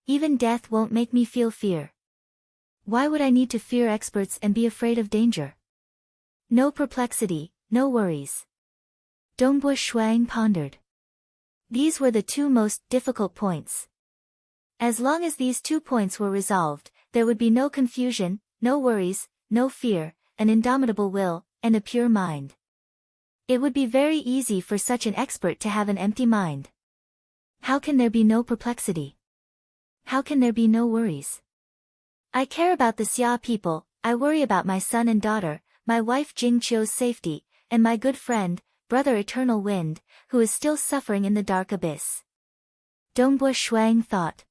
Even death won't make me feel fear. Why would I need to fear experts and be afraid of danger? No perplexity, no worries. Dongbo Shuang pondered. These were the 2 most difficult points. As long as these 2 points were resolved, there would be no confusion, no worries, no fear, an indomitable will, and a pure mind. It would be very easy for such an expert to have an empty mind. How can there be no perplexity? How can there be no worries? I care about the Xia people, I worry about my son and daughter, my wife Jing Qiu's safety, and my good friend, brother Eternal Wind, who is still suffering in the dark abyss. Dongbo Shuang thought.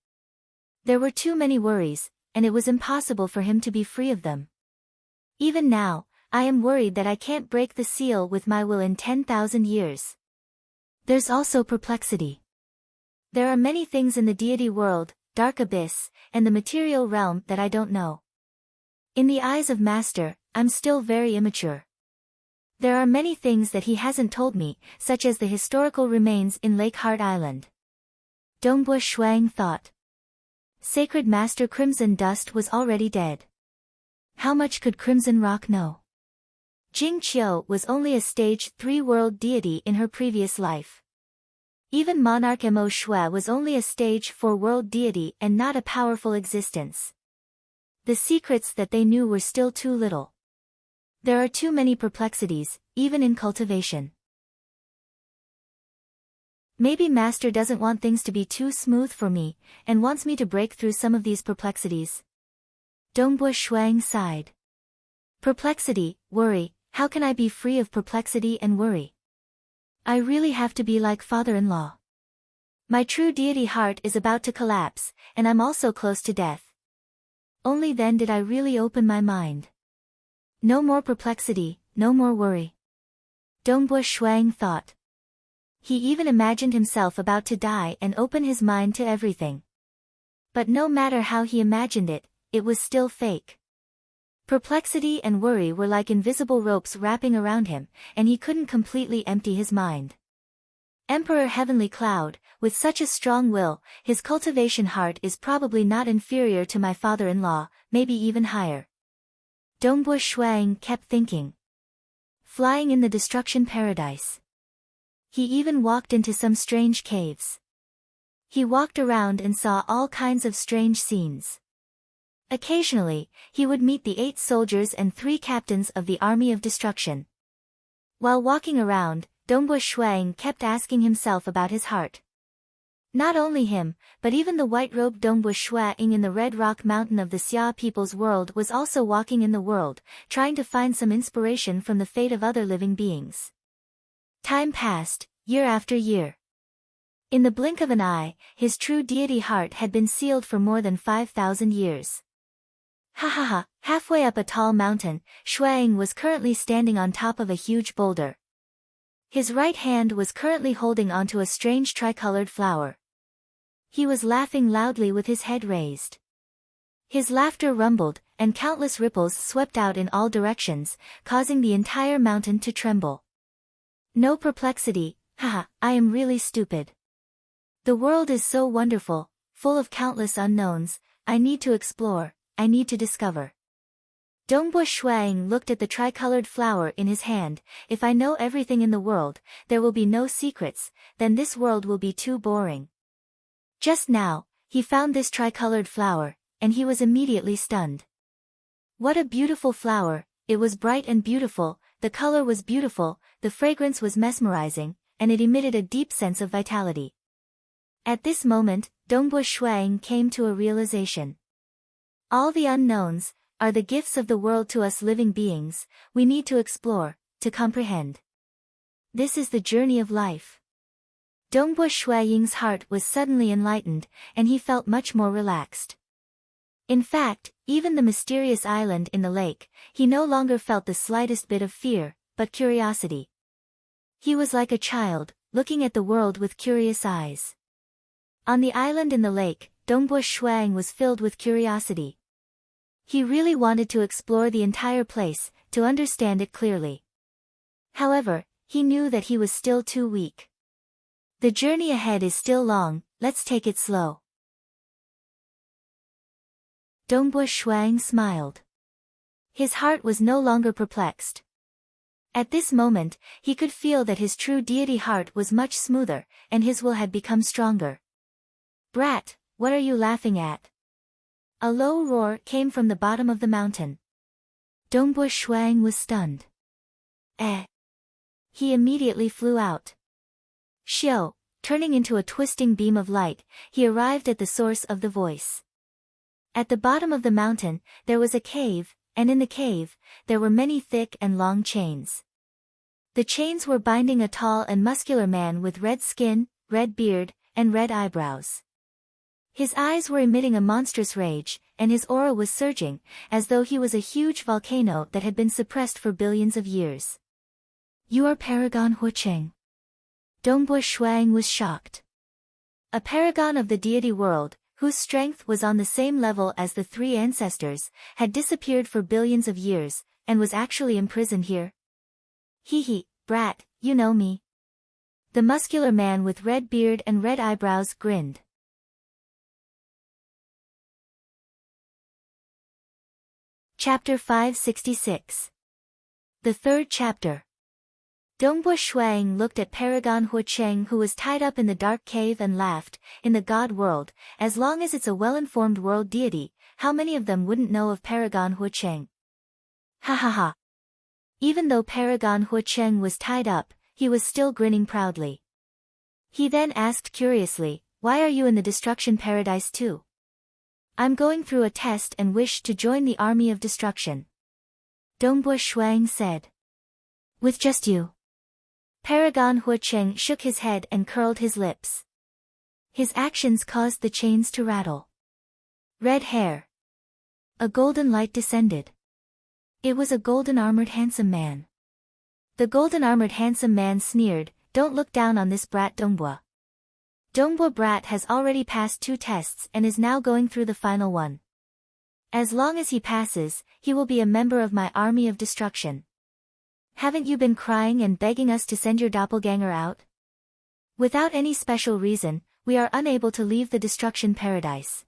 There were too many worries, and it was impossible for him to be free of them. Even now, I am worried that I can't break the seal with my will in 10,000 years. There's also perplexity. There are many things in the deity world, dark abyss, and the material realm that I don't know. In the eyes of Master, I'm still very immature. There are many things that he hasn't told me, such as the historical remains in Lake Heart Island. Dongbo Shuang thought. Sacred Master Crimson Dust was already dead. How much could Crimson Rock know? Jing Qiu was only a stage 3 world deity in her previous life. Even Monarch Mo Shui was only a stage 4 world deity and not a powerful existence. The secrets that they knew were still too little. There are too many perplexities, even in cultivation. Maybe Master doesn't want things to be too smooth for me, and wants me to break through some of these perplexities. Dongbo Shuang sighed. Perplexity, worry, how can I be free of perplexity and worry? I really have to be like father-in-law. My true deity heart is about to collapse, and I'm also close to death. Only then did I really open my mind. No more perplexity, no more worry. Dongbo Shuang thought. He even imagined himself about to die and open his mind to everything. But no matter how he imagined it, it was still fake. Perplexity and worry were like invisible ropes wrapping around him, and he couldn't completely empty his mind. Emperor Heavenly Cloud, with such a strong will, his cultivation heart is probably not inferior to my father-in-law, maybe even higher. Dongbo Shuang kept thinking. Flying in the destruction paradise. He even walked into some strange caves. He walked around and saw all kinds of strange scenes. Occasionally, he would meet the 8 soldiers and 3 captains of the Army of Destruction. While walking around, Dongbo Shuang kept asking himself about his heart. Not only him, but even the white-robed Dongbo Shuang in the Red Rock Mountain of the Xia people's world was also walking in the world, trying to find some inspiration from the fate of other living beings. Time passed, year after year. In the blink of an eye, his true deity heart had been sealed for more than 5,000 years. Ha ha ha, halfway up a tall mountain, Shuang was currently standing on top of a huge boulder. His right hand was currently holding onto a strange tricolored flower. He was laughing loudly with his head raised. His laughter rumbled, and countless ripples swept out in all directions, causing the entire mountain to tremble. No perplexity, haha, I am really stupid. The world is so wonderful, full of countless unknowns, I need to explore, I need to discover. Dongbo Shuang looked at the tricolored flower in his hand. If I know everything in the world, there will be no secrets, then this world will be too boring. Just now, he found this tricolored flower, and he was immediately stunned. What a beautiful flower, it was bright and beautiful, the color was beautiful, the fragrance was mesmerizing, and it emitted a deep sense of vitality. At this moment, Dongbo Shuang came to a realization. All the unknowns are the gifts of the world to us living beings. We need to explore, to comprehend. This is the journey of life. Dongbo Shuang's heart was suddenly enlightened, and he felt much more relaxed. In fact, even the mysterious island in the lake, he no longer felt the slightest bit of fear, but curiosity. He was like a child, looking at the world with curious eyes. On the island in the lake, Dongbo Shuang was filled with curiosity. He really wanted to explore the entire place, to understand it clearly. However, he knew that he was still too weak. The journey ahead is still long, let's take it slow. Dongbo Shuang smiled. His heart was no longer perplexed. At this moment, he could feel that his true deity heart was much smoother, and his will had become stronger. Brat, what are you laughing at? A low roar came from the bottom of the mountain. Dongbo Shuang was stunned. He immediately flew out. Xiao, turning into a twisting beam of light, he arrived at the source of the voice. At the bottom of the mountain, there was a cave, and in the cave, there were many thick and long chains. The chains were binding a tall and muscular man with red skin, red beard, and red eyebrows. His eyes were emitting a monstrous rage, and his aura was surging, as though he was a huge volcano that had been suppressed for billions of years. You are Paragon Hucheng. Dongbo Shuang was shocked. A paragon of the deity world, whose strength was on the same level as the 3 ancestors, had disappeared for billions of years, and was actually imprisoned here. Hee, brat, you know me. The muscular man with red beard and red eyebrows grinned. Chapter 566. The third chapter. Dongbo Shuang looked at Paragon Hucheng, who was tied up in the dark cave, and laughed. In the god world, as long as it's a well-informed world deity, how many of them wouldn't know of Paragon Hucheng? Ha ha ha. Even though Paragon Hucheng was tied up, he was still grinning proudly. He then asked curiously, why are you in the destruction paradise too? I'm going through a test and wish to join the army of destruction. Dongbo Shuang said. With just you? Paragon Hucheng shook his head and curled his lips. His actions caused the chains to rattle. Red hair. A golden light descended. It was a golden-armored handsome man. The golden-armored handsome man sneered, "Don't look down on this brat Dongbua. Dongbua brat has already passed 2 tests and is now going through the final one. As long as he passes, he will be a member of my army of destruction. Haven't you been crying and begging us to send your doppelganger out? Without any special reason, we are unable to leave the destruction paradise.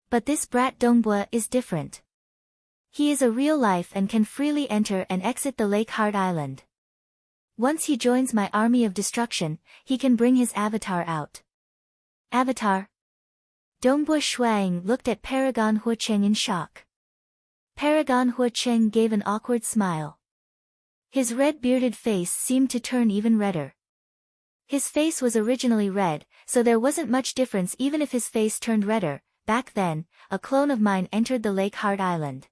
But this brat Dongbua is different. He is a real life and can freely enter and exit the Lake Heart Island. Once he joins my army of destruction, he can bring his avatar out." Avatar? Dongbua Shuang looked at Paragon Huacheng in shock. Paragon Huacheng gave an awkward smile. His red-bearded face seemed to turn even redder. His face was originally red, so there wasn't much difference even if his face turned redder. Back then, a clone of mine entered the Lake Heart Island.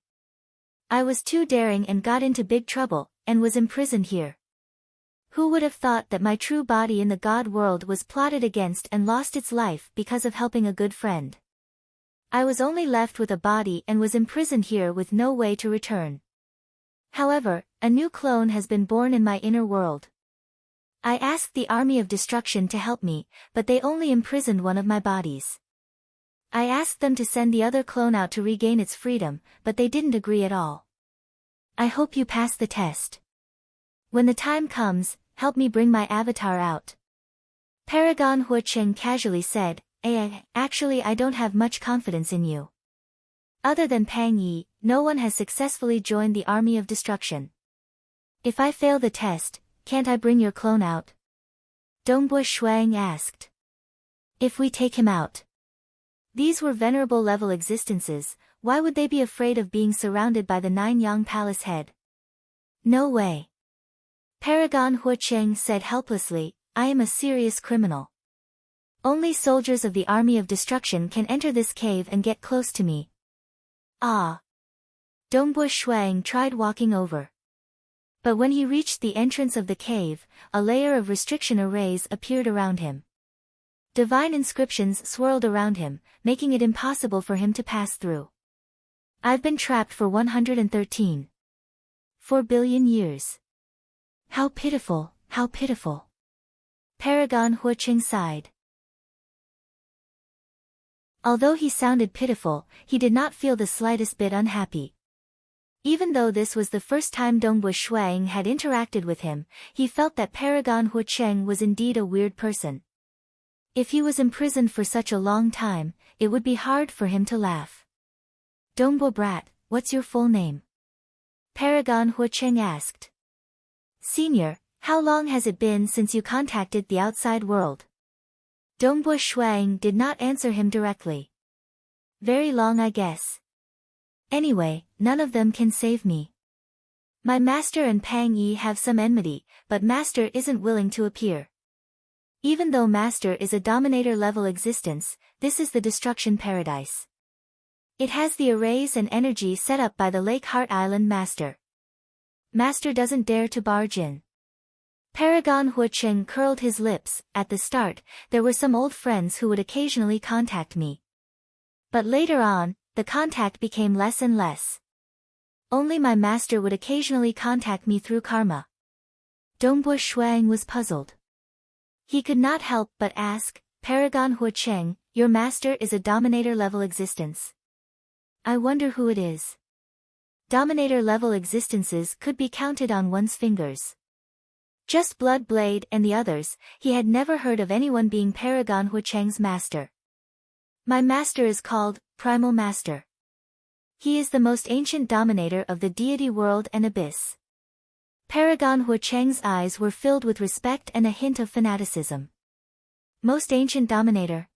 I was too daring and got into big trouble, and was imprisoned here. Who would have thought that my true body in the God world was plotted against and lost its life because of helping a good friend? I was only left with a body and was imprisoned here with no way to return. However, a new clone has been born in my inner world. I asked the army of destruction to help me, but they only imprisoned one of my bodies. I asked them to send the other clone out to regain its freedom, but they didn't agree at all. I hope you pass the test. When the time comes, help me bring my avatar out." Paragon Huacheng casually said, Actually I don't have much confidence in you. Other than Pang Yi, no one has successfully joined the army of destruction. If I fail the test, can't I bring your clone out?" Dongbua Shuang asked. "If we take him out." These were venerable level existences, why would they be afraid of being surrounded by the 9 Yang Palace head? "No way." Paragon Huacheng said helplessly, "I am a serious criminal. Only soldiers of the army of destruction can enter this cave and get close to me." "Ah." Dongbua Shuang tried walking over. But when he reached the entrance of the cave, a layer of restriction arrays appeared around him. Divine inscriptions swirled around him, making it impossible for him to pass through. "I've been trapped for 113.4 billion years. How pitiful, how pitiful." Paragon Huacheng sighed. Although he sounded pitiful, he did not feel the slightest bit unhappy. Even though this was the first time Dongbua Shuang had interacted with him, he felt that Paragon Huacheng was indeed a weird person. If he was imprisoned for such a long time, it would be hard for him to laugh. "Dongbua brat, what's your full name?" Paragon Huacheng asked. "Senior, how long has it been since you contacted the outside world?" Dongbua Shuang did not answer him directly. "Very long, I guess. Anyway, none of them can save me. My master and Pang Yi have some enmity, but master isn't willing to appear. Even though master is a dominator-level existence, this is the destruction paradise. It has the arrays and energy set up by the Lake Heart Island master. Master doesn't dare to barge in." Paragon Huacheng curled his lips. "At the start, there were some old friends who would occasionally contact me. But later on, the contact became less and less. Only my master would occasionally contact me through karma." Dongbua Shuang was puzzled. He could not help but ask, "Paragon Huacheng, your master is a dominator-level existence. I wonder who it is." Dominator-level existences could be counted on one's fingers. Just Blood Blade and the others, he had never heard of anyone being Paragon Huacheng's master. "My master is called Primal Master. He is the most ancient dominator of the deity world and abyss." Paragon Huacheng's eyes were filled with respect and a hint of fanaticism. "Most ancient dominator?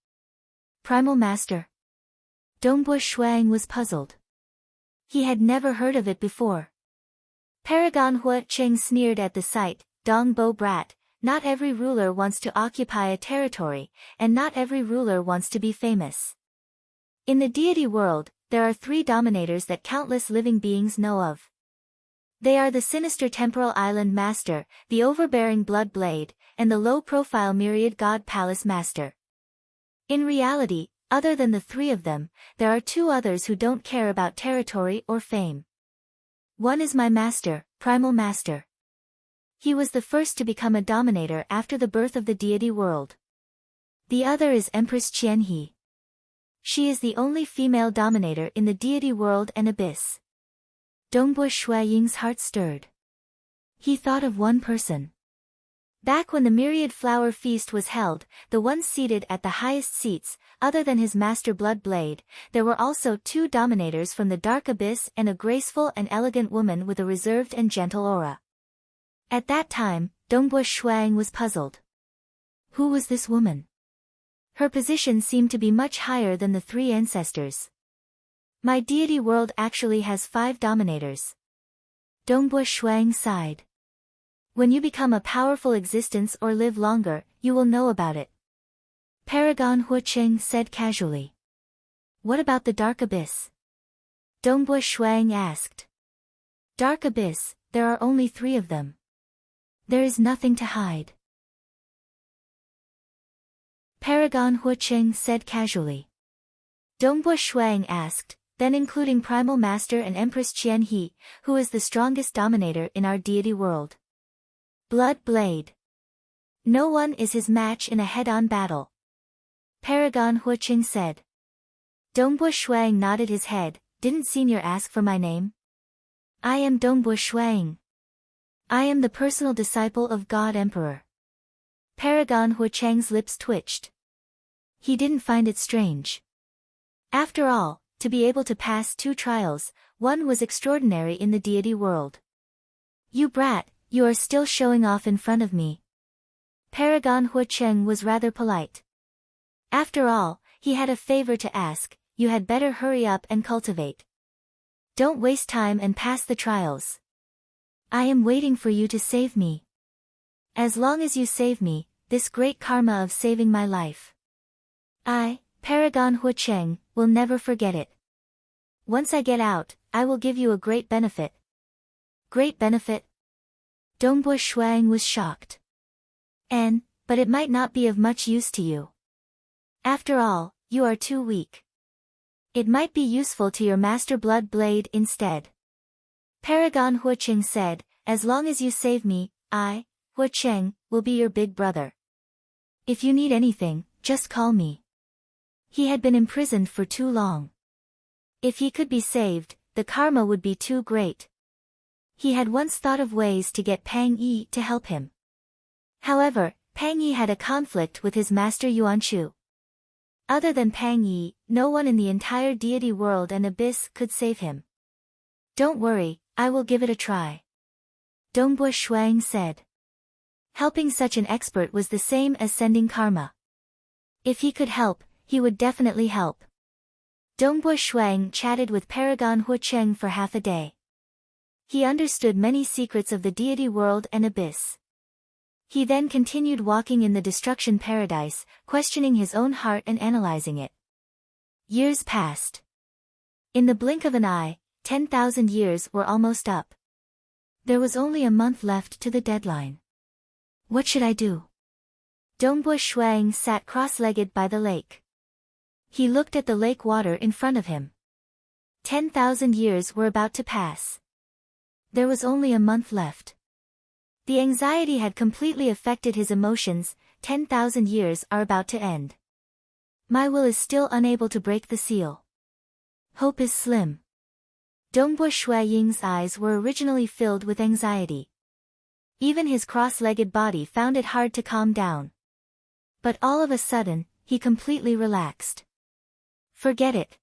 Primal Master?" Dongbua Shuang was puzzled. He had never heard of it before. Paragon Huacheng sneered at the sight. "Dongbo brat, not every ruler wants to occupy a territory, and not every ruler wants to be famous. In the deity world, there are 3 dominators that countless living beings know of. They are the sinister Temporal Island Master, the overbearing Blood Blade, and the low-profile Myriad God Palace Master. In reality, other than the three of them, there are two others who don't care about territory or fame. One is my master, Primal Master. He was the first to become a dominator after the birth of the deity world. The other is Empress Qianhe. She is the only female dominator in the deity world and abyss. Dongbo Shuiying's heart stirred. He thought of one person. Back when the myriad flower feast was held, the one seated at the highest seats, other than his master Blood Blade, there were also two dominators from the dark abyss and a graceful and elegant woman with a reserved and gentle aura. At that time, Dongbo Shuiying was puzzled. Who was this woman? Her position seemed to be much higher than the three ancestors. My deity world actually has 5 dominators. Dongbo Shuiying sighed. When you become a powerful existence or live longer, you will know about it. Paragon Huocheng said casually. What about the Dark Abyss? Dongbo Shuiying asked. Dark Abyss, there are only 3 of them. There is nothing to hide. Paragon Huocheng said casually. Dongbo Shuiying asked, then including Primal Master and Empress Qianhe, who is the strongest dominator in our deity world? Blood Blade. No one is his match in a head-on battle. Paragon Huocheng said. Dongbo Shuiying nodded his head. Didn't senior ask for my name? I am Dongbo Shuiying. I am the personal disciple of God Emperor. Paragon Huocheng's lips twitched. He didn't find it strange. After all, to be able to pass 2 trials, one was extraordinary in the deity world. You brat, you are still showing off in front of me. Paragon Huocheng was rather polite. After all, he had a favor to ask. You had better hurry up and cultivate. Don't waste time and pass the trials. I am waiting for you to save me. As long as you save me, this great karma of saving my life, I, Paragon Huocheng, will never forget it. Once I get out, I will give you a great benefit. Great benefit? Dongbo Shuiying was shocked. But it might not be of much use to you. After all, you are too weak. It might be useful to your master Blood Blade instead. Paragon Huocheng said, as long as you save me, I, Huocheng, will be your big brother. If you need anything, just call me. He had been imprisoned for too long. If he could be saved, the karma would be too great. He had once thought of ways to get Pang Yi to help him. However, Pang Yi had a conflict with his master Yuanchu. Other than Pang Yi, no one in the entire deity world and abyss could save him. Don't worry, I will give it a try. Dongbo Shuiying said. Helping such an expert was the same as sending karma. If he could help, he would definitely help. Dongbo Shuiying chatted with Paragon Huocheng for half a day. He understood many secrets of the deity world and abyss. He then continued walking in the destruction paradise, questioning his own heart and analyzing it. Years passed. In the blink of an eye, 10,000 years were almost up. There was only a month left to the deadline. What should I do? Dongbo Shuiying sat cross-legged by the lake. He looked at the lake water in front of him. 10,000 years were about to pass. There was only a month left. The anxiety had completely affected his emotions. 10,000 years are about to end. My will is still unable to break the seal. Hope is slim. Dongbo Shuiying's eyes were originally filled with anxiety. Even his cross-legged body found it hard to calm down. But all of a sudden, he completely relaxed. Forget it.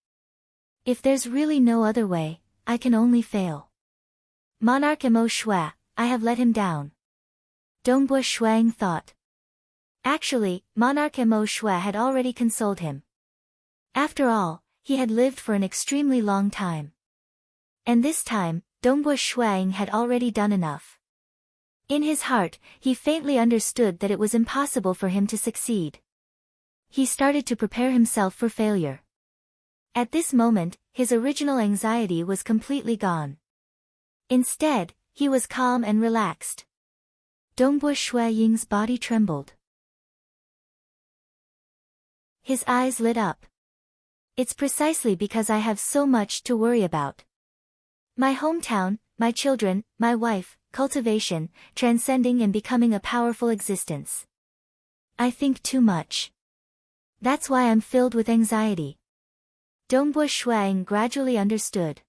If there's really no other way, I can only fail. Monarch Mo Shui, I have let him down. Dongbo Shuiying thought. Actually, Monarch Mo Shui had already consoled him. After all, he had lived for an extremely long time. And this time, Dongbo Shuiying had already done enough. In his heart, he faintly understood that it was impossible for him to succeed. He started to prepare himself for failure. At this moment, his original anxiety was completely gone. Instead, he was calm and relaxed. Dongbo Shuiying's body trembled. His eyes lit up. It's precisely because I have so much to worry about. My hometown, my children, my wife, cultivation, transcending and becoming a powerful existence. I think too much. That's why I'm filled with anxiety. Dongbo Shuang gradually understood.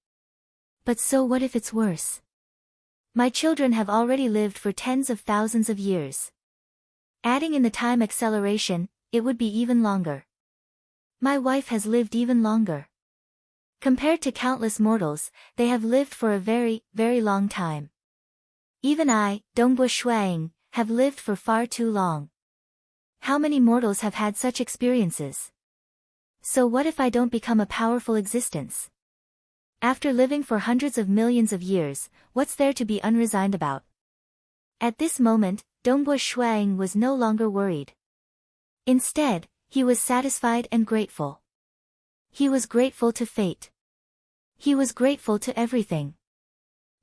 But so what if it's worse? My children have already lived for tens of thousands of years. Adding in the time acceleration, it would be even longer. My wife has lived even longer. Compared to countless mortals, they have lived for a very, very long time. Even I, Dongbo Shuang, have lived for far too long. How many mortals have had such experiences? So what if I don't become a powerful existence? After living for hundreds of millions of years, what's there to be unresigned about? At this moment, Dongbo Shuang was no longer worried. Instead, he was satisfied and grateful. He was grateful to fate. He was grateful to everything.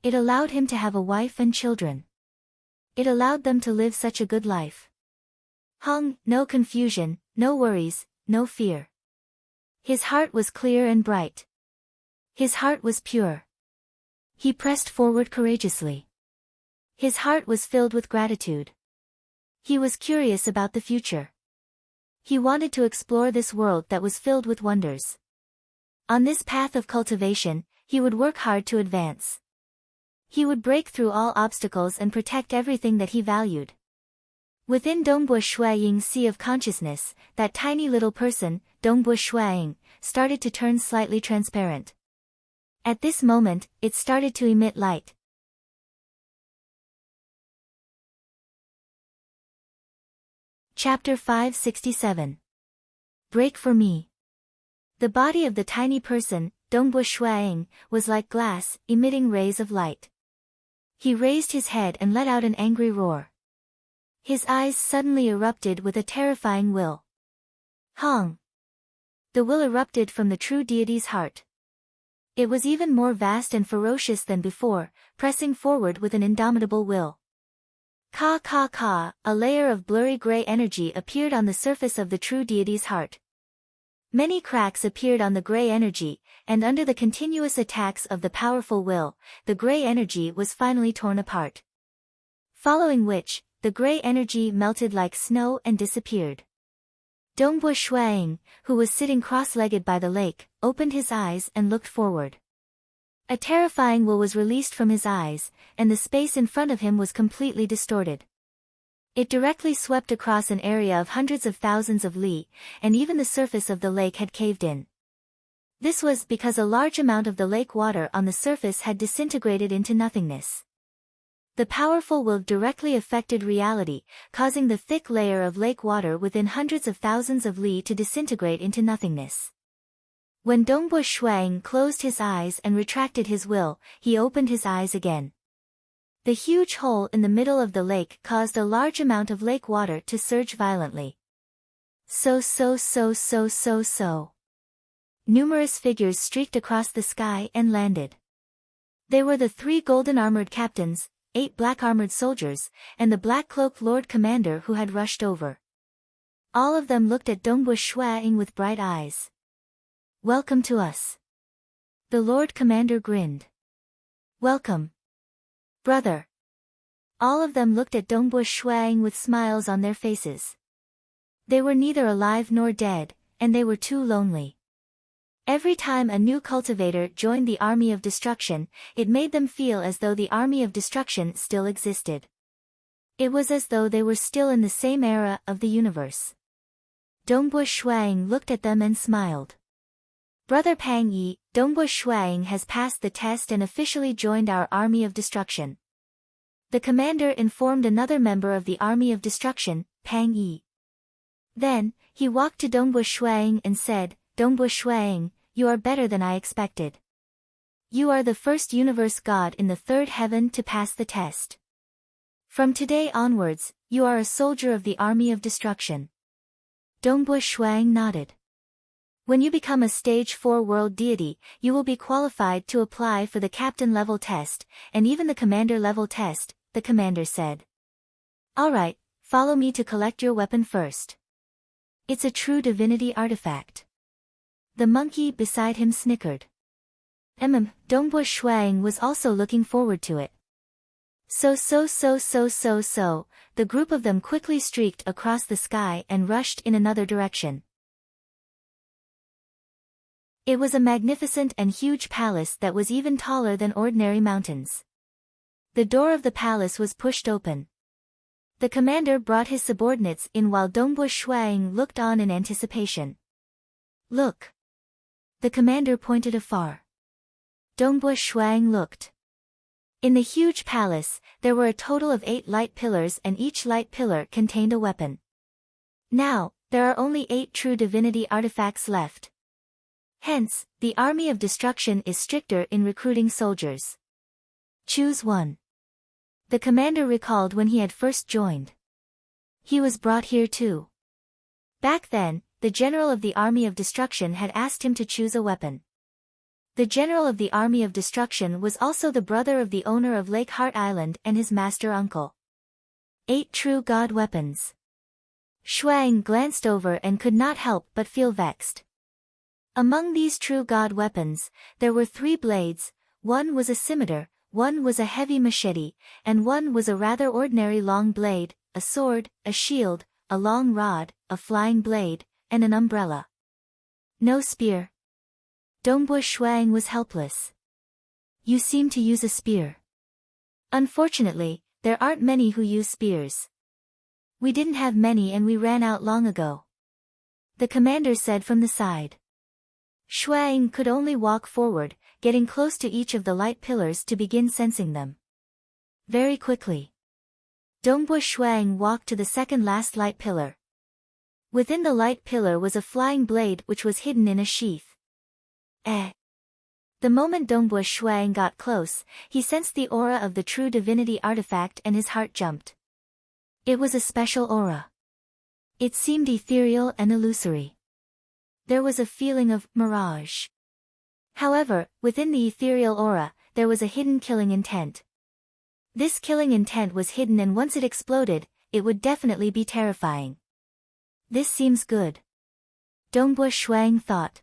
It allowed him to have a wife and children. It allowed them to live such a good life. No confusion, no worries, no fear. His heart was clear and bright. His heart was pure. He pressed forward courageously. His heart was filled with gratitude. He was curious about the future. He wanted to explore this world that was filled with wonders. On this path of cultivation, he would work hard to advance. He would break through all obstacles and protect everything that he valued. Within Dongbo Shuaying's sea of consciousness, that tiny little person, Dongbo Shuaying, started to turn slightly transparent. At this moment, it started to emit light. Chapter 567. Break for me. The body of the tiny person, Dongbo Shuaying, was like glass, emitting rays of light. He raised his head and let out an angry roar. His eyes suddenly erupted with a terrifying will. Hong! The will erupted from the true deity's heart. It was even more vast and ferocious than before, pressing forward with an indomitable will. Ka, a layer of blurry gray energy appeared on the surface of the true deity's heart. Many cracks appeared on the gray energy, and under the continuous attacks of the powerful will, the gray energy was finally torn apart. Following which, the gray energy melted like snow and disappeared. Dongbo Shuang, who was sitting cross-legged by the lake, opened his eyes and looked forward. A terrifying will was released from his eyes, and the space in front of him was completely distorted. It directly swept across an area of hundreds of thousands of li, and even the surface of the lake had caved in. This was because a large amount of the lake water on the surface had disintegrated into nothingness. The powerful will directly affected reality, causing the thick layer of lake water within hundreds of thousands of li to disintegrate into nothingness. When Dongbo Shuang closed his eyes and retracted his will, he opened his eyes again. The huge hole in the middle of the lake caused a large amount of lake water to surge violently. So. Numerous figures streaked across the sky and landed. They were the 3 golden-armored captains, 8 black-armored soldiers, and the black-cloaked Lord Commander who had rushed over. All of them looked at Dongbo Shuang with bright eyes. Welcome to us. The Lord Commander grinned. Welcome. Brother. All of them looked at Dongbo Shuang with smiles on their faces. They were neither alive nor dead, and they were too lonely. Every time a new cultivator joined the army of destruction, it made them feel as though the army of destruction still existed. It was as though they were still in the same era of the universe. Dongbo Shuang looked at them and smiled. Brother Pang Yi, Dongbo Shuang has passed the test and officially joined our army of destruction. The commander informed another member of the army of destruction, Pang Yi. Then, he walked to Dongbo Shuang and said, Dongbo Shuang, you are better than I expected. You are the first universe god in the 3rd heaven to pass the test. From today onwards, you are a soldier of the army of destruction. Dongbo Shuang nodded. When you become a stage 4 world deity, you will be qualified to apply for the captain level test, and even the commander level test, the commander said. Alright, follow me to collect your weapon first. It's a true divinity artifact. The monkey beside him snickered. Dongbo Shuang was also looking forward to it. So, the group of them quickly streaked across the sky and rushed in another direction. It was a magnificent and huge palace that was even taller than ordinary mountains. The door of the palace was pushed open. The commander brought his subordinates in while Dongbo Shuang looked on in anticipation. Look! The commander pointed afar. Dongbo Shuang looked. In the huge palace, there were a total of 8 light pillars and each light pillar contained a weapon. Now, there are only 8 true divinity artifacts left. Hence, the army of destruction is stricter in recruiting soldiers. Choose one. The commander recalled when he had first joined. He was brought here too. Back then, the general of the army of destruction had asked him to choose a weapon. The general of the army of destruction was also the brother of the owner of Lake Heart Island and his master uncle. 8 true god weapons. Shuang glanced over and could not help but feel vexed. Among these true god weapons, there were 3 blades, one was a scimitar, one was a heavy machete, and one was a rather ordinary long blade, a sword, a shield, a long rod, a flying blade, and an umbrella. No spear. Dongbo Shuang was helpless. You seem to use a spear. Unfortunately, there aren't many who use spears. We didn't have many and we ran out long ago. The commander said from the side. Shuang could only walk forward, getting close to each of the light pillars to begin sensing them. Very quickly. Dongbo Shuang walked to the second last light pillar. Within the light pillar was a flying blade which was hidden in a sheath. The moment Dongbo Shuang got close, he sensed the aura of the true divinity artifact and his heart jumped. It was a special aura. It seemed ethereal and illusory. There was a feeling of mirage. However, within the ethereal aura, there was a hidden killing intent. This killing intent was hidden and once it exploded, it would definitely be terrifying. This seems good. Dongbo Shuang thought.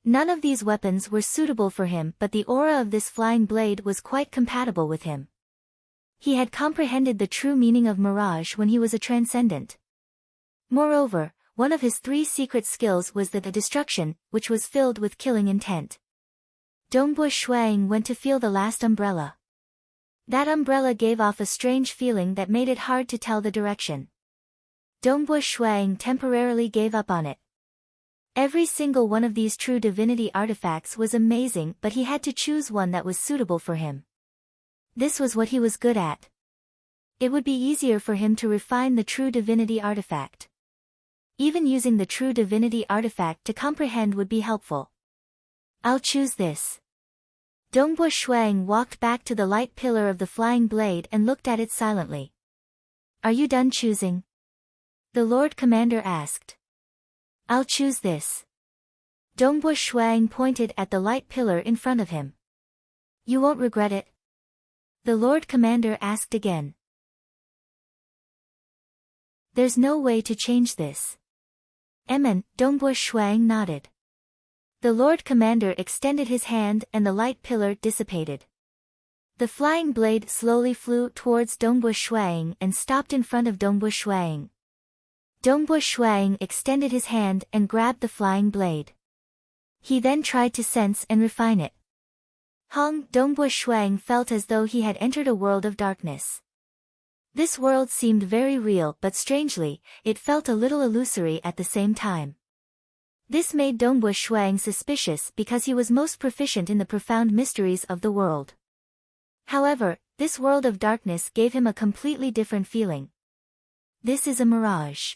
None of these weapons were suitable for him but the aura of this flying blade was quite compatible with him. He had comprehended the true meaning of mirage when he was a transcendent. Moreover, one of his 3 secret skills was the destruction, which was filled with killing intent. Dongbo Shuang went to feel the last umbrella. That umbrella gave off a strange feeling that made it hard to tell the direction. Dongbo Shuang temporarily gave up on it. Every single one of these true divinity artifacts was amazing but he had to choose one that was suitable for him. This was what he was good at. It would be easier for him to refine the true divinity artifact. Even using the true divinity artifact to comprehend would be helpful. I'll choose this. Dongbo Shuang walked back to the light pillar of the flying blade and looked at it silently. Are you done choosing? The Lord Commander asked. I'll choose this. Dongbo Shuang pointed at the light pillar in front of him. You won't regret it? The Lord Commander asked again. There's no way to change this. Dongbo Shuang nodded. The Lord Commander extended his hand and the light pillar dissipated. The flying blade slowly flew towards Dongbo Shuang and stopped in front of Dongbo Shuang. Dongbo Shuang extended his hand and grabbed the flying blade. He then tried to sense and refine it. Dongbo Shuang felt as though he had entered a world of darkness. This world seemed very real but strangely, it felt a little illusory at the same time. This made Dongbo Shuang suspicious because he was most proficient in the profound mysteries of the world. However, this world of darkness gave him a completely different feeling. This is a mirage.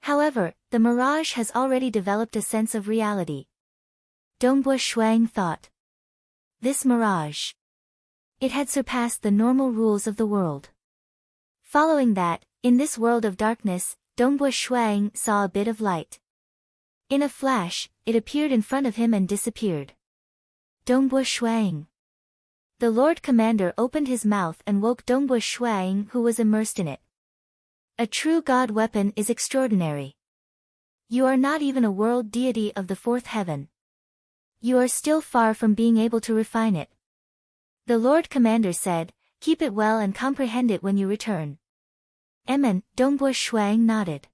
However, the mirage has already developed a sense of reality. Dongbo Shuang thought. This mirage. It had surpassed the normal rules of the world. Following that, in this world of darkness, Dongbo Shuang saw a bit of light. In a flash, it appeared in front of him and disappeared. Dongbo Shuang. The Lord Commander opened his mouth and woke Dongbo Shuang who was immersed in it. A true god weapon is extraordinary. You are not even a world deity of the fourth heaven. You are still far from being able to refine it. The Lord Commander said, keep it well and comprehend it when you return. Emin, Dongbo Shuang nodded.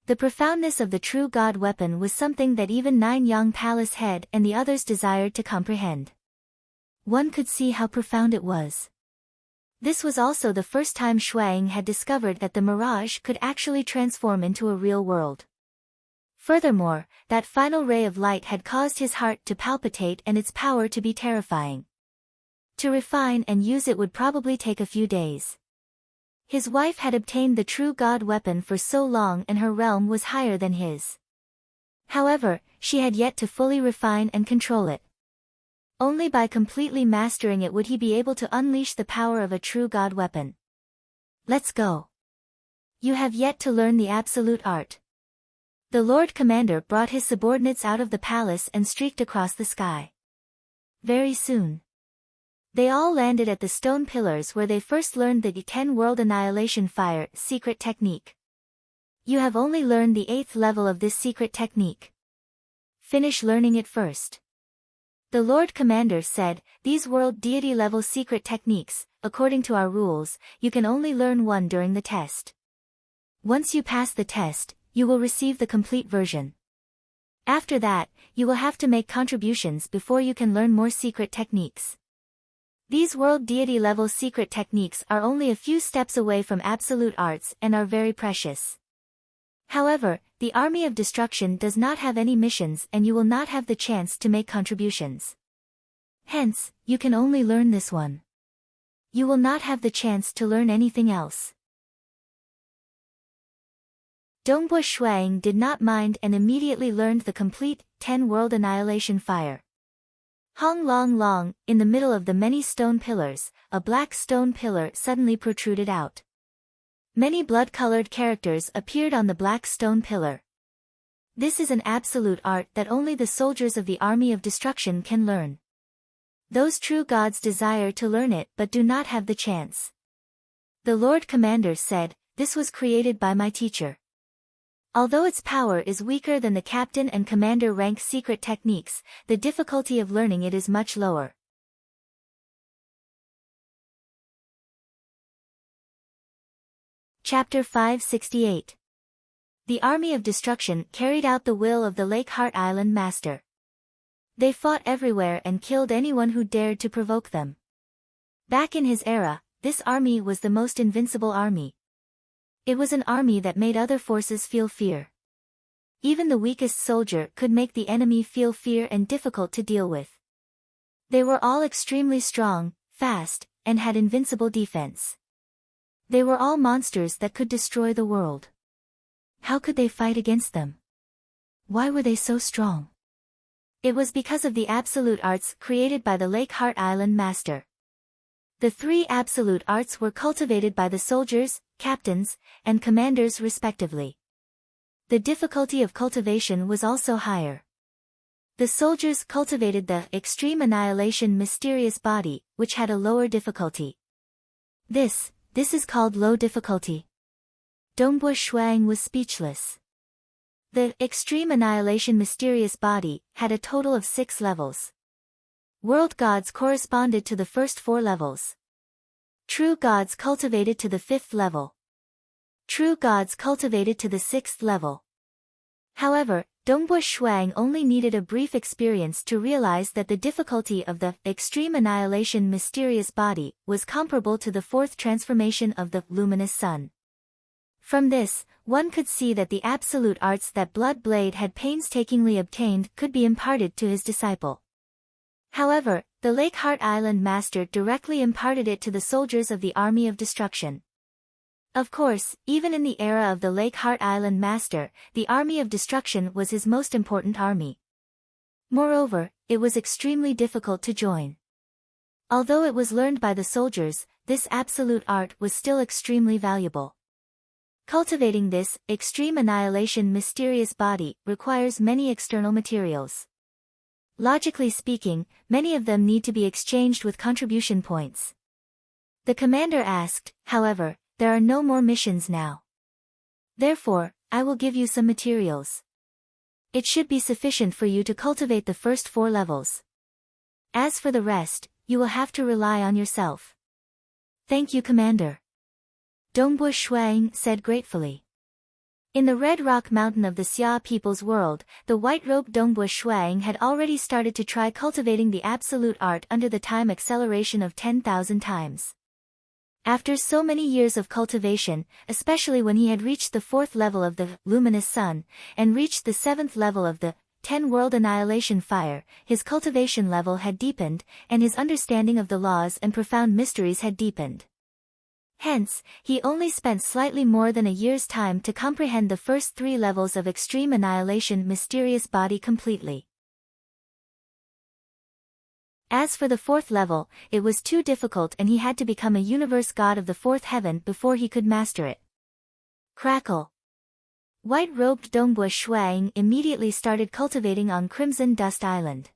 The profoundness of the true God weapon was something that even Nine Yang Palace head and the others desired to comprehend. One could see how profound it was. This was also the first time Shuang had discovered that the mirage could actually transform into a real world. Furthermore, that final ray of light had caused his heart to palpitate and its power to be terrifying. To refine and use it would probably take a few days. His wife had obtained the true God weapon for so long and her realm was higher than his. However, she had yet to fully refine and control it. Only by completely mastering it would he be able to unleash the power of a true God weapon. Let's go. You have yet to learn the absolute art. The Lord Commander brought his subordinates out of the palace and streaked across the sky. Very soon. They all landed at the stone pillars where they first learned the 10-world annihilation fire secret technique. You have only learned the 8th level of this secret technique. Finish learning it first. The Lord Commander said, these world deity level secret techniques, according to our rules, you can only learn one during the test. Once you pass the test, you will receive the complete version. After that, you will have to make contributions before you can learn more secret techniques. These world deity level secret techniques are only a few steps away from absolute arts and are very precious. However, the Army of Destruction does not have any missions and you will not have the chance to make contributions. Hence, you can only learn this one. You will not have the chance to learn anything else. Dongbo Shuang did not mind and immediately learned the complete 10-world annihilation fire. Hong Long Long, in the middle of the many stone pillars, a black stone pillar suddenly protruded out. Many blood-colored characters appeared on the black stone pillar. This is an absolute art that only the soldiers of the Army of Destruction can learn. Those true gods desire to learn it but do not have the chance. The Lord Commander said, this was created by my teacher. Although its power is weaker than the captain and commander rank secret techniques, the difficulty of learning it is much lower. Chapter 568. The Army of Destruction carried out the will of the Lake Heart Island Master. They fought everywhere and killed anyone who dared to provoke them. Back in his era, this army was the most invincible army. It was an army that made other forces feel fear. Even the weakest soldier could make the enemy feel fear and difficult to deal with. They were all extremely strong, fast, and had invincible defense. They were all monsters that could destroy the world. How could they fight against them? Why were they so strong? It was because of the absolute arts created by the Lake Heart Island Master. The 3 absolute arts were cultivated by the soldiers, captains, and commanders respectively. The difficulty of cultivation was also higher. The soldiers cultivated the extreme annihilation mysterious body, which had a lower difficulty. This is called low difficulty. Dongbo Shuang was speechless. The extreme annihilation mysterious body had a total of 6 levels. World gods corresponded to the first 4 levels. True gods cultivated to the 5th level. True gods cultivated to the 6th level. However, Dongbo Shuang only needed a brief experience to realize that the difficulty of the extreme annihilation mysterious body was comparable to the 4th transformation of the luminous sun. From this, one could see that the absolute arts that Blood Blade had painstakingly obtained could be imparted to his disciple. However, the Lake Heart Island Master directly imparted it to the soldiers of the Army of Destruction. Of course, even in the era of the Lake Heart Island Master, the Army of Destruction was his most important army. Moreover, it was extremely difficult to join. Although it was learned by the soldiers, this absolute art was still extremely valuable. Cultivating this extreme annihilation mysterious body requires many external materials. Logically speaking, many of them need to be exchanged with contribution points. The commander asked, however, there are no more missions now. Therefore, I will give you some materials. It should be sufficient for you to cultivate the first 4 levels. As for the rest, you will have to rely on yourself. Thank you, Commander. Dongbu Shuang said gratefully. In the Red Rock Mountain of the Xia people's world, the white-robed Dongbu Shuang had already started to try cultivating the absolute art under the time acceleration of 10,000 times. After so many years of cultivation, especially when he had reached the 4th level of the luminous sun, and reached the 7th level of the 10-world annihilation fire, his cultivation level had deepened, and his understanding of the laws and profound mysteries had deepened. Hence, he only spent slightly more than a year's time to comprehend the first 3 levels of extreme annihilation mysterious body completely. As for the 4th level, it was too difficult and he had to become a universe god of the 4th heaven before he could master it. Crackle. White-robed Dongbu Shuang immediately started cultivating on Crimson Dust Island.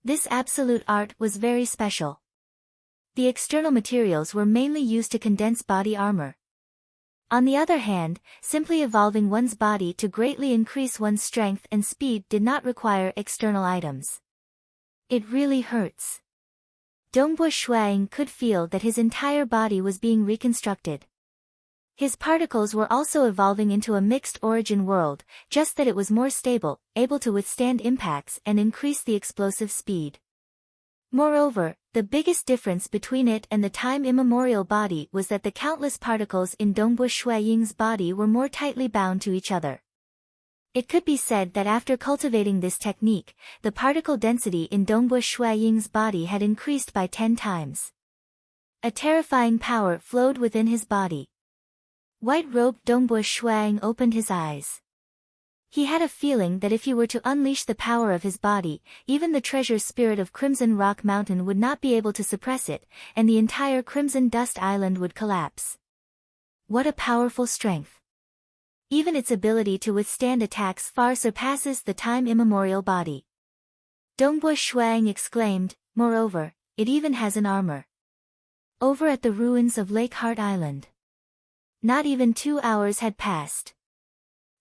This absolute art was very special. The external materials were mainly used to condense body armor. On the other hand, simply evolving one's body to greatly increase one's strength and speed did not require external items. It really hurts. Dongbu Shuang could feel that his entire body was being reconstructed. His particles were also evolving into a mixed origin world, just that it was more stable, able to withstand impacts and increase the explosive speed. Moreover, the biggest difference between it and the time-immemorial body was that the countless particles in Dongbu Shuaying's body were more tightly bound to each other. It could be said that after cultivating this technique, the particle density in Dongbu Shuaying's body had increased by 10 times. A terrifying power flowed within his body. White-robed Dongbu Shuang opened his eyes. He had a feeling that if he were to unleash the power of his body, even the treasure spirit of Crimson Rock Mountain would not be able to suppress it, and the entire Crimson Dust Island would collapse. What a powerful strength! Even its ability to withstand attacks far surpasses the time-immemorial body. Dongbu Shuang exclaimed, moreover, it even has an armor. Over at the ruins of Lake Heart Island. Not even 2 hours had passed.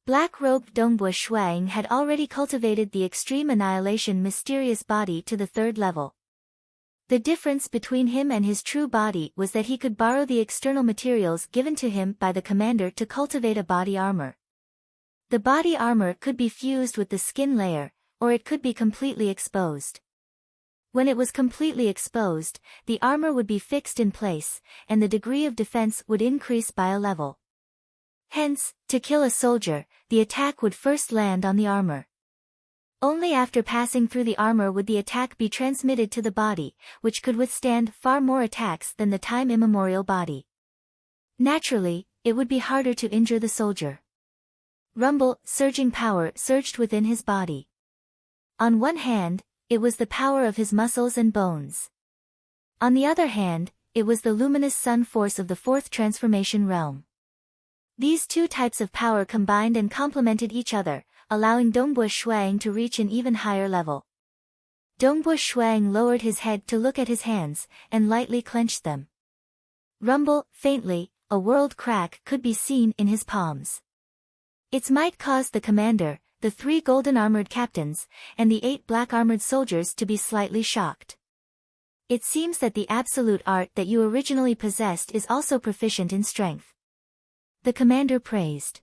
Black-robed Dongbu Shuang had already cultivated the extreme annihilation mysterious body to the 3rd level. The difference between him and his true body was that he could borrow the external materials given to him by the commander to cultivate a body armor. The body armor could be fused with the skin layer, or it could be completely exposed. When it was completely exposed, the armor would be fixed in place, and the degree of defense would increase by a level. Hence, to kill a soldier, the attack would first land on the armor. Only after passing through the armor would the attack be transmitted to the body, which could withstand far more attacks than the time-immemorial body. Naturally, it would be harder to injure the soldier. Rumble, surging power surged within his body. On one hand, it was the power of his muscles and bones. On the other hand, it was the luminous sun force of the 4th transformation realm. These 2 types of power combined and complemented each other, allowing Dongbu Shuang to reach an even higher level. Dongbu Shuang lowered his head to look at his hands, and lightly clenched them. Rumble, faintly, a world crack could be seen in his palms. Its might caused the commander, the 3 golden-armored captains, and the 8 black-armored soldiers to be slightly shocked. It seems that the absolute art that you originally possessed is also proficient in strength. The commander praised.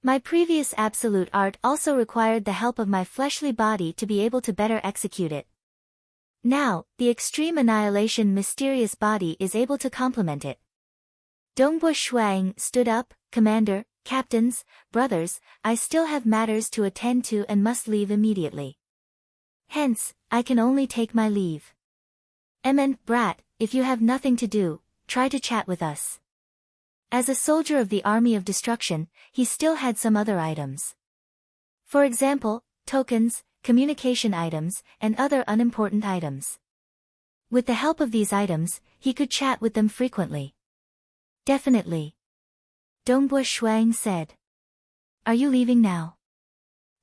My previous absolute art also required the help of my fleshly body to be able to better execute it. Now, the extreme annihilation mysterious body is able to complement it. Dongbu Shuang stood up, Commander, Captains, brothers, I still have matters to attend to and must leave immediately. Hence, I can only take my leave. Brat, if you have nothing to do, try to chat with us. As a soldier of the Army of Destruction, he still had some other items. For example, tokens, communication items, and other unimportant items. With the help of these items, he could chat with them frequently. Definitely. Dongbu Shuang said. Are you leaving now?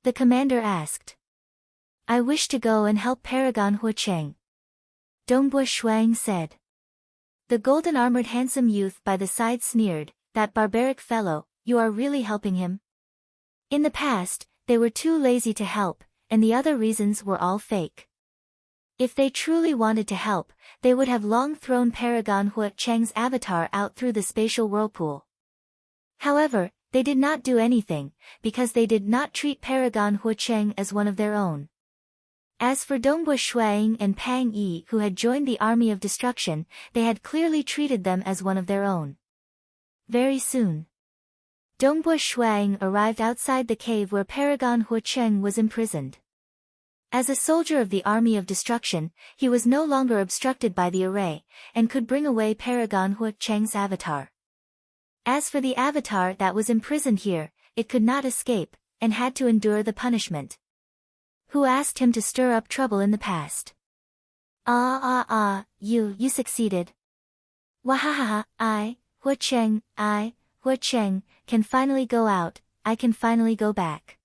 The commander asked. I wish to go and help Paragon Huacheng. Dongbu Shuang said. The golden-armored handsome youth by the side sneered, that barbaric fellow, you are really helping him? In the past, they were too lazy to help, and the other reasons were all fake. If they truly wanted to help, they would have long thrown Paragon Hu Cheng's avatar out through the spatial whirlpool. However, they did not do anything, because they did not treat Paragon Hu Cheng as one of their own. As for Dongbua Shuang and Pang Yi who had joined the army of destruction, they had clearly treated them as one of their own. Very soon, Dongbua Shuang arrived outside the cave where Paragon Hu Cheng was imprisoned. As a soldier of the army of destruction, he was no longer obstructed by the array, and could bring away Paragon Hu Cheng's avatar. As for the avatar that was imprisoned here, it could not escape, and had to endure the punishment. Who asked him to stir up trouble in the past? You succeeded. Wahahaha, Hu Cheng, can finally go out, I can finally go back.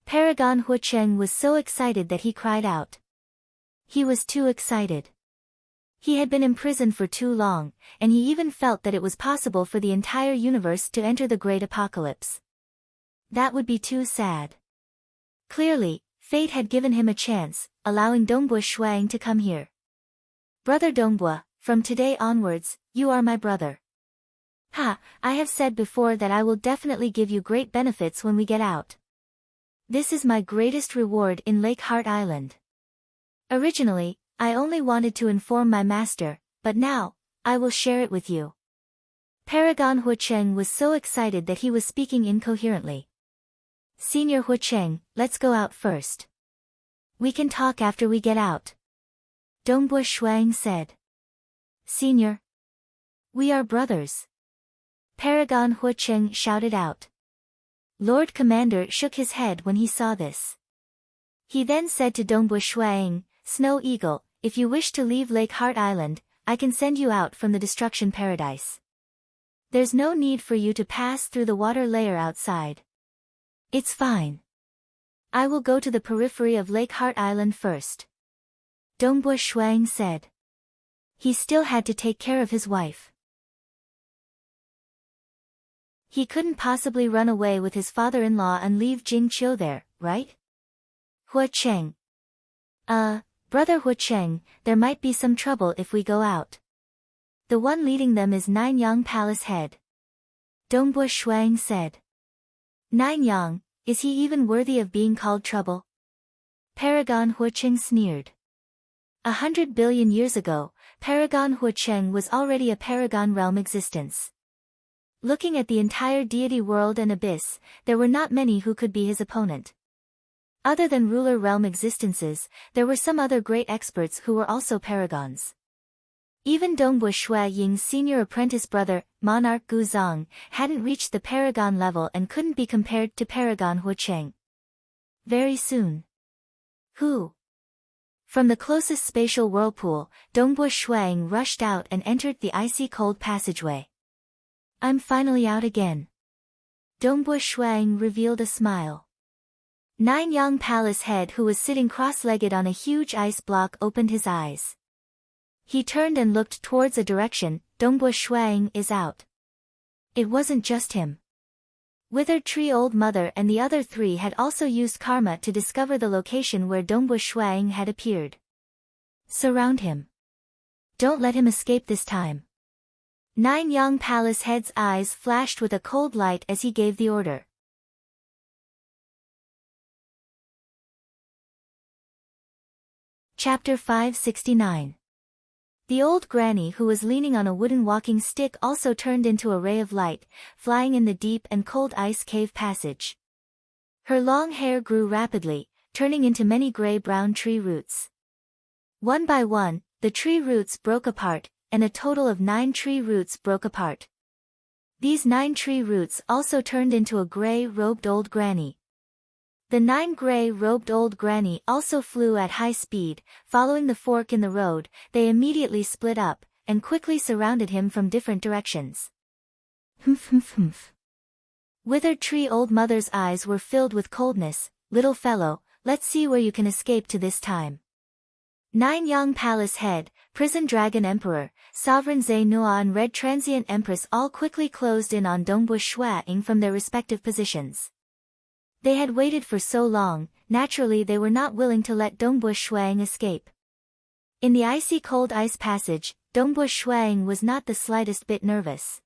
Paragon Hu Cheng was so excited that he cried out. He was too excited. He had been imprisoned for too long, and he even felt that it was possible for the entire universe to enter the Great Apocalypse. That would be too sad. Clearly, fate had given him a chance, allowing Dongbua Shuang to come here. Brother Dongbua, from today onwards, you are my brother. I have said before that I will definitely give you great benefits when we get out. This is my greatest reward in Lake Heart Island. Originally, I only wanted to inform my master, but now, I will share it with you. Paragon Hu Cheng was so excited that he was speaking incoherently. Senior Hu Cheng, let's go out first. We can talk after we get out. Dongbua Shuang said. Senior. We are brothers. Paragon Hu Cheng shouted out. Lord Commander shook his head when he saw this. He then said to Dongbua Shuang, Snow Eagle, if you wish to leave Lake Heart Island, I can send you out from the destruction paradise. There's no need for you to pass through the water layer outside. It's fine. I will go to the periphery of Lake Heart Island first. Dongbua Shuang said. He still had to take care of his wife. He couldn't possibly run away with his father-in-law and leave Jing Qiu there, right? Hu Cheng. Brother Hu Cheng, there might be some trouble if we go out. The one leading them is Nanyang Palace Head. Dongbua Shuang said. Nanyang, is he even worthy of being called trouble? Paragon Hu Cheng sneered. 100 billion years ago, Paragon Hu Cheng was already a paragon realm existence. Looking at the entire deity world and abyss, there were not many who could be his opponent. Other than ruler realm existences, there were some other great experts who were also paragons. Even Dongbua Shui Ying's senior apprentice brother, Monarch Gu Zong, hadn't reached the paragon level and couldn't be compared to Paragon Hu Cheng. Very soon. Who? From the closest spatial whirlpool, Dongbua Shuang rushed out and entered the icy cold passageway. I'm finally out again. Dongbua Shuang revealed a smile. Nanyang Palace Head, who was sitting cross-legged on a huge ice block, opened his eyes. He turned and looked towards a direction. Dongbua Shuang is out. It wasn't just him. Withered Tree Old Mother and the other three had also used karma to discover the location where Dongbua Shuang had appeared. Surround him. Don't let him escape this time. Nanyang Palace Head's eyes flashed with a cold light as he gave the order. Chapter 569. The old granny who was leaning on a wooden walking stick also turned into a ray of light, flying in the deep and cold ice cave passage. Her long hair grew rapidly, turning into many gray-brown tree roots. One by one, the tree roots broke apart, and a total of 9 tree roots broke apart. These 9 tree roots also turned into a gray-robed old granny. The 9 gray-robed old granny also flew at high speed. Following the fork in the road, they immediately split up, and quickly surrounded him from different directions. Humph. Withered Tree Old Mother's eyes were filled with coldness. Little fellow, let's see where you can escape to this time. Nanyang Palace Head, Prison Dragon Emperor, Sovereign Zainua and Red Transient Empress all quickly closed in on Dongbua Shuang from their respective positions. They had waited for so long, naturally they were not willing to let Dongbush Shuang escape. In the icy cold ice passage, Dongbush Shuang was not the slightest bit nervous.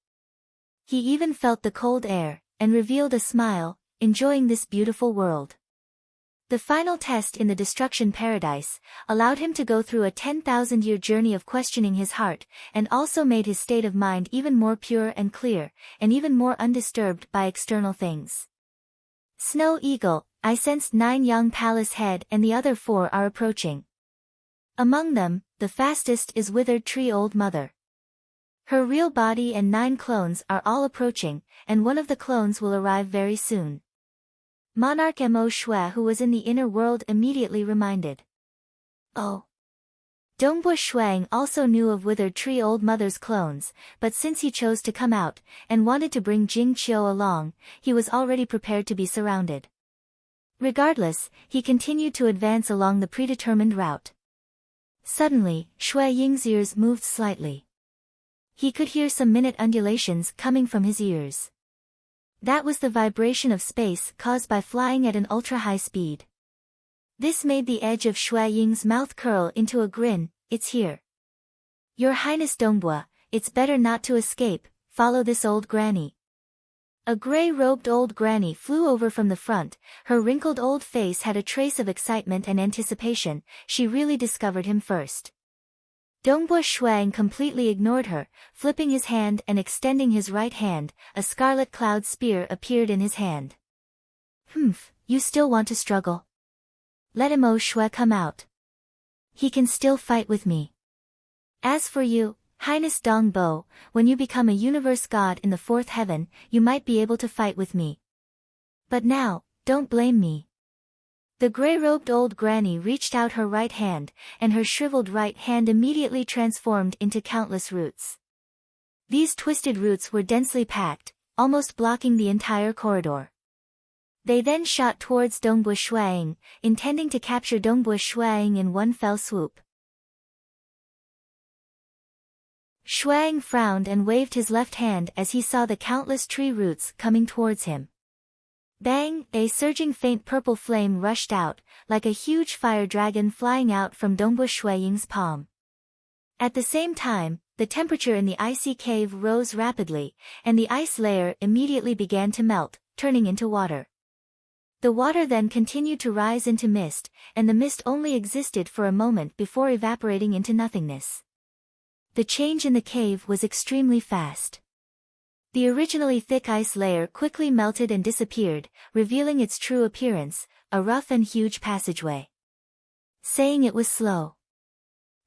He even felt the cold air, and revealed a smile, enjoying this beautiful world. The final test in the destruction paradise allowed him to go through a 10,000-year journey of questioning his heart, and also made his state of mind even more pure and clear, and even more undisturbed by external things. Snow Eagle, I sensed 9 young palace head and the other 4 are approaching. Among them, the fastest is Withered Tree Old Mother. Her real body and 9 clones are all approaching, and one of the clones will arrive very soon. Monarch Mo Shui, who was in the inner world, immediately reminded. Oh. Dongbush Shuang also knew of Withered Tree Old Mother's clones, but since he chose to come out, and wanted to bring Jing Qiu along, he was already prepared to be surrounded. Regardless, he continued to advance along the predetermined route. Suddenly, Shui Ying's ears moved slightly. He could hear some minute undulations coming from his ears. That was the vibration of space caused by flying at an ultra-high speed. This made the edge of Shui Ying's mouth curl into a grin. It's here. Your Highness Dongbua, it's better not to escape, follow this old granny. A gray-robed old granny flew over from the front. Her wrinkled old face had a trace of excitement and anticipation. She really discovered him first. Dongbush Shuang completely ignored her, flipping his hand and extending his right hand. A scarlet cloud spear appeared in his hand. Humph, you still want to struggle? Let Mo Shui come out. He can still fight with me. As for you, Highness Dong Bo, when you become a universe god in the 4th heaven, you might be able to fight with me. But now, don't blame me. The gray-robed old granny reached out her right hand, and her shriveled right hand immediately transformed into countless roots. These twisted roots were densely packed, almost blocking the entire corridor. They then shot towards Dongbush Shuang, intending to capture Dongbush Shuang in one fell swoop. Shuang frowned and waved his left hand as he saw the countless tree roots coming towards him. Bang! A surging faint purple flame rushed out, like a huge fire dragon flying out from Dongbush Shuang's palm. At the same time, the temperature in the icy cave rose rapidly, and the ice layer immediately began to melt, turning into water. The water then continued to rise into mist, and the mist only existed for a moment before evaporating into nothingness. The change in the cave was extremely fast. The originally thick ice layer quickly melted and disappeared, revealing its true appearance, a rough and huge passageway. Saying it was slow.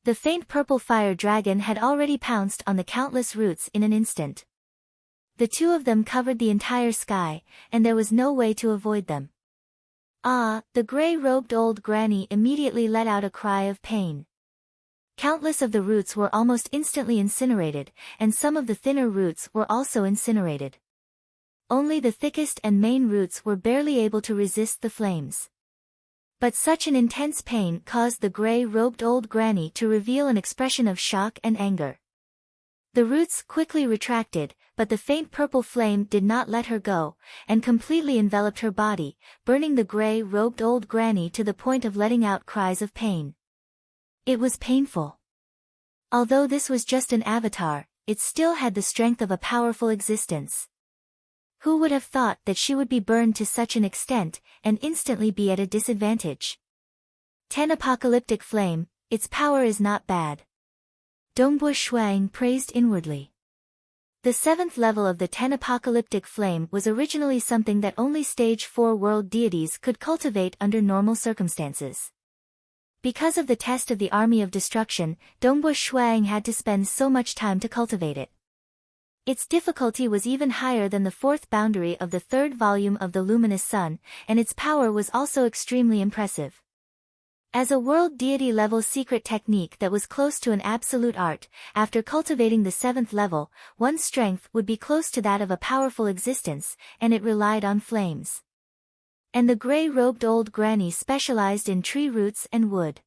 The faint purple fire dragon had already pounced on the countless roots in an instant. The 2 of them covered the entire sky, and there was no way to avoid them. Ah! The gray-robed old granny immediately let out a cry of pain. Countless of the roots were almost instantly incinerated, and some of the thinner roots were also incinerated. Only the thickest and main roots were barely able to resist the flames. But such an intense pain caused the gray-robed old granny to reveal an expression of shock and anger. The roots quickly retracted, but the faint purple flame did not let her go, and completely enveloped her body, burning the gray-robed old granny to the point of letting out cries of pain. It was painful. Although this was just an avatar, it still had the strength of a powerful existence. Who would have thought that she would be burned to such an extent, and instantly be at a disadvantage? 10 Apocalyptic Flame, its power is not bad. Dongbush Shuang praised inwardly. The 7th level of the 10 Apocalyptic Flame was originally something that only Stage 4 world deities could cultivate under normal circumstances. Because of the test of the Army of Destruction, Dongbush Shuang had to spend so much time to cultivate it. Its difficulty was even higher than the 4th boundary of the 3rd volume of the Luminous Sun, and its power was also extremely impressive. As a world deity level secret technique that was close to an absolute art, after cultivating the 7th level, one's strength would be close to that of a powerful existence, and it relied on flames. And the gray-robed old granny specialized in tree roots and wood.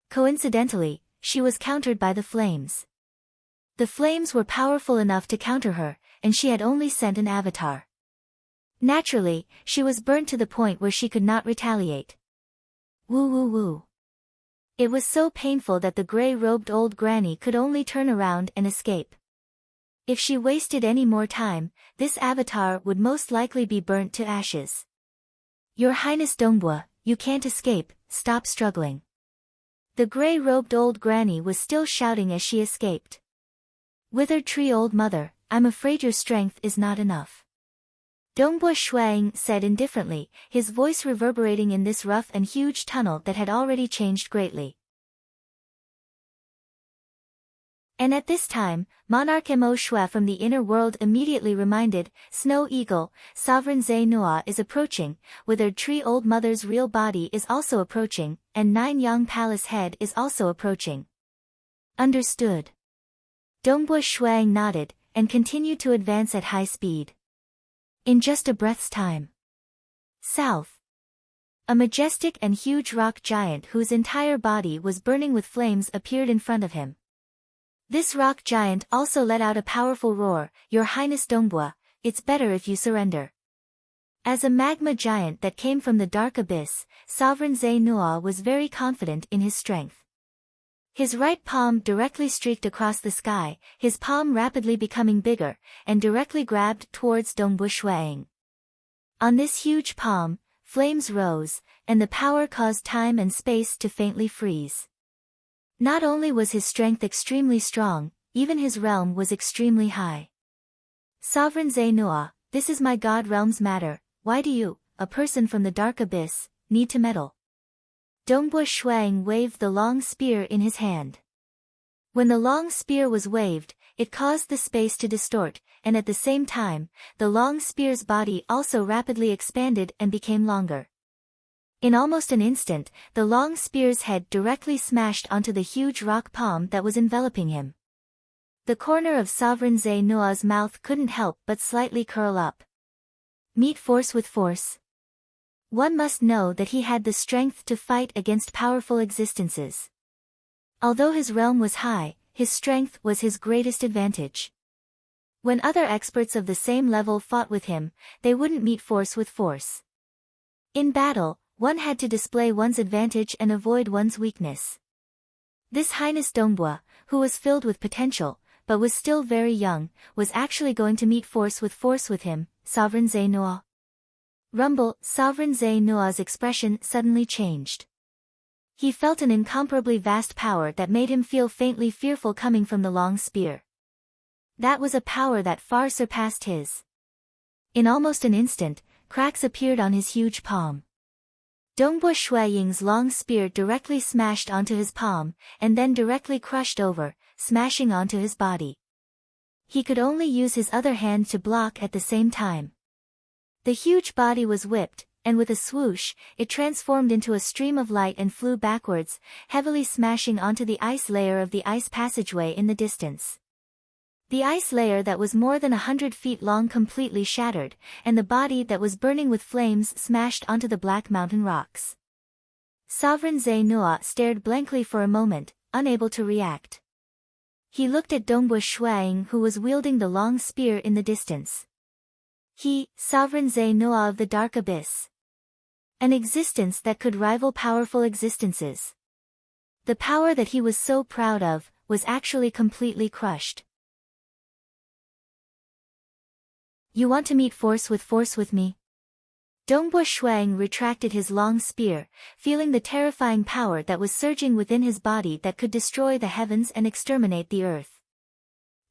Coincidentally, she was countered by the flames. The flames were powerful enough to counter her, and she had only sent an avatar. Naturally, she was burnt to the point where she could not retaliate. Woo woo woo. It was so painful that the gray-robed old granny could only turn around and escape. If she wasted any more time, this avatar would most likely be burnt to ashes. Your Highness Dongbua, you can't escape, stop struggling. The gray-robed old granny was still shouting as she escaped. Withered tree old mother, I'm afraid your strength is not enough. Dongbua Shuang said indifferently, his voice reverberating in this rough and huge tunnel that had already changed greatly. And at this time, Monarch Mo Shua from the inner world immediately reminded, Snow Eagle, Sovereign Zhe Nua is approaching, Withered Tree Old Mother's real body is also approaching, and Nine Yang Palace head is also approaching. Understood. Dongbua Shuang nodded, and continued to advance at high speed. In just a breath's time. South. A majestic and huge rock giant whose entire body was burning with flames appeared in front of him. This rock giant also let out a powerful roar, Your Highness Dongbua, it's better if you surrender. As a magma giant that came from the dark abyss, Sovereign Zhe Nua was very confident in his strength. His right palm directly streaked across the sky, his palm rapidly becoming bigger, and directly grabbed towards Dongbua Shuang. On this huge palm, flames rose, and the power caused time and space to faintly freeze. Not only was his strength extremely strong, even his realm was extremely high. Sovereign Zhe Nua, this is my god realm's matter, why do you, a person from the dark abyss, need to meddle? Dongbua Shuang waved the long spear in his hand. When the long spear was waved, it caused the space to distort, and at the same time, the long spear's body also rapidly expanded and became longer. In almost an instant, the long spear's head directly smashed onto the huge rock palm that was enveloping him. The corner of Sovereign Zhe Nua's mouth couldn't help but slightly curl up. Meet force with force. One must know that he had the strength to fight against powerful existences. Although his realm was high, his strength was his greatest advantage. When other experts of the same level fought with him, they wouldn't meet force with force. In battle, one had to display one's advantage and avoid one's weakness. This Highness Dongbua, who was filled with potential, but was still very young, was actually going to meet force with him, Sovereign Zhe Nua. Rumble, Sovereign Zhe Nua's expression suddenly changed. He felt an incomparably vast power that made him feel faintly fearful coming from the long spear. That was a power that far surpassed his. In almost an instant, cracks appeared on his huge palm. Dongbua Shuaying's long spear directly smashed onto his palm, and then directly crushed over, smashing onto his body. He could only use his other hand to block at the same time. The huge body was whipped, and with a swoosh, it transformed into a stream of light and flew backwards, heavily smashing onto the ice layer of the ice passageway in the distance. The ice layer that was more than 100 feet long completely shattered, and the body that was burning with flames smashed onto the black mountain rocks. Sovereign Zhe Nua stared blankly for a moment, unable to react. He looked at Dongbua Shuang who was wielding the long spear in the distance. He, Sovereign Zhe Nua of the Dark Abyss. An existence that could rival powerful existences. The power that he was so proud of, was actually completely crushed. You want to meet force with me? Dongbua Shuang retracted his long spear, feeling the terrifying power that was surging within his body that could destroy the heavens and exterminate the earth.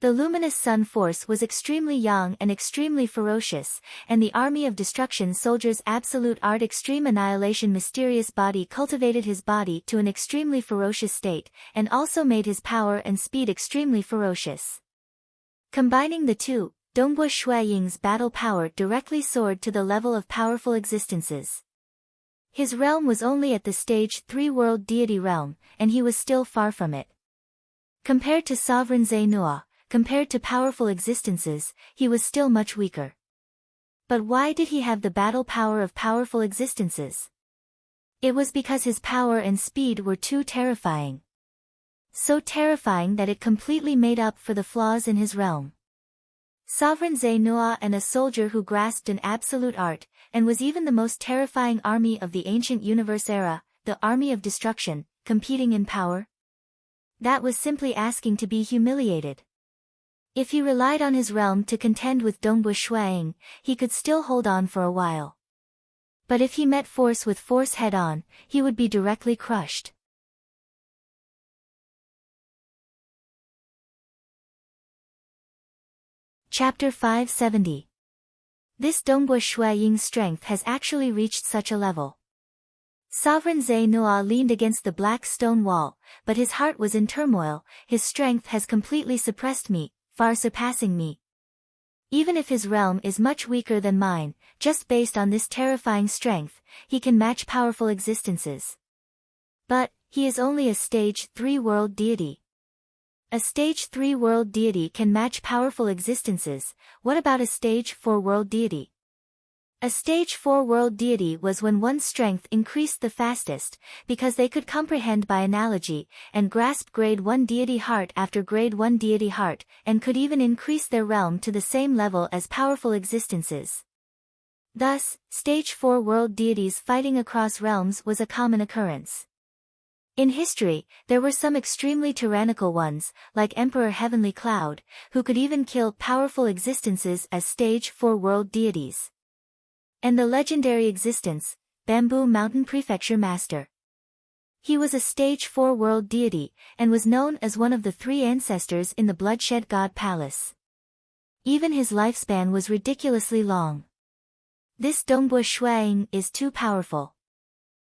The luminous sun force was extremely young and extremely ferocious, and the army of destruction soldiers' absolute art extreme annihilation mysterious body cultivated his body to an extremely ferocious state, and also made his power and speed extremely ferocious. Combining the two, Dongbua Shuaying's battle power directly soared to the level of powerful existences. His realm was only at the stage 3 world deity realm, and he was still far from it. Compared to Sovereign Zhe Nua, compared to powerful existences, he was still much weaker. But why did he have the battle power of powerful existences? It was because his power and speed were too terrifying. So terrifying that it completely made up for the flaws in his realm. Sovereign Zainua and a soldier who grasped an absolute art, and was even the most terrifying army of the ancient universe era, the army of destruction, competing in power? That was simply asking to be humiliated. If he relied on his realm to contend with Dongbu Shuang, he could still hold on for a while. But if he met force with force head-on, he would be directly crushed. Chapter 570. This Dongbu Shuaying's strength has actually reached such a level. Sovereign Zainua leaned against the black stone wall, but his heart was in turmoil. His strength has completely suppressed me, far surpassing me. Even if his realm is much weaker than mine, just based on this terrifying strength, he can match powerful existences. But, he is only a stage 3 world deity. A stage 3 world deity can match powerful existences. What about a stage 4 world deity? A stage 4 world deity was when one's strength increased the fastest, because they could comprehend by analogy, and grasp grade 1 deity heart after grade 1 deity heart, and could even increase their realm to the same level as powerful existences. Thus, stage 4 world deities fighting across realms was a common occurrence. In history, there were some extremely tyrannical ones, like Emperor Heavenly Cloud, who could even kill powerful existences as stage 4 world deities. And the legendary existence, Bamboo Mountain Prefecture Master. He was a stage 4 world deity, and was known as one of the 3 ancestors in the Bloodshed God Palace. Even his lifespan was ridiculously long. This Dongbu Shuang is too powerful.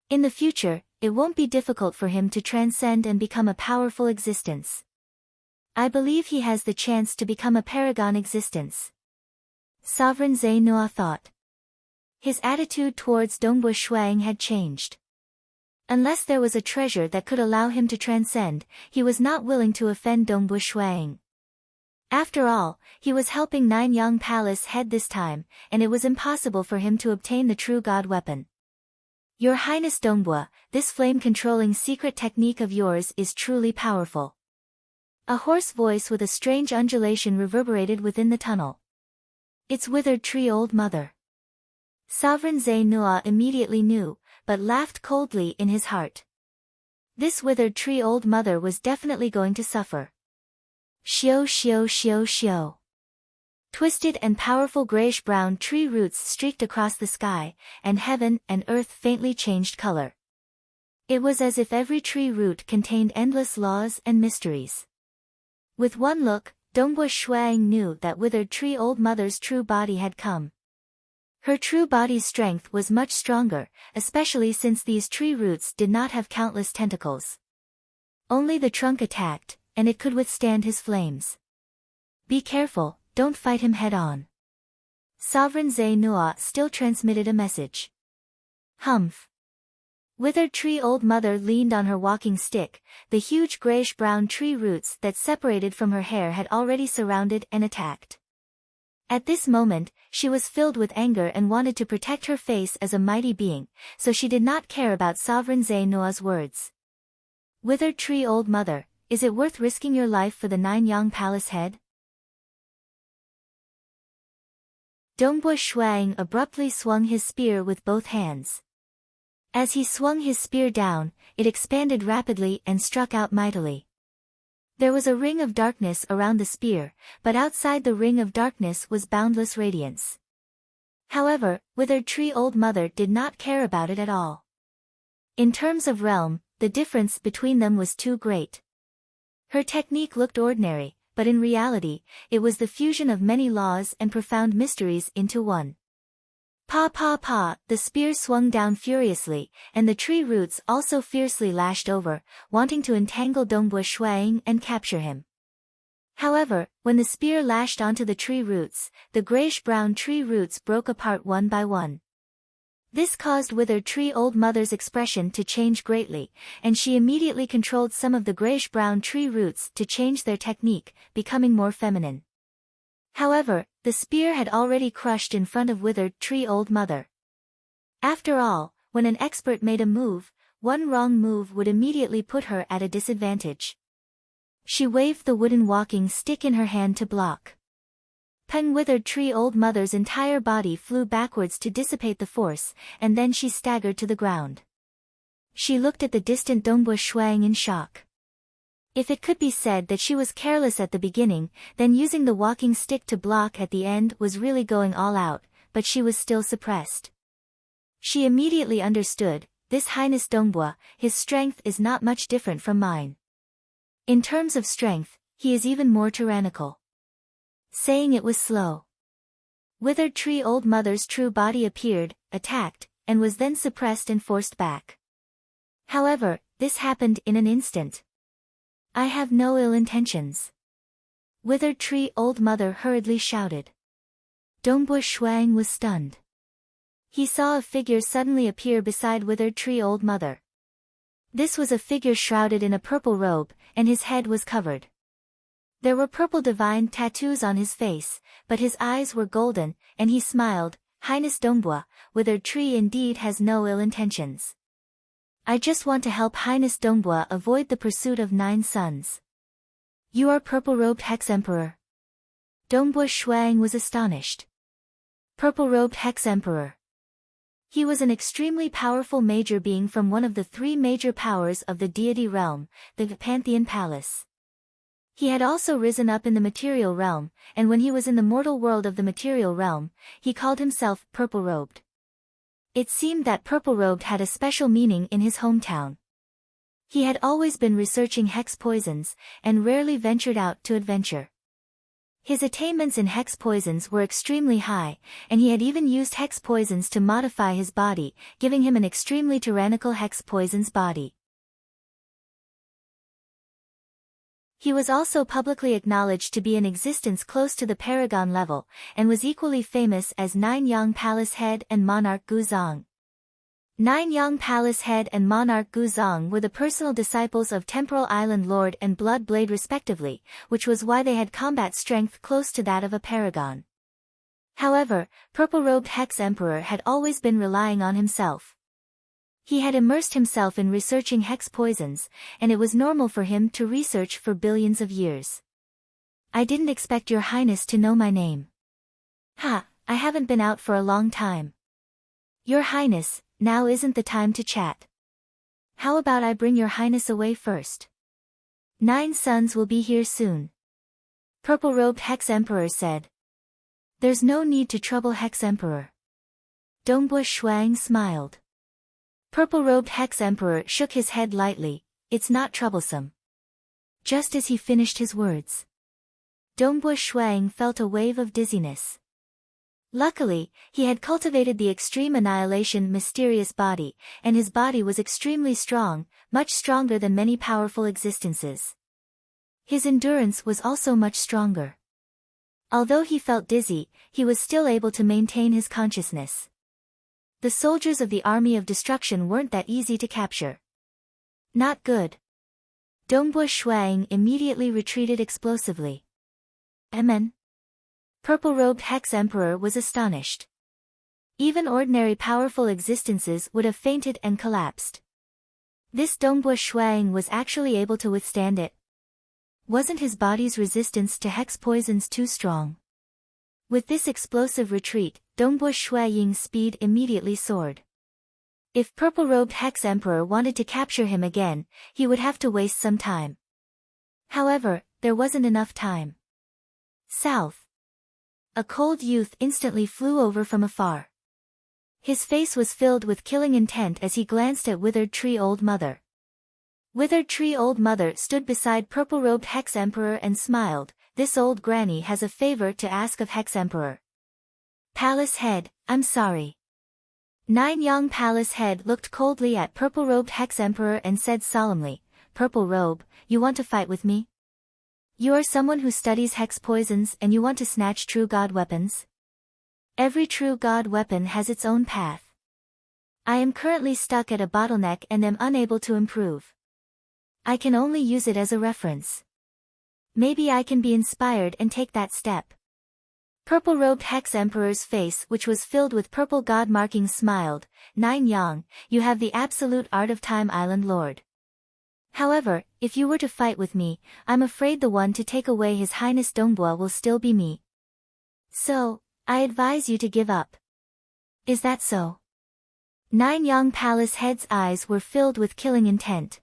In the future, it won't be difficult for him to transcend and become a powerful existence. I believe he has the chance to become a paragon existence. Sovereign Zainua thought. His attitude towards Dongbu Shuang had changed. Unless there was a treasure that could allow him to transcend, he was not willing to offend Dongbu Shuang. After all, he was helping Ninyang Palace head this time, and it was impossible for him to obtain the true god weapon. Your Highness Dongbu, this flame-controlling secret technique of yours is truly powerful. A hoarse voice with a strange undulation reverberated within the tunnel. It's Withered Tree Old Mother. Sovereign Zainua immediately knew, but laughed coldly in his heart. This Withered Tree Old Mother was definitely going to suffer. Xiao xiao xiao xiao. Twisted and powerful grayish-brown tree roots streaked across the sky, and heaven and earth faintly changed color. It was as if every tree root contained endless laws and mysteries. With one look, Dongbu Shuang knew that Withered Tree Old Mother's true body had come. Her true body's strength was much stronger, especially since these tree roots did not have countless tentacles. Only the trunk attacked, and it could withstand his flames. Be careful, don't fight him head-on. Sovereign Zainua still transmitted a message. Humph. Withered Tree Old Mother leaned on her walking stick. The huge grayish-brown tree roots that separated from her hair had already surrounded and attacked. At this moment, she was filled with anger and wanted to protect her face as a mighty being, so she did not care about Sovereign Zainua's words. Withered Tree Old Mother, is it worth risking your life for the Ninyang Palace head? Dongbu Shuang abruptly swung his spear with both hands. As he swung his spear down, it expanded rapidly and struck out mightily. There was a ring of darkness around the spear, but outside the ring of darkness was boundless radiance. However, Withered Tree Old Mother did not care about it at all. In terms of realm, the difference between them was too great. Her technique looked ordinary, but in reality, it was the fusion of many laws and profound mysteries into one. Pa pa pa, the spear swung down furiously, and the tree roots also fiercely lashed over, wanting to entangle Dongbu Shuang and capture him. However, when the spear lashed onto the tree roots, the grayish-brown tree roots broke apart one by one. This caused Withered Tree Old Mother's expression to change greatly, and she immediately controlled some of the grayish-brown tree roots to change their technique, becoming more feminine. However, the spear had already crushed in front of Withered Tree Old Mother. After all, when an expert made a move, one wrong move would immediately put her at a disadvantage. She waved the wooden walking stick in her hand to block. Peng Withered Tree Old Mother's entire body flew backwards to dissipate the force, and then she staggered to the ground. She looked at the distant Dongbu Shuang in shock. If it could be said that she was careless at the beginning, then using the walking stick to block at the end was really going all out, but she was still suppressed. She immediately understood, this Highness Dongbua, his strength is not much different from mine. In terms of strength, he is even more tyrannical. Saying it was slow. Withered Tree Old Mother's true body appeared, attacked, and was then suppressed and forced back. However, this happened in an instant. I have no ill intentions. Withered Tree Old Mother hurriedly shouted. Dongbu Shuang was stunned. He saw a figure suddenly appear beside Withered Tree Old Mother. This was a figure shrouded in a purple robe, and his head was covered. There were purple divine tattoos on his face, but his eyes were golden, and he smiled. Highness Dongbua, Withered Tree indeed has no ill intentions. I just want to help Highness Dongbua avoid the pursuit of 9 sons. You are purple-robed Hex-Emperor. Dongbua Shuang was astonished. Purple-robed Hex-Emperor. He was an extremely powerful major being from one of the 3 major powers of the deity realm, the Pantheon Palace. He had also risen up in the material realm, and when he was in the mortal world of the material realm, he called himself purple-robed. It seemed that purple-robed had a special meaning in his hometown. He had always been researching hex poisons, and rarely ventured out to adventure. His attainments in hex poisons were extremely high, and he had even used hex poisons to modify his body, giving him an extremely tyrannical hex poisons body. He was also publicly acknowledged to be in existence close to the paragon level, and was equally famous as Nine Yang Palace Head and Monarch Guzong. Nine Yang Palace Head and Monarch Guzong were the personal disciples of Temporal Island Lord and Blood Blade respectively, which was why they had combat strength close to that of a paragon. However, Purple-Robed Hex Emperor had always been relying on himself. He had immersed himself in researching hex poisons, and it was normal for him to research for billions of years. I didn't expect your highness to know my name. Ha, I haven't been out for a long time. Your highness, now isn't the time to chat. How about I bring your highness away first? 9 sons will be here soon. Purple-Robed Hex Emperor said. There's no need to trouble Hex Emperor. Dongbua Shuang smiled. Purple-Robed Hex Emperor shook his head lightly, it's not troublesome. Just as he finished his words, Dongbua Shuang felt a wave of dizziness. Luckily, he had cultivated the extreme annihilation mysterious body, and his body was extremely strong, much stronger than many powerful existences. His endurance was also much stronger. Although he felt dizzy, he was still able to maintain his consciousness. The soldiers of the Army of Destruction weren't that easy to capture. Not good. Dongbua Shuang immediately retreated explosively. Amen. Purple-Robed Hex Emperor was astonished. Even ordinary powerful existences would have fainted and collapsed. This Dongbua Shuang was actually able to withstand it. Wasn't his body's resistance to hex poisons too strong? With this explosive retreat, Dongbua Shuang's speed immediately soared. If Purple-Robed Hex Emperor wanted to capture him again, he would have to waste some time. However, there wasn't enough time. South. A cold youth instantly flew over from afar. His face was filled with killing intent as he glanced at Withered Tree Old Mother. Withered Tree Old Mother stood beside Purple-Robed Hex Emperor and smiled. This old granny has a favor to ask of Hex Emperor. Palace Head, I'm sorry. Nine Yang Palace Head looked coldly at Purple-Robed Hex Emperor and said solemnly, Purple Robe, you want to fight with me? You are someone who studies hex poisons and you want to snatch true god weapons? Every true god weapon has its own path. I am currently stuck at a bottleneck and am unable to improve. I can only use it as a reference. Maybe I can be inspired and take that step. Purple-Robed Hex Emperor's face, which was filled with purple god markings, smiled. Nine Yang, you have the absolute art of Time Island Lord. However, if you were to fight with me, I'm afraid the one to take away His Highness Dongbua will still be me. So, I advise you to give up. Is that so? Nine young palace heads' eyes were filled with killing intent.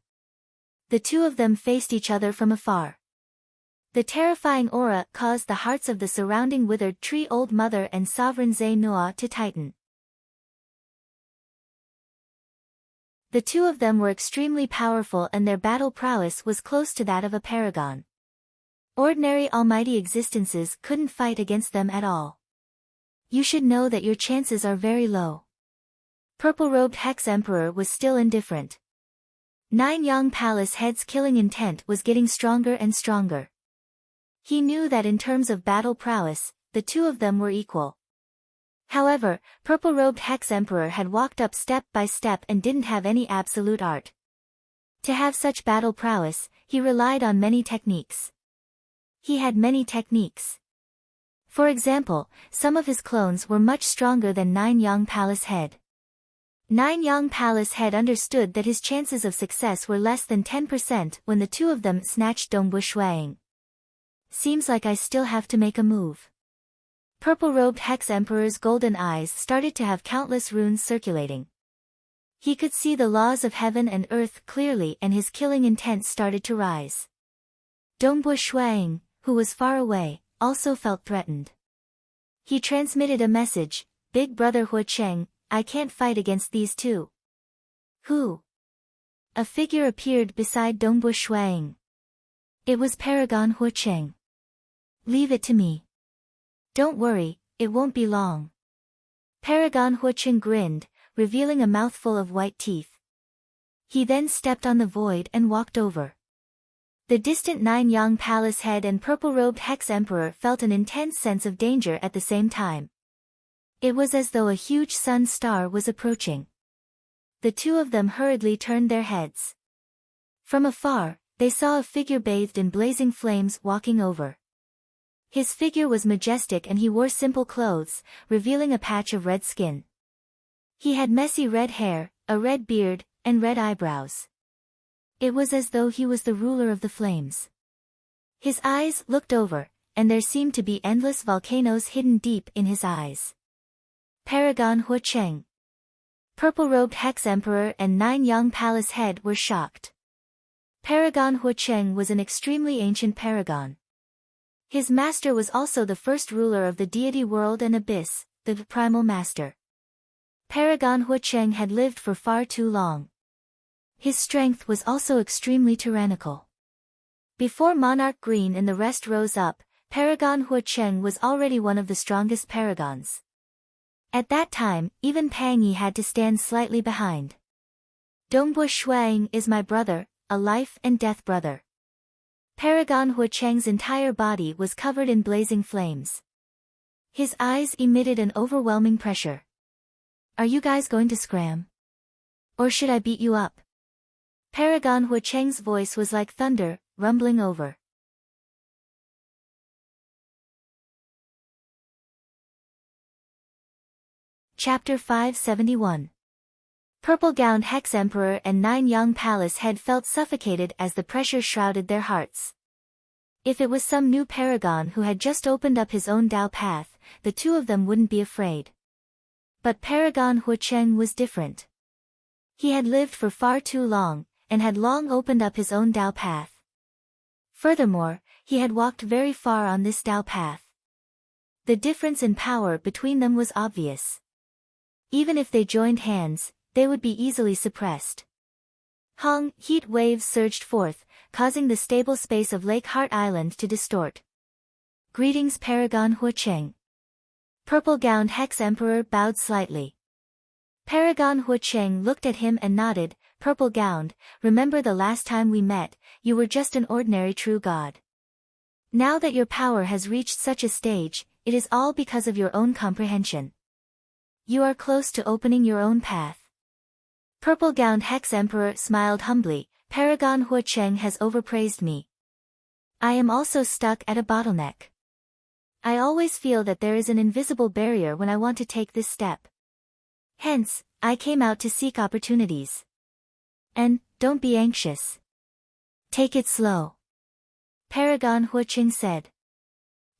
The two of them faced each other from afar. The terrifying aura caused the hearts of the surrounding withered tree old mother and sovereign Zhe-Noa to tighten. The two of them were extremely powerful and their battle prowess was close to that of a paragon. Ordinary almighty existences couldn't fight against them at all. You should know that your chances are very low. Purple-robed Hex Emperor was still indifferent. Nine young palace heads' killing intent was getting stronger and stronger. He knew that in terms of battle prowess, the two of them were equal. However, purple-robed Hex Emperor had walked up step by step and didn't have any absolute art. To have such battle prowess, he relied on many techniques. He had many techniques. For example, some of his clones were much stronger than Nine Young Palace Head. Nine Young Palace Head understood that his chances of success were less than 10% when the two of them snatched Dongbu Shuang. Seems like I still have to make a move. Purple-robed Hex Emperor's golden eyes started to have countless runes circulating. He could see the laws of heaven and earth clearly and his killing intent started to rise. Dongbu Shuang, who was far away, also felt threatened. He transmitted a message, Big Brother Hu Cheng, I can't fight against these two. Who? A figure appeared beside Dongbu Shuang. It was Paragon Hu Cheng. Leave it to me. Don't worry, it won't be long. Paragon Hu Cheng grinned, revealing a mouthful of white teeth. He then stepped on the void and walked over. The distant Nine Yang Palace Head and purple-robed Hex Emperor felt an intense sense of danger at the same time. It was as though a huge sun star was approaching. The two of them hurriedly turned their heads. From afar, they saw a figure bathed in blazing flames walking over. His figure was majestic and he wore simple clothes, revealing a patch of red skin. He had messy red hair, a red beard, and red eyebrows. It was as though he was the ruler of the flames. His eyes looked over, and there seemed to be endless volcanoes hidden deep in his eyes. Paragon Hu Cheng. Purple-robed Hex Emperor and Nine Young Palace Head were shocked. Paragon Hu Cheng was an extremely ancient paragon. His master was also the first ruler of the deity world and abyss, the primal master. Paragon Hu Cheng had lived for far too long. His strength was also extremely tyrannical. Before Monarch Green and the rest rose up, Paragon Hu Cheng was already one of the strongest paragons. At that time, even Pang Yi had to stand slightly behind. Dongbu Shuang is my brother, a life and death brother. Paragon Hu Cheng's entire body was covered in blazing flames. His eyes emitted an overwhelming pressure. Are you guys going to scram? Or should I beat you up? Paragon Hu Cheng's voice was like thunder, rumbling over. Chapter 571. Purple-gowned Hex Emperor and Nine Young Palace Head felt suffocated as the pressure shrouded their hearts. If it was some new paragon who had just opened up his own Dao path, the two of them wouldn't be afraid. But Paragon Hu Cheng was different. He had lived for far too long, and had long opened up his own Dao path. Furthermore, he had walked very far on this Dao path. The difference in power between them was obvious. Even if they joined hands, they would be easily suppressed. Hong, heat waves surged forth, causing the stable space of Lake Heart Island to distort. Greetings Paragon Hu Cheng. Purple-gowned Hex Emperor bowed slightly. Paragon Hu Cheng looked at him and nodded, purple-gowned, remember the last time we met, you were just an ordinary true god. Now that your power has reached such a stage, it is all because of your own comprehension. You are close to opening your own path. Purple-gowned Hex Emperor smiled humbly, Paragon Hu Cheng has overpraised me. I am also stuck at a bottleneck. I always feel that there is an invisible barrier when I want to take this step. Hence, I came out to seek opportunities. And, don't be anxious. Take it slow. Paragon Hu Cheng said.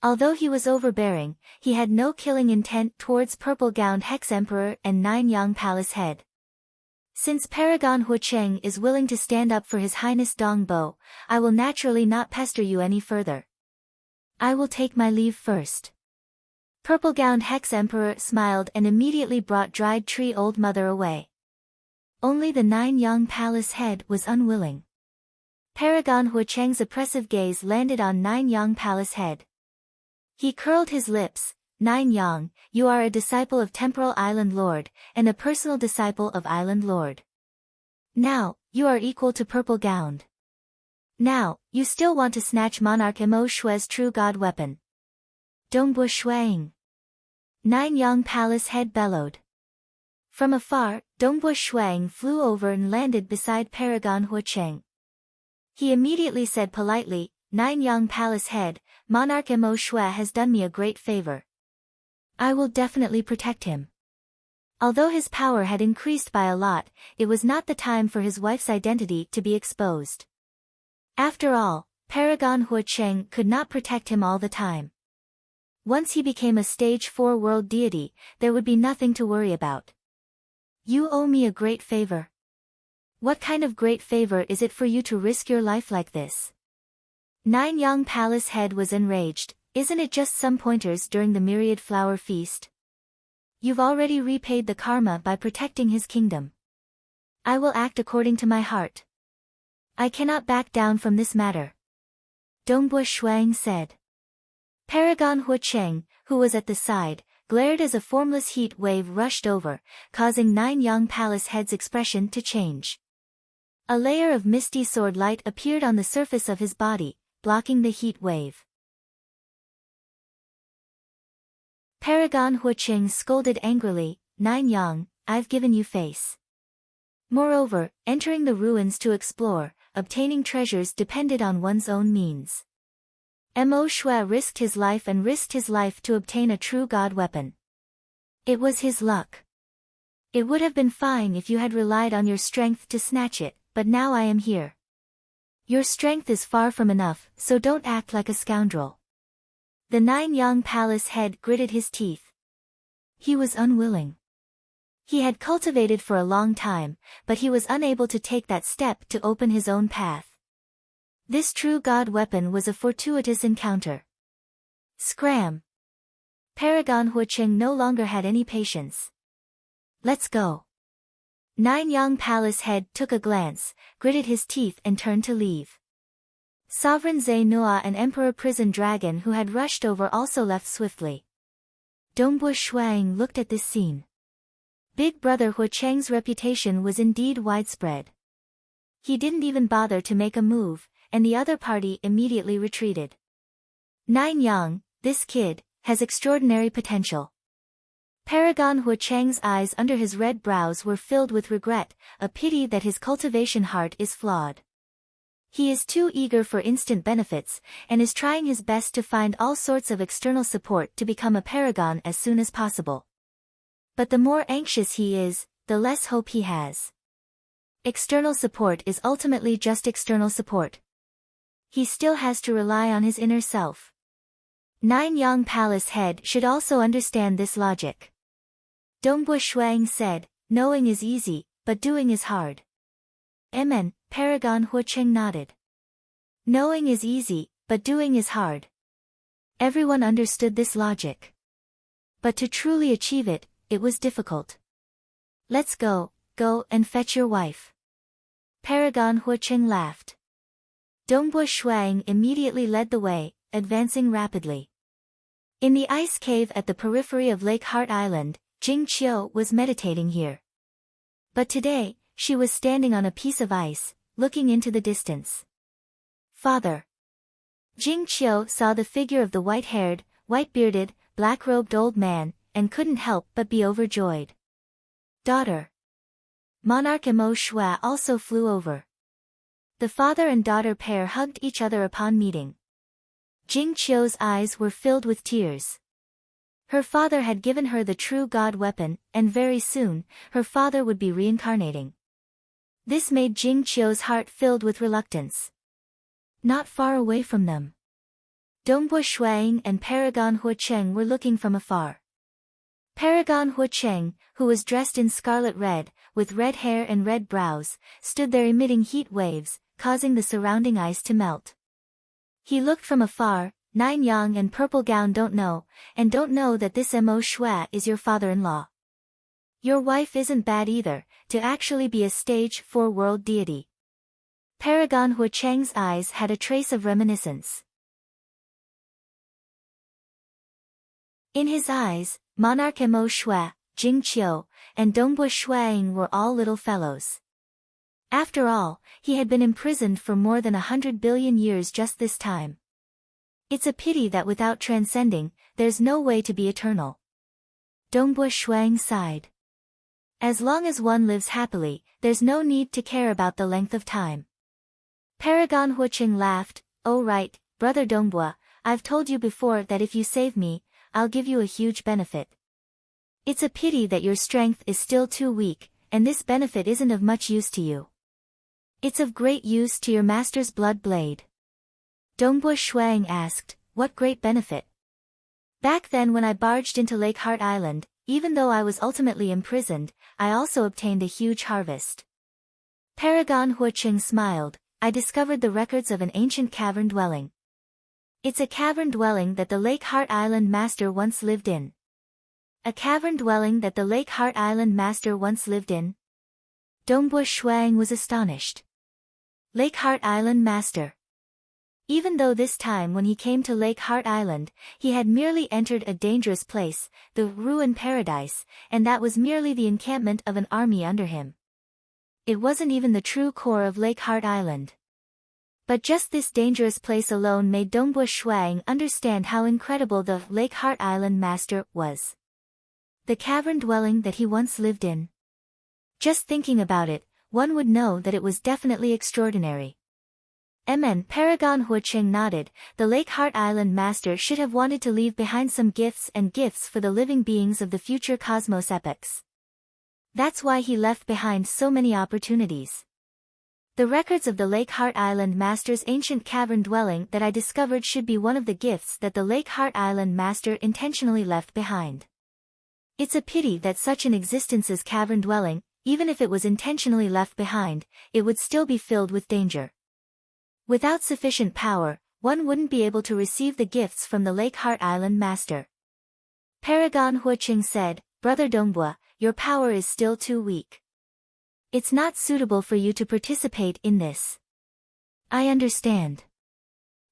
Although he was overbearing, he had no killing intent towards purple-gowned Hex-Emperor and Nine-Yang Palace head. Since Paragon Huacheng is willing to stand up for His Highness Dong Bo, I will naturally not pester you any further. I will take my leave first. Purple-gowned Hex-Emperor smiled and immediately brought dried tree old mother away. Only the Nine-Yang Palace head was unwilling. Paragon Huacheng's oppressive gaze landed on Nine-Yang Palace head. He curled his lips. Nine-Yang, you are a disciple of Temporal Island Lord, and a personal disciple of Island Lord. Now, you are equal to Purple-Gowned. Now, you still want to snatch Monarch Mo Shue's true god weapon. Dongbu Shuang. Nine-Yang Palace head bellowed. From afar, Dongbu Shuang flew over and landed beside Paragon Huacheng. He immediately said politely, Nine-Yang Palace head, Monarch Mo Shue has done me a great favor. I will definitely protect him. Although his power had increased by a lot, it was not the time for his wife's identity to be exposed. After all, Paragon Huacheng could not protect him all the time. Once he became a stage 4 world deity, there would be nothing to worry about. You owe me a great favor. What kind of great favor is it for you to risk your life like this? Nine-Yang Palace head was enraged. Isn't it just some pointers during the myriad flower feast? You've already repaid the karma by protecting his kingdom. I will act according to my heart. I cannot back down from this matter. Dongbu Shuang said. Paragon Huacheng, who was at the side, glared as a formless heat wave rushed over, causing Nine-Yang Palace head's expression to change. A layer of misty sword light appeared on the surface of his body, blocking the heat wave. Paragon Huacheng scolded angrily, Nine-Yang, I've given you face. Moreover, entering the ruins to explore, obtaining treasures depended on one's own means. Mo Shue risked his life to obtain a true god weapon. It was his luck. It would have been fine if you had relied on your strength to snatch it, but now I am here. Your strength is far from enough, so don't act like a scoundrel. The Nine-Yang Palace head gritted his teeth. He was unwilling. He had cultivated for a long time, but he was unable to take that step to open his own path. This true god weapon was a fortuitous encounter. Scram! Paragon Huacheng no longer had any patience. Let's go. Nine-Yang Palace head took a glance, gritted his teeth and turned to leave. Sovereign Zhe Nua and Emperor Prison Dragon who had rushed over also left swiftly. Dongbu Shuang looked at this scene. Big Brother Huacheng's reputation was indeed widespread. He didn't even bother to make a move, and the other party immediately retreated. Nine-Yang, this kid, has extraordinary potential. Paragon Huacheng's eyes under his red brows were filled with regret, a pity that his cultivation heart is flawed. He is too eager for instant benefits, and is trying his best to find all sorts of external support to become a paragon as soon as possible. But the more anxious he is, the less hope he has. External support is ultimately just external support. He still has to rely on his inner self. Nine-Yang Palace head should also understand this logic. Dongbu Shuang said, knowing is easy, but doing is hard. Amen, Paragon Huacheng nodded. Knowing is easy, but doing is hard. Everyone understood this logic. But to truly achieve it, it was difficult. Let's go and fetch your wife. Paragon Huacheng laughed. Dongbu Shuang immediately led the way, advancing rapidly. In the ice cave at the periphery of Lake Heart Island, Jing Qiu was meditating here. But today, she was standing on a piece of ice, looking into the distance. Father. Jing Qiu saw the figure of the white-haired, white-bearded, black-robed old man, and couldn't help but be overjoyed. Daughter. Monarch Mo Shue also flew over. The father and daughter pair hugged each other upon meeting. Jing Qiu's eyes were filled with tears. Her father had given her the true god weapon, and very soon, her father would be reincarnating. This made Jing Qiu's heart filled with reluctance. Not far away from them. Dongbua Shuang and Paragon Huacheng were looking from afar. Paragon Huacheng, who was dressed in scarlet red, with red hair and red brows, stood there emitting heat waves, causing the surrounding ice to melt. He looked from afar. Nine Yang and Purple Gown don't know that this Mo Shua is your father-in-law. Your wife isn't bad either, to actually be a stage 4 world deity. Paragon Huacheng's eyes had a trace of reminiscence. In his eyes, Monarch Mo Shua, Jing Qiu, and Dongbua Shuang were all little fellows. After all, he had been imprisoned for more than 100 billion years just this time. It's a pity that without transcending, there's no way to be eternal. Dongbua Shuang sighed. As long as one lives happily, there's no need to care about the length of time. Paragon Huacheng laughed. Oh right, brother Dongbua, I've told you before that if you save me, I'll give you a huge benefit. It's a pity that your strength is still too weak, and this benefit isn't of much use to you. It's of great use to your master's blood blade. Dongbua Shuang asked, what great benefit? Back then when I barged into Lake Heart Island, even though I was ultimately imprisoned, I also obtained a huge harvest. Paragon Huacheng smiled. I discovered the records of an ancient cavern dwelling. It's a cavern dwelling that the Lake Heart Island master once lived in. A cavern dwelling that the Lake Heart Island master once lived in? Dongbua Shuang was astonished. Lake Heart Island master. Even though this time when he came to Lake Heart Island, he had merely entered a dangerous place, the Ruin Paradise, and that was merely the encampment of an army under him. It wasn't even the true core of Lake Heart Island. But just this dangerous place alone made Dongbua Shuang understand how incredible the Lake Heart Island master was. The cavern dwelling that he once lived in. Just thinking about it, one would know that it was definitely extraordinary. Paragon Huacheng nodded. The Lake Heart Island master should have wanted to leave behind some gifts for the living beings of the future cosmos epochs. That's why he left behind so many opportunities. The records of the Lake Heart Island master's ancient cavern dwelling that I discovered should be one of the gifts that the Lake Heart Island master intentionally left behind. It's a pity that such an existence's cavern dwelling, even if it was intentionally left behind, it would still be filled with danger. Without sufficient power, one wouldn't be able to receive the gifts from the Lake Heart Island master. Paragon Huacheng said, Brother Dongbua, your power is still too weak. It's not suitable for you to participate in this. I understand.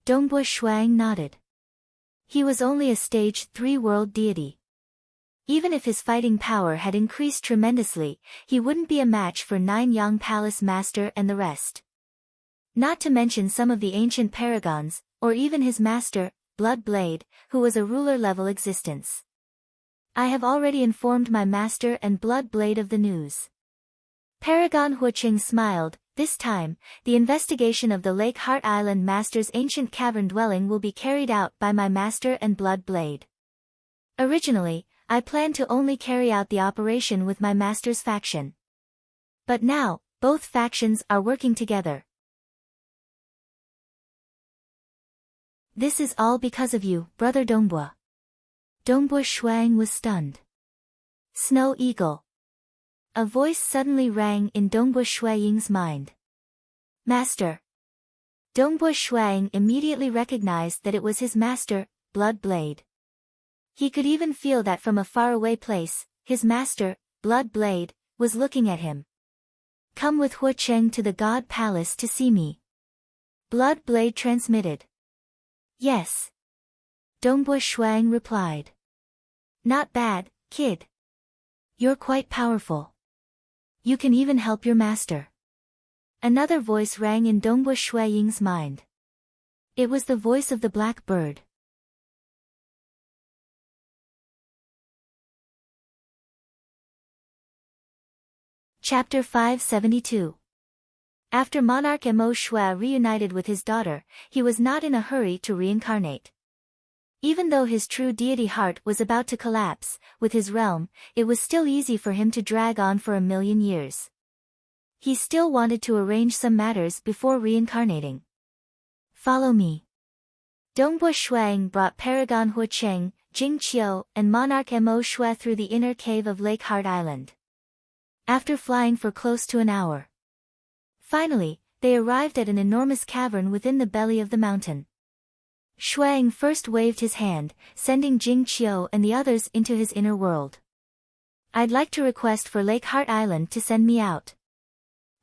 Dongbua Shuang nodded. He was only a stage 3 world deity. Even if his fighting power had increased tremendously, he wouldn't be a match for Nine Yang Palace Master and the rest. Not to mention some of the ancient paragons, or even his master, Blood Blade, who was a ruler-level existence. I have already informed my master and Blood Blade of the news. Paragon Huacheng smiled. This time, the investigation of the Lake Heart Island master's ancient cavern dwelling will be carried out by my master and Blood Blade. Originally, I planned to only carry out the operation with my master's faction. But now, both factions are working together. This is all because of you, Brother Dongbua. Dongbua Shuang was stunned. Snow Eagle. A voice suddenly rang in Dongbua Shuang's mind. Master. Dongbua Shuang immediately recognized that it was his master, Blood Blade. He could even feel that from a faraway place, his master, Blood Blade, was looking at him. Come with Huacheng to the God Palace to see me. Blood Blade transmitted. Yes. Dongbua Shuang replied. Not bad, kid. You're quite powerful. You can even help your master. Another voice rang in Dongbua Shuang's mind. It was the voice of the black bird. Chapter 572. After Monarch Mo Shua reunited with his daughter, he was not in a hurry to reincarnate. Even though his true deity heart was about to collapse, with his realm, it was still easy for him to drag on for 1,000,000 years. He still wanted to arrange some matters before reincarnating. Follow me. Dongbua Shuang brought Paragon Huacheng, Jing Qiu, and Monarch Mo Shui through the inner cave of Lake Heart Island. After flying for close to an hour, finally, they arrived at an enormous cavern within the belly of the mountain. Shuang first waved his hand, sending Jing Qiu and the others into his inner world. "I'd like to request for Lake Heart Island to send me out,"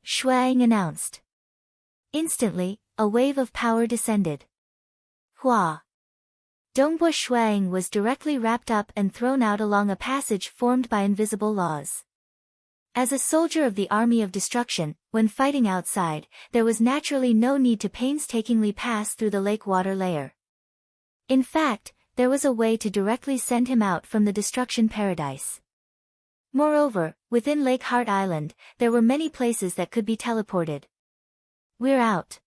Shuang announced. Instantly, a wave of power descended. Hua! Dongbua Shuang was directly wrapped up and thrown out along a passage formed by invisible laws. As a soldier of the Army of Destruction, when fighting outside, there was naturally no need to painstakingly pass through the lake water layer. In fact, there was a way to directly send him out from the destruction paradise. Moreover, within Lake Heart Island, there were many places that could be teleported. "We're out."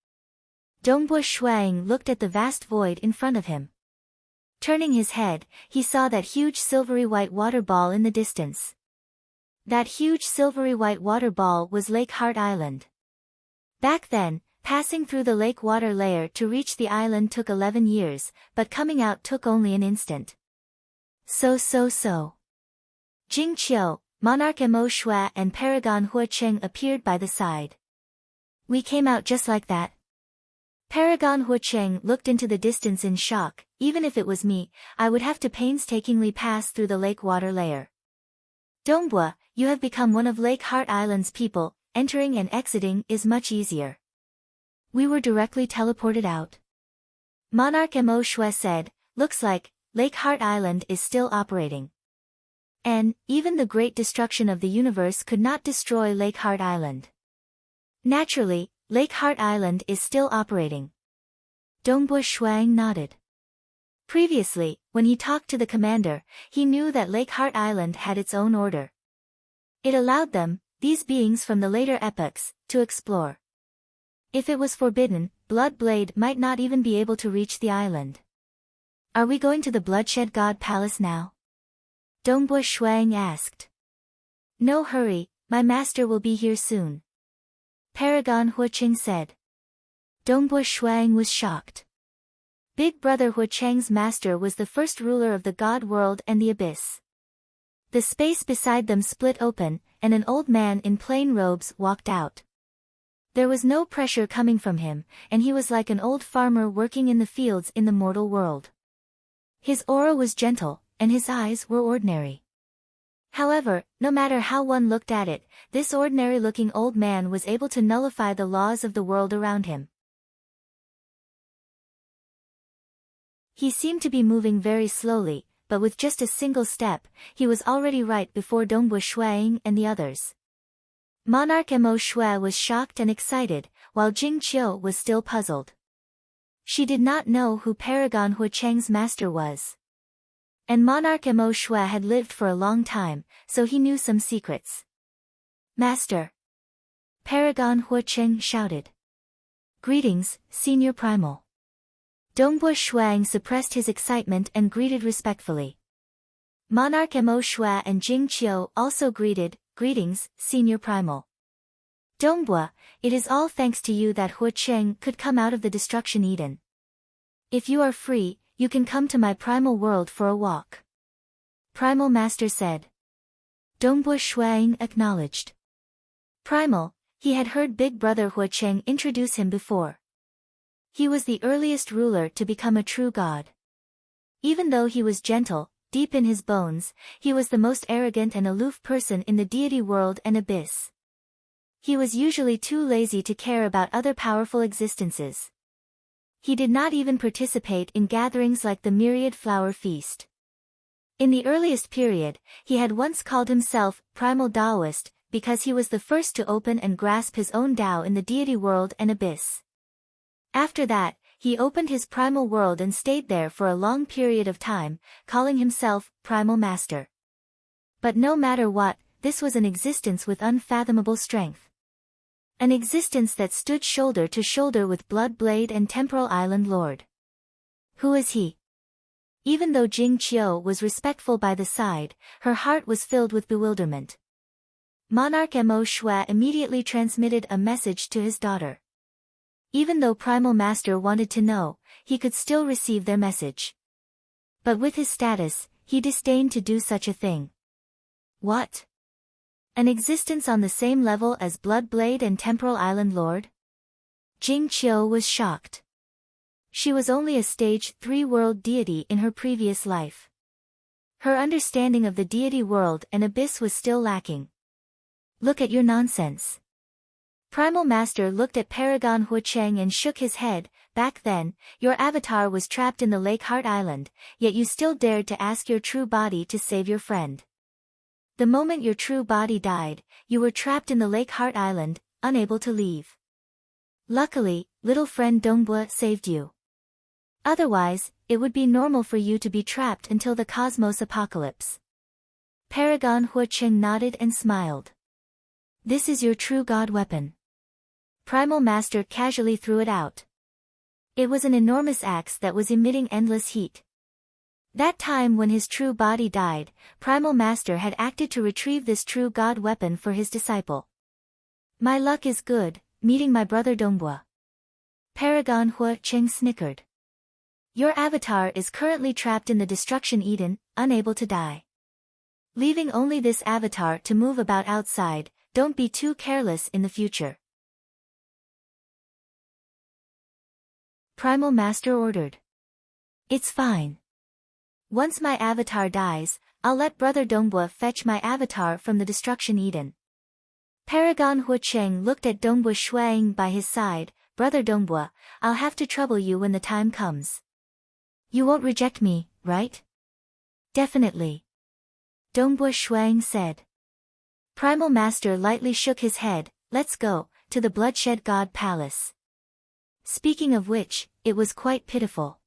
Dongbua Shuang looked at the vast void in front of him. Turning his head, he saw that huge silvery white water ball in the distance. That huge silvery white water ball was Lake Heart Island. Back then, passing through the lake water layer to reach the island took 11 years, but coming out took only an instant. So. Jing Qiu, Monarch Mo Shui and Paragon Huacheng appeared by the side. "We came out just like that." Paragon Huacheng looked into the distance in shock. "Even if it was me, I would have to painstakingly pass through the lake water layer." "Dongbua, you have become one of Lake Heart Island's people, entering and exiting is much easier." "We were directly teleported out," Monarch Mo Shui said. "Looks like Lake Heart Island is still operating. And even the great destruction of the universe could not destroy Lake Heart Island." "Naturally, Lake Heart Island is still operating." Dongbua Shuang nodded. Previously, when he talked to the commander, he knew that Lake Heart Island had its own order. It allowed them, these beings from the later epochs, to explore. If it was forbidden, Blood Blade might not even be able to reach the island. "Are we going to the Bloodshed God Palace now?" Dongbua Shuang asked. "No hurry, my master will be here soon," Paragon Huacheng said. Dongbua Shuang was shocked. Big Brother Huacheng's master was the first ruler of the God world and the abyss. The space beside them split open, and an old man in plain robes walked out. There was no pressure coming from him, and he was like an old farmer working in the fields in the mortal world. His aura was gentle, and his eyes were ordinary. However, no matter how one looked at it, this ordinary-looking old man was able to nullify the laws of the world around him. He seemed to be moving very slowly, but with just a single step, he was already right before Dongbua Shuang and the others. Monarch Mo Shui was shocked and excited, while Jing Qiu was still puzzled. She did not know who Paragon Huacheng's master was. And Monarch Mo Shui had lived for a long time, so he knew some secrets. "Master!" Paragon Huacheng shouted. "Greetings, Senior Primal." Dongbua Shuang suppressed his excitement and greeted respectfully. Monarch Mo Shui and Jing Qiu also greeted, "Greetings, Senior Primal." "Dongbua, it is all thanks to you that Huacheng could come out of the Destruction Eden. If you are free, you can come to my primal world for a walk," Primal Master said. Dongbua Shuang acknowledged. Primal, he had heard Big Brother Huacheng introduce him before. He was the earliest ruler to become a true god. Even though he was gentle, deep in his bones, he was the most arrogant and aloof person in the deity world and abyss. He was usually too lazy to care about other powerful existences. He did not even participate in gatherings like the Myriad Flower Feast. In the earliest period, he had once called himself Primal Taoist, because he was the first to open and grasp his own Tao in the deity world and abyss. After that, he opened his primal world and stayed there for a long period of time, calling himself Primal Master. But no matter what, this was an existence with unfathomable strength. An existence that stood shoulder to shoulder with Blood Blade and Temporal Island Lord. Who is he? Even though Jing Qiu was respectful by the side, her heart was filled with bewilderment. Monarch Mo Shui immediately transmitted a message to his daughter. Even though Primal Master wanted to know, he could still receive their message. But with his status, he disdained to do such a thing. What? An existence on the same level as Bloodblade and Temporal Island Lord? Jing Qiu was shocked. She was only a stage 3 world deity in her previous life. Her understanding of the deity world and abyss was still lacking. Look at your nonsense. Primal Master looked at Paragon Huacheng and shook his head. Back then, your avatar was trapped in the Lake Heart Island, yet you still dared to ask your true body to save your friend. The moment your true body died, you were trapped in the Lake Heart Island, unable to leave. Luckily, little friend Dongbua saved you. Otherwise, it would be normal for you to be trapped until the cosmos apocalypse. Paragon Huacheng nodded and smiled. This is your true god weapon. Primal Master casually threw it out. It was an enormous axe that was emitting endless heat. That time when his true body died, Primal Master had acted to retrieve this true god weapon for his disciple. My luck is good, meeting my brother Dongbua. Paragon Huacheng snickered. Your avatar is currently trapped in the Destruction Eden, unable to die. Leaving only this avatar to move about outside, don't be too careless in the future. Primal Master ordered. It's fine. Once my avatar dies, I'll let Brother Dongbua fetch my avatar from the Destruction Eden. Paragon Huacheng looked at Dongbua Shuang by his side. Brother Dongbua, I'll have to trouble you when the time comes. You won't reject me, right? Definitely. Dongbua Shuang said. Primal Master lightly shook his head. Let's go, to the Bloodshed God Palace. Speaking of which, it was quite pitiful.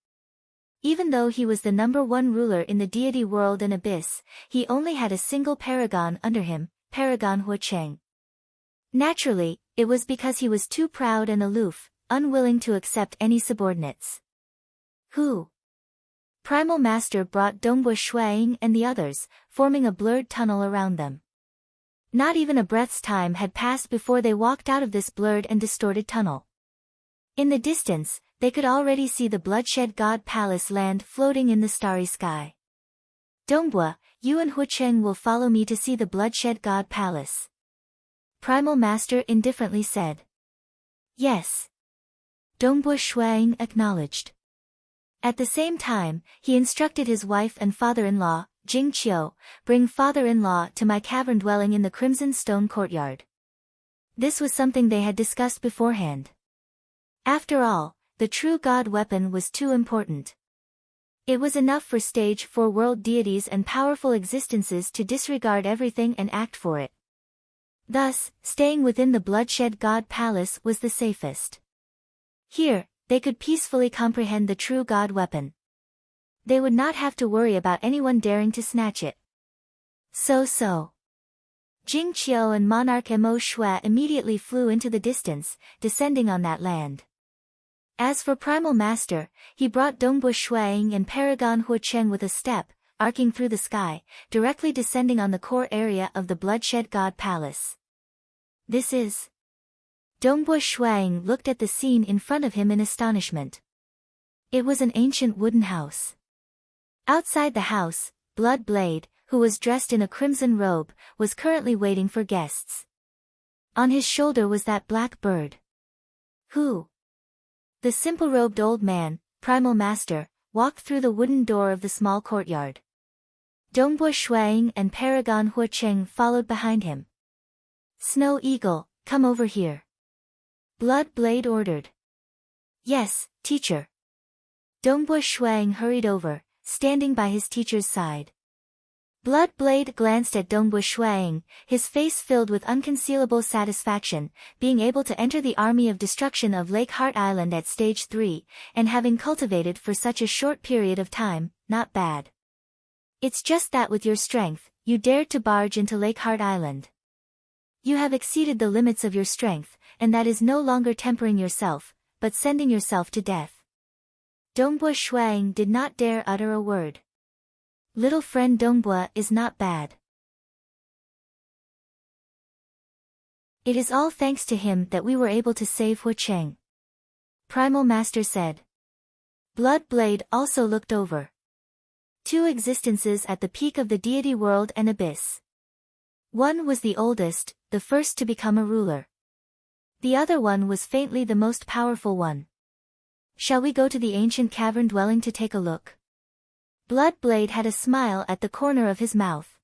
Even though he was the #1 ruler in the deity world and abyss, he only had a single paragon under him, Paragon Huacheng. Naturally, it was because he was too proud and aloof, unwilling to accept any subordinates. Who? Primal Master brought Dongbua Shuang and the others, forming a blurred tunnel around them. Not even a breath's time had passed before they walked out of this blurred and distorted tunnel. In the distance, they could already see the Bloodshed God Palace land floating in the starry sky. Dongbua, you and Huacheng will follow me to see the Bloodshed God Palace. Primal Master indifferently said. Yes. Dongbua Shuang acknowledged. At the same time, he instructed his wife and father-in-law, Jing Qiu, bring father-in-law to my cavern dwelling in the Crimson Stone Courtyard. This was something they had discussed beforehand. After all, the true god weapon was too important. It was enough for stage 4 world deities and powerful existences to disregard everything and act for it. Thus, staying within the Bloodshed God Palace was the safest. Here, they could peacefully comprehend the true god weapon. They would not have to worry about anyone daring to snatch it. So. Jing Qiu and Monarch Mo Shui immediately flew into the distance, descending on that land. As for Primal Master, he brought Dongbua Shuang and Paragon Huacheng with a step, arcing through the sky, directly descending on the core area of the Bloodshed God Palace. This is... Dongbua Shuang looked at the scene in front of him in astonishment. It was an ancient wooden house. Outside the house, Bloodblade, who was dressed in a crimson robe, was currently waiting for guests. On his shoulder was that black bird. Who? The simple-robed old man, Primal Master, walked through the wooden door of the small courtyard. Dongbua Shuang and Paragon Huacheng followed behind him. Snow Eagle, come over here. Bloodblade ordered. Yes, teacher. Dongbua Shuang hurried over, standing by his teacher's side. Bloodblade glanced at Dongbua Shuang, his face filled with unconcealable satisfaction, being able to enter the army of destruction of Lake Heart Island at stage 3, and having cultivated for such a short period of time, not bad. It's just that with your strength, you dared to barge into Lake Heart Island. You have exceeded the limits of your strength, and that is no longer tempering yourself, but sending yourself to death. Dongbua Shuang did not dare utter a word. Little friend Dongbua is not bad. It is all thanks to him that we were able to save Huacheng. Primal Master said. Blood Blade also looked over. Two existences at the peak of the deity world and abyss. One was the oldest, the first to become a ruler. The other one was faintly the most powerful one. Shall we go to the ancient cavern dwelling to take a look? Blood Blade had a smile at the corner of his mouth.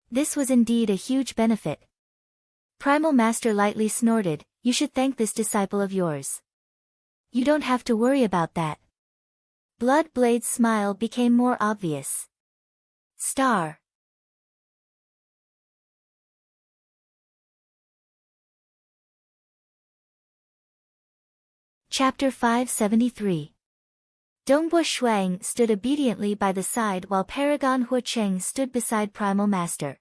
This was indeed a huge benefit. Primal Master lightly snorted, "You should thank this disciple of yours. You don't have to worry about that." Blood Blade's smile became more obvious. Star. Chapter 573. Dongbua Shuang stood obediently by the side while Paragon Huacheng stood beside Primal Master.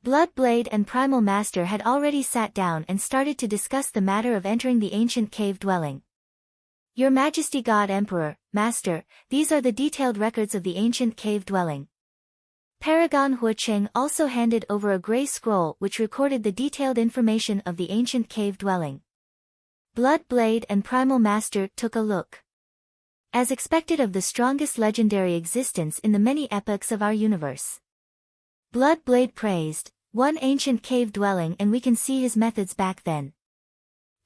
Blood Blade and Primal Master had already sat down and started to discuss the matter of entering the ancient cave dwelling. "Your Majesty God Emperor, Master, these are the detailed records of the ancient cave dwelling." Paragon Huacheng also handed over a gray scroll which recorded the detailed information of the ancient cave dwelling. Blood Blade and Primal Master took a look. As expected of the strongest legendary existence in the many epochs of our universe. Blood Blade praised, "One ancient cave dwelling and we can see his methods back then.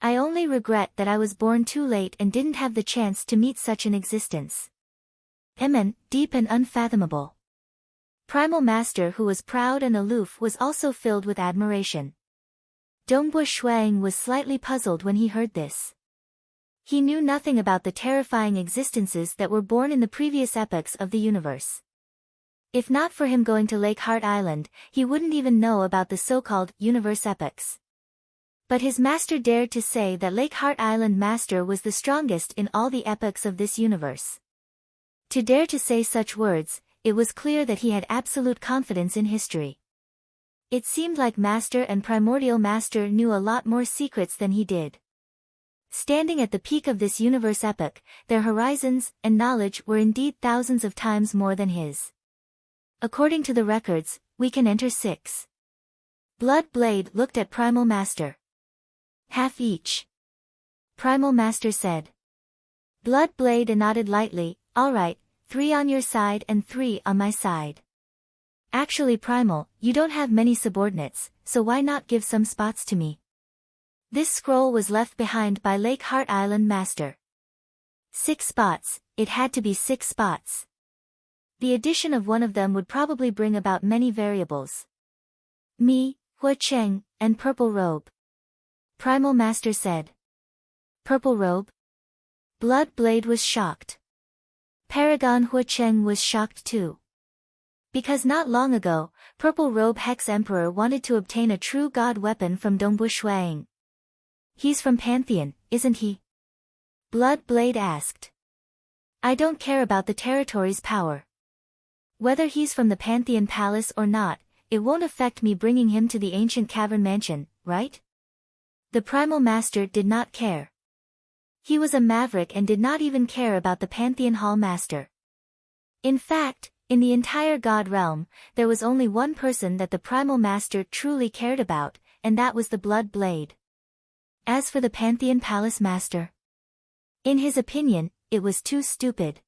I only regret that I was born too late and didn't have the chance to meet such an existence. Immense, deep and unfathomable." Primal Master, who was proud and aloof, was also filled with admiration. Dongbua Shuang was slightly puzzled when he heard this. He knew nothing about the terrifying existences that were born in the previous epochs of the universe. If not for him going to Lake Heart Island, he wouldn't even know about the so-called universe epochs. But his master dared to say that Lake Heart Island Master was the strongest in all the epochs of this universe. To dare to say such words, it was clear that he had absolute confidence in history. It seemed like Master and Primordial Master knew a lot more secrets than he did. Standing at the peak of this universe epoch, their horizons and knowledge were indeed thousands of times more than his. "According to the records, we can enter 6. Blood Blade looked at Primal Master. "Half each," Primal Master said. Blood Blade nodded lightly, "All right, 3 on your side and 3 on my side. Actually Primal, you don't have many subordinates, so why not give some spots to me?" This scroll was left behind by Lake Heart Island Master. 6 spots, it had to be 6 spots. The addition of one of them would probably bring about many variables. "Me, Huacheng, and Purple Robe," Primal Master said. "Purple Robe?" Blood Blade was shocked. Paragon Huacheng was shocked too. Because not long ago, Purple Robe Hex Emperor wanted to obtain a true god weapon from Dongbua Shuang. "He's from Pantheon, isn't he?" Blood Blade asked. "I don't care about the territory's power. Whether he's from the Pantheon Palace or not, it won't affect me bringing him to the ancient cavern mansion, right?" The Primal Master did not care. He was a maverick and did not even care about the Pantheon Hall Master. In fact, in the entire God realm, there was only one person that the Primal Master truly cared about, and that was the Blood Blade. As for the Pantheon Palace Master, in his opinion, it was too stupid.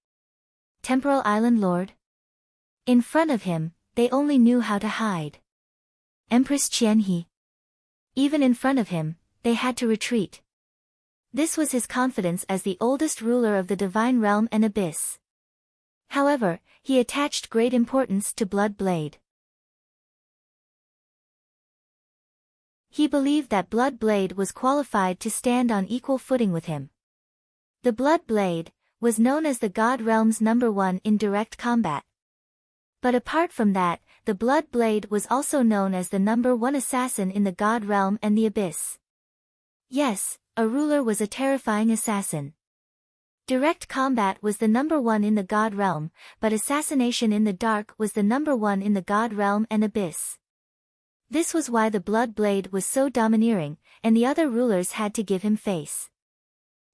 Temporal Island Lord? In front of him, they only knew how to hide. Empress Qianhe? Even in front of him, they had to retreat. This was his confidence as the oldest ruler of the divine realm and abyss. However, he attached great importance to Blood Blade. He believed that Blood Blade was qualified to stand on equal footing with him. The Blood Blade was known as the God Realm's #1 in direct combat. But apart from that, the Blood Blade was also known as the #1 assassin in the God Realm and the Abyss. Yes, a ruler was a terrifying assassin. Direct combat was the #1 in the God Realm, but assassination in the dark was the #1 in the God Realm and Abyss. This was why the Blood Blade was so domineering, and the other rulers had to give him face.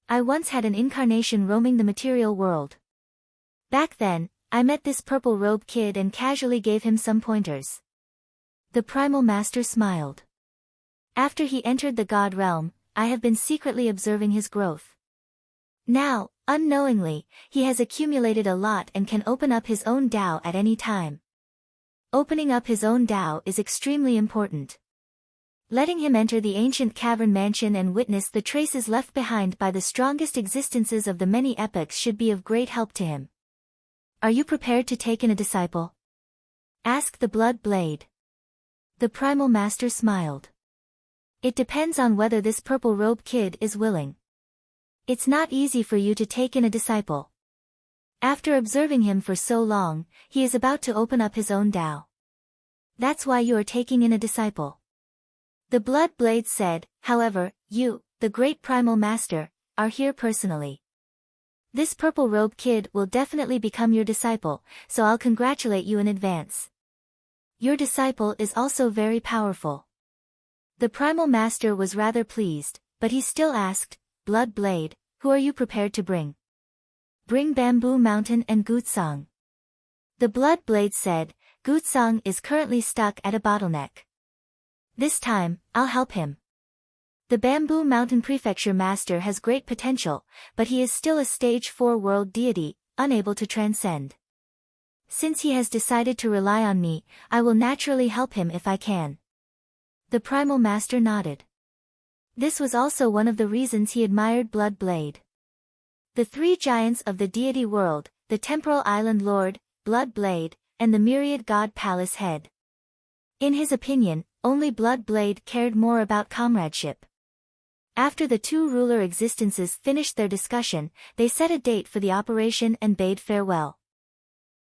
"I once had an incarnation roaming the material world. Back then, I met this Purple Robe kid and casually gave him some pointers." The Primal Master smiled. "After he entered the God Realm, I have been secretly observing his growth. Now, unknowingly, he has accumulated a lot and can open up his own Tao at any time. Opening up his own Tao is extremely important. Letting him enter the ancient cavern mansion and witness the traces left behind by the strongest existences of the many epochs should be of great help to him. Are you prepared to take in a disciple? Asked the Blood Blade. The Primal Master smiled. It depends on whether this purple-robed kid is willing. It's not easy for you to take in a disciple. After observing him for so long, he is about to open up his own Tao. That's why you are taking in a disciple. The Blood Blade said, however, you, the great Primal Master, are here personally. This purple-robed kid will definitely become your disciple, so I'll congratulate you in advance. Your disciple is also very powerful. The Primal Master was rather pleased, but he still asked, Blood Blade, who are you prepared to bring? Bring Bamboo Mountain and Gutsong. The Blood Blade said, Gutsong is currently stuck at a bottleneck. This time, I'll help him. The Bamboo Mountain Prefecture Master has great potential, but he is still a stage 4 world deity, unable to transcend. Since he has decided to rely on me, I will naturally help him if I can. The Primal Master nodded. This was also one of the reasons he admired Blood Blade. The 3 giants of the deity world, the Temporal Island Lord, Blood Blade, and the Myriad God Palace Head. In his opinion, only Blood Blade cared more about comradeship. After the 2 ruler existences finished their discussion, they set a date for the operation and bade farewell.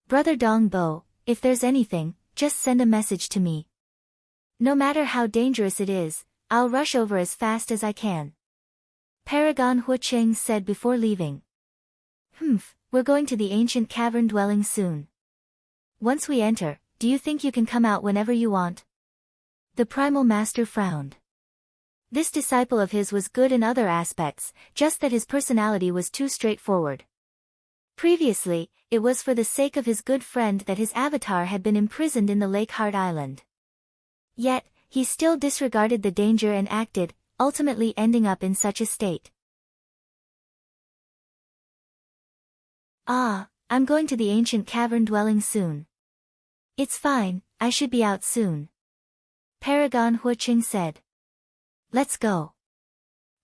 Brother Dong Bo, if there's anything, just send a message to me. No matter how dangerous it is, I'll rush over as fast as I can. Paragon Huicheng said before leaving. We're going to the ancient cavern dwelling soon. Once we enter, do you think you can come out whenever you want? The Primal Master frowned. This disciple of his was good in other aspects, just that his personality was too straightforward. Previously, it was for the sake of his good friend that his avatar had been imprisoned in the Lake Heart Island. Yet, he still disregarded the danger and acted, ultimately ending up in such a state. I'm going to the ancient cavern dwelling soon. It's fine, I should be out soon. Paragon Huicheng said. Let's go.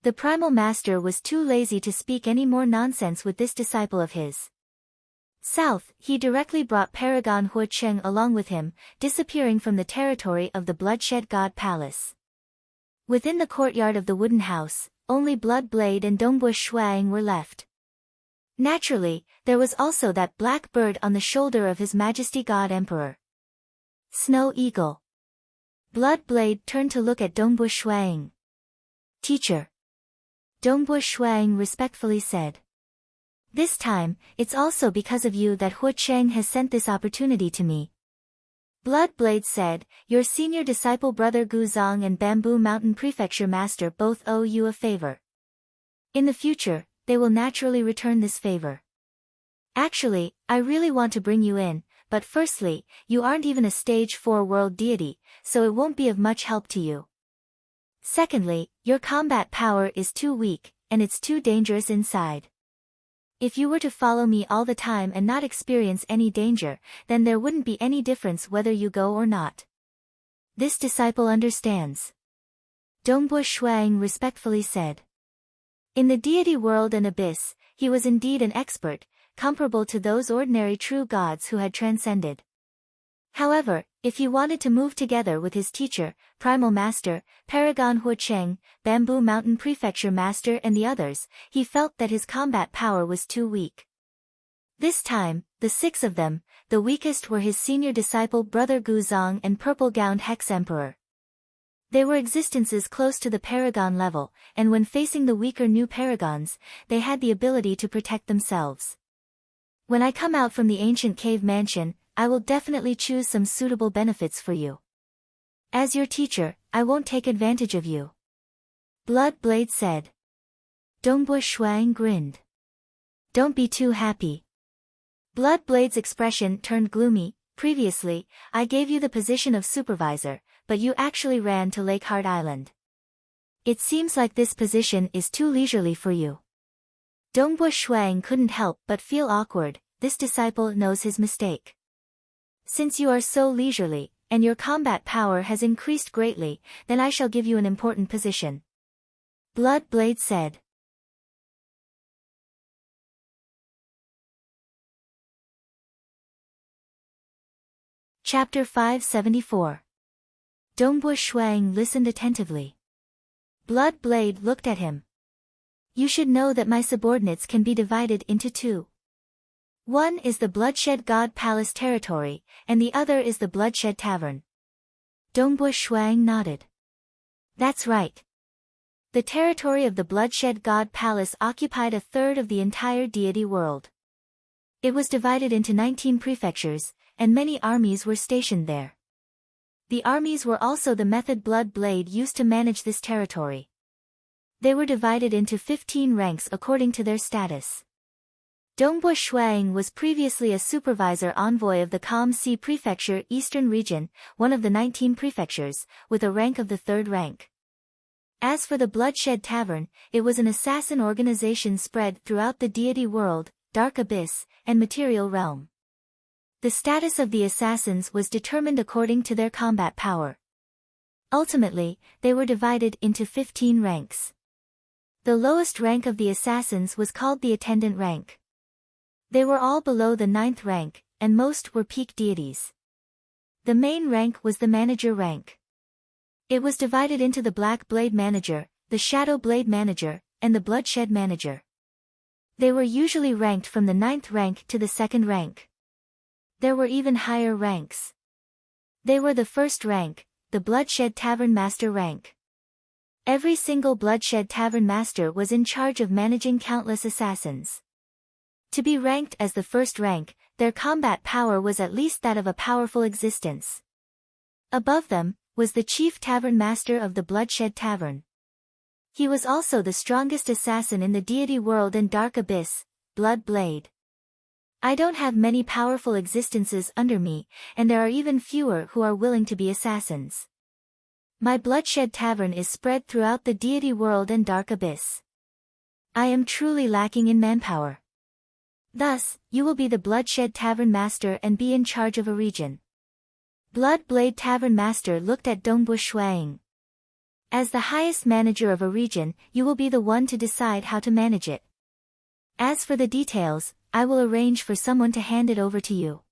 The Primal Master was too lazy to speak any more nonsense with this disciple of his. South, he directly brought Paragon Huicheng along with him, disappearing from the territory of the Bloodshed God Palace. Within the courtyard of the wooden house, only Blood Blade and Dongbush Shuang were left. Naturally, there was also that black bird on the shoulder of His Majesty God Emperor. Snow Eagle. Blood Blade turned to look at Dongbush Shuang. Teacher. Dongbush Shuang respectfully said. This time, it's also because of you that Huicheng has sent this opportunity to me. Blood Blade said, your senior disciple brother Guzong and Bamboo Mountain Prefecture Master both owe you a favor. In the future, they will naturally return this favor. Actually, I really want to bring you in, but firstly, you aren't even a stage 4 world deity, so it won't be of much help to you. Secondly, your combat power is too weak, and it's too dangerous inside. If you were to follow me all the time and not experience any danger, then there wouldn't be any difference whether you go or not. This disciple understands. Dongbush Shuang respectfully said. In the deity world and abyss, he was indeed an expert, comparable to those ordinary true gods who had transcended. However, if he wanted to move together with his teacher, Primal Master, Paragon Huicheng, Bamboo Mountain Prefecture Master and the others, he felt that his combat power was too weak. This time, the 6 of them, the weakest were his senior disciple Brother Guzong and Purple-Gowned Hex Emperor. They were existences close to the Paragon level, and when facing the weaker new Paragons, they had the ability to protect themselves. When I come out from the ancient cave mansion, I will definitely choose some suitable benefits for you. As your teacher, I won't take advantage of you. Blood Blade said. Dongbush Shuang grinned. Don't be too happy. Blood Blade's expression turned gloomy. Previously, I gave you the position of supervisor, but you actually ran to Lake Heart Island. It seems like this position is too leisurely for you. Dongbu Shuang couldn't help but feel awkward. This disciple knows his mistake. Since you are so leisurely, and your combat power has increased greatly, then I shall give you an important position. Blood Blade said. Chapter 574. Dongbu Shuang listened attentively. Blood Blade looked at him. You should know that my subordinates can be divided into two. One is the Bloodshed God Palace territory, and the other is the Bloodshed Tavern. Dongbu Shuang nodded. That's right. The territory of the Bloodshed God Palace occupied a third of the entire deity world. It was divided into 19 prefectures, and many armies were stationed there. The armies were also the method Blood Blade used to manage this territory. They were divided into 15 ranks according to their status. Dongbu Shuang was previously a supervisor envoy of the Calm Sea Prefecture Eastern Region, one of the 19 prefectures, with a rank of the 3rd rank. As for the Bloodshed Tavern, it was an assassin organization spread throughout the deity world, Dark Abyss, and Material Realm. The status of the assassins was determined according to their combat power. Ultimately, they were divided into 15 ranks. The lowest rank of the assassins was called the Attendant rank. They were all below the 9th rank, and most were peak deities. The main rank was the Manager rank. It was divided into the Black Blade Manager, the Shadow Blade Manager, and the Bloodshed Manager. They were usually ranked from the 9th rank to the 2nd rank. There were even higher ranks. They were the 1st rank, the Bloodshed Tavern Master rank. Every single Bloodshed Tavern Master was in charge of managing countless assassins. To be ranked as the 1st rank, their combat power was at least that of a powerful existence. Above them was the Chief Tavern Master of the Bloodshed Tavern. He was also the strongest assassin in the deity world and Dark Abyss, Blood Blade. I don't have many powerful existences under me, and there are even fewer who are willing to be assassins. My Bloodshed Tavern is spread throughout the deity world and Dark Abyss. I am truly lacking in manpower. Thus, you will be the Bloodshed Tavern Master and be in charge of a region. Blood Blade Tavern Master looked at Dongbu Shuang. As the highest manager of a region, you will be the one to decide how to manage it. As for the details, I will arrange for someone to hand it over to you.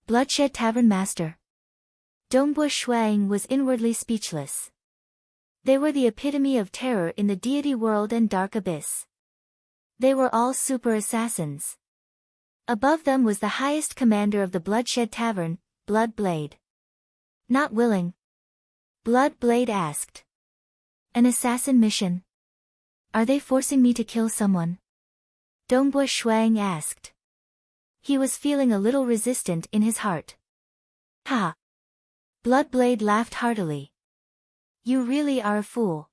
Bloodshed Tavern Master. Dongbu Shuang was inwardly speechless. They were the epitome of terror in the deity world and Dark Abyss. They were all super assassins. Above them was the highest commander of the Bloodshed Tavern, Blood Blade. Not willing? Blood Blade asked. An assassin mission? Are they forcing me to kill someone? Dongbu Shuang asked. He was feeling a little resistant in his heart. Ha! Blood Blade laughed heartily. You really are a fool.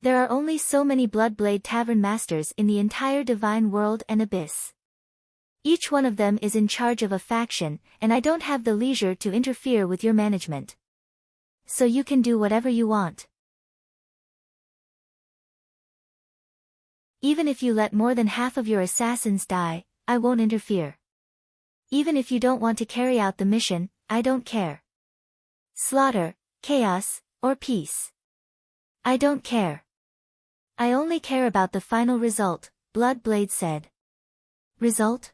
There are only so many Blood Blade Tavern Masters in the entire Divine World and Abyss. Each one of them is in charge of a faction, and I don't have the leisure to interfere with your management. So you can do whatever you want. Even if you let more than half of your assassins die, I won't interfere. Even if you don't want to carry out the mission, I don't care. Slaughter, chaos, or peace. I don't care. I only care about the final result, Blood Blade said. Result?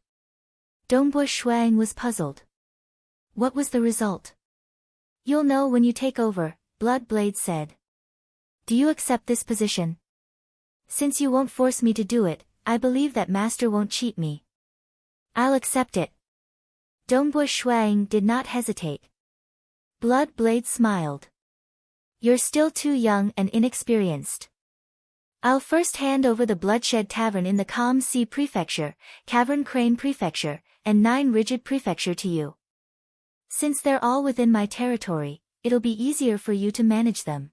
Dongbu Shuang was puzzled. What was the result? You'll know when you take over, Blood Blade said. Do you accept this position? Since you won't force me to do it, I believe that Master won't cheat me. I'll accept it. Dongbu Shuang did not hesitate. Blood Blade smiled. You're still too young and inexperienced. I'll first hand over the Bloodshed Tavern in the Calm Sea Prefecture, Cavern Crane Prefecture, and 9 Rigid Prefecture to you. Since they're all within my territory, it'll be easier for you to manage them.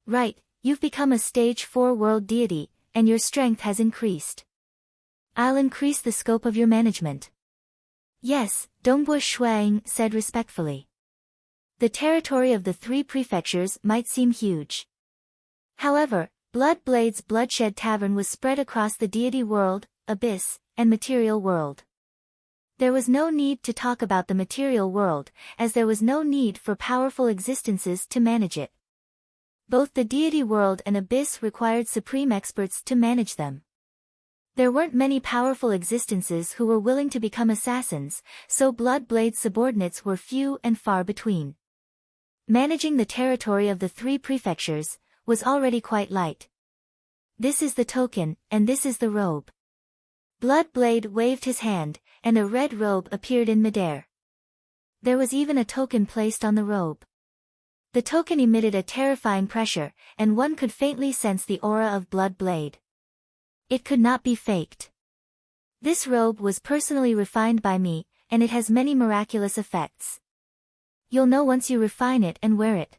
Right, you've become a Stage 4 world deity, and your strength has increased. I'll increase the scope of your management. Yes, Dongbu Shuang said respectfully. The territory of the 3 prefectures might seem huge. However, Bloodblade's Bloodshed Tavern was spread across the deity world, abyss, and material world. There was no need to talk about the material world, as there was no need for powerful existences to manage it. Both the deity world and abyss required supreme experts to manage them. There weren't many powerful existences who were willing to become assassins, so Bloodblade's subordinates were few and far between. Managing the territory of the 3 prefectures was already quite light. This is the token, and this is the robe. Bloodblade waved his hand, and a red robe appeared in midair. There was even a token placed on the robe. The token emitted a terrifying pressure, and one could faintly sense the aura of Bloodblade. It could not be faked. This robe was personally refined by me, and it has many miraculous effects. You'll know once you refine it and wear it.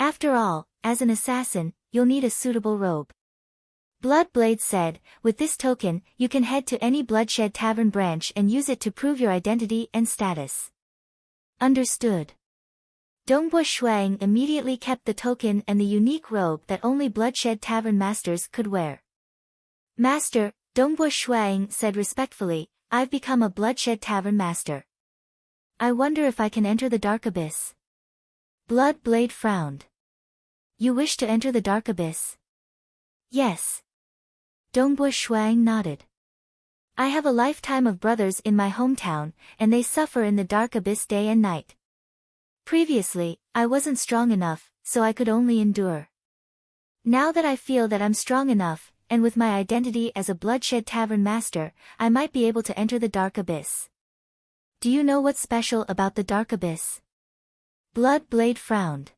After all, as an assassin, you'll need a suitable robe. Bloodblade said, with this token, you can head to any Bloodshed Tavern branch and use it to prove your identity and status. Understood. Dongbo Shuang immediately kept the token and the unique robe that only Bloodshed Tavern masters could wear. Master, Dongbo Shuang said respectfully, I've become a Bloodshed Tavern master. I wonder if I can enter the Dark Abyss. Bloodblade frowned. You wish to enter the Dark Abyss? Yes. Dongbo Shuang nodded. I have a lifetime of brothers in my hometown, and they suffer in the Dark Abyss day and night. Previously, I wasn't strong enough, so I could only endure. Now that I feel that I'm strong enough, and with my identity as a Bloodshed Tavern master, I might be able to enter the Dark Abyss. Do you know what's special about the Dark Abyss? Bloodblade frowned.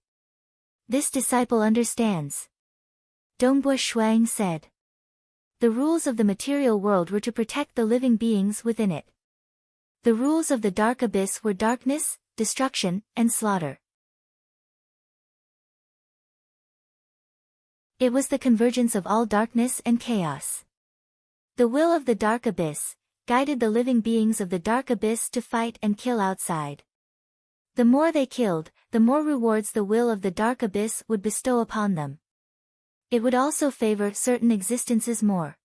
This disciple understands. Dongbo Shuang said. The rules of the material world were to protect the living beings within it. The rules of the Dark Abyss were darkness, destruction, and slaughter. It was the convergence of all darkness and chaos. The will of the Dark Abyss guided the living beings of the Dark Abyss to fight and kill outside. The more they killed, the more rewards the will of the Dark Abyss would bestow upon them. It would also favor certain existences more.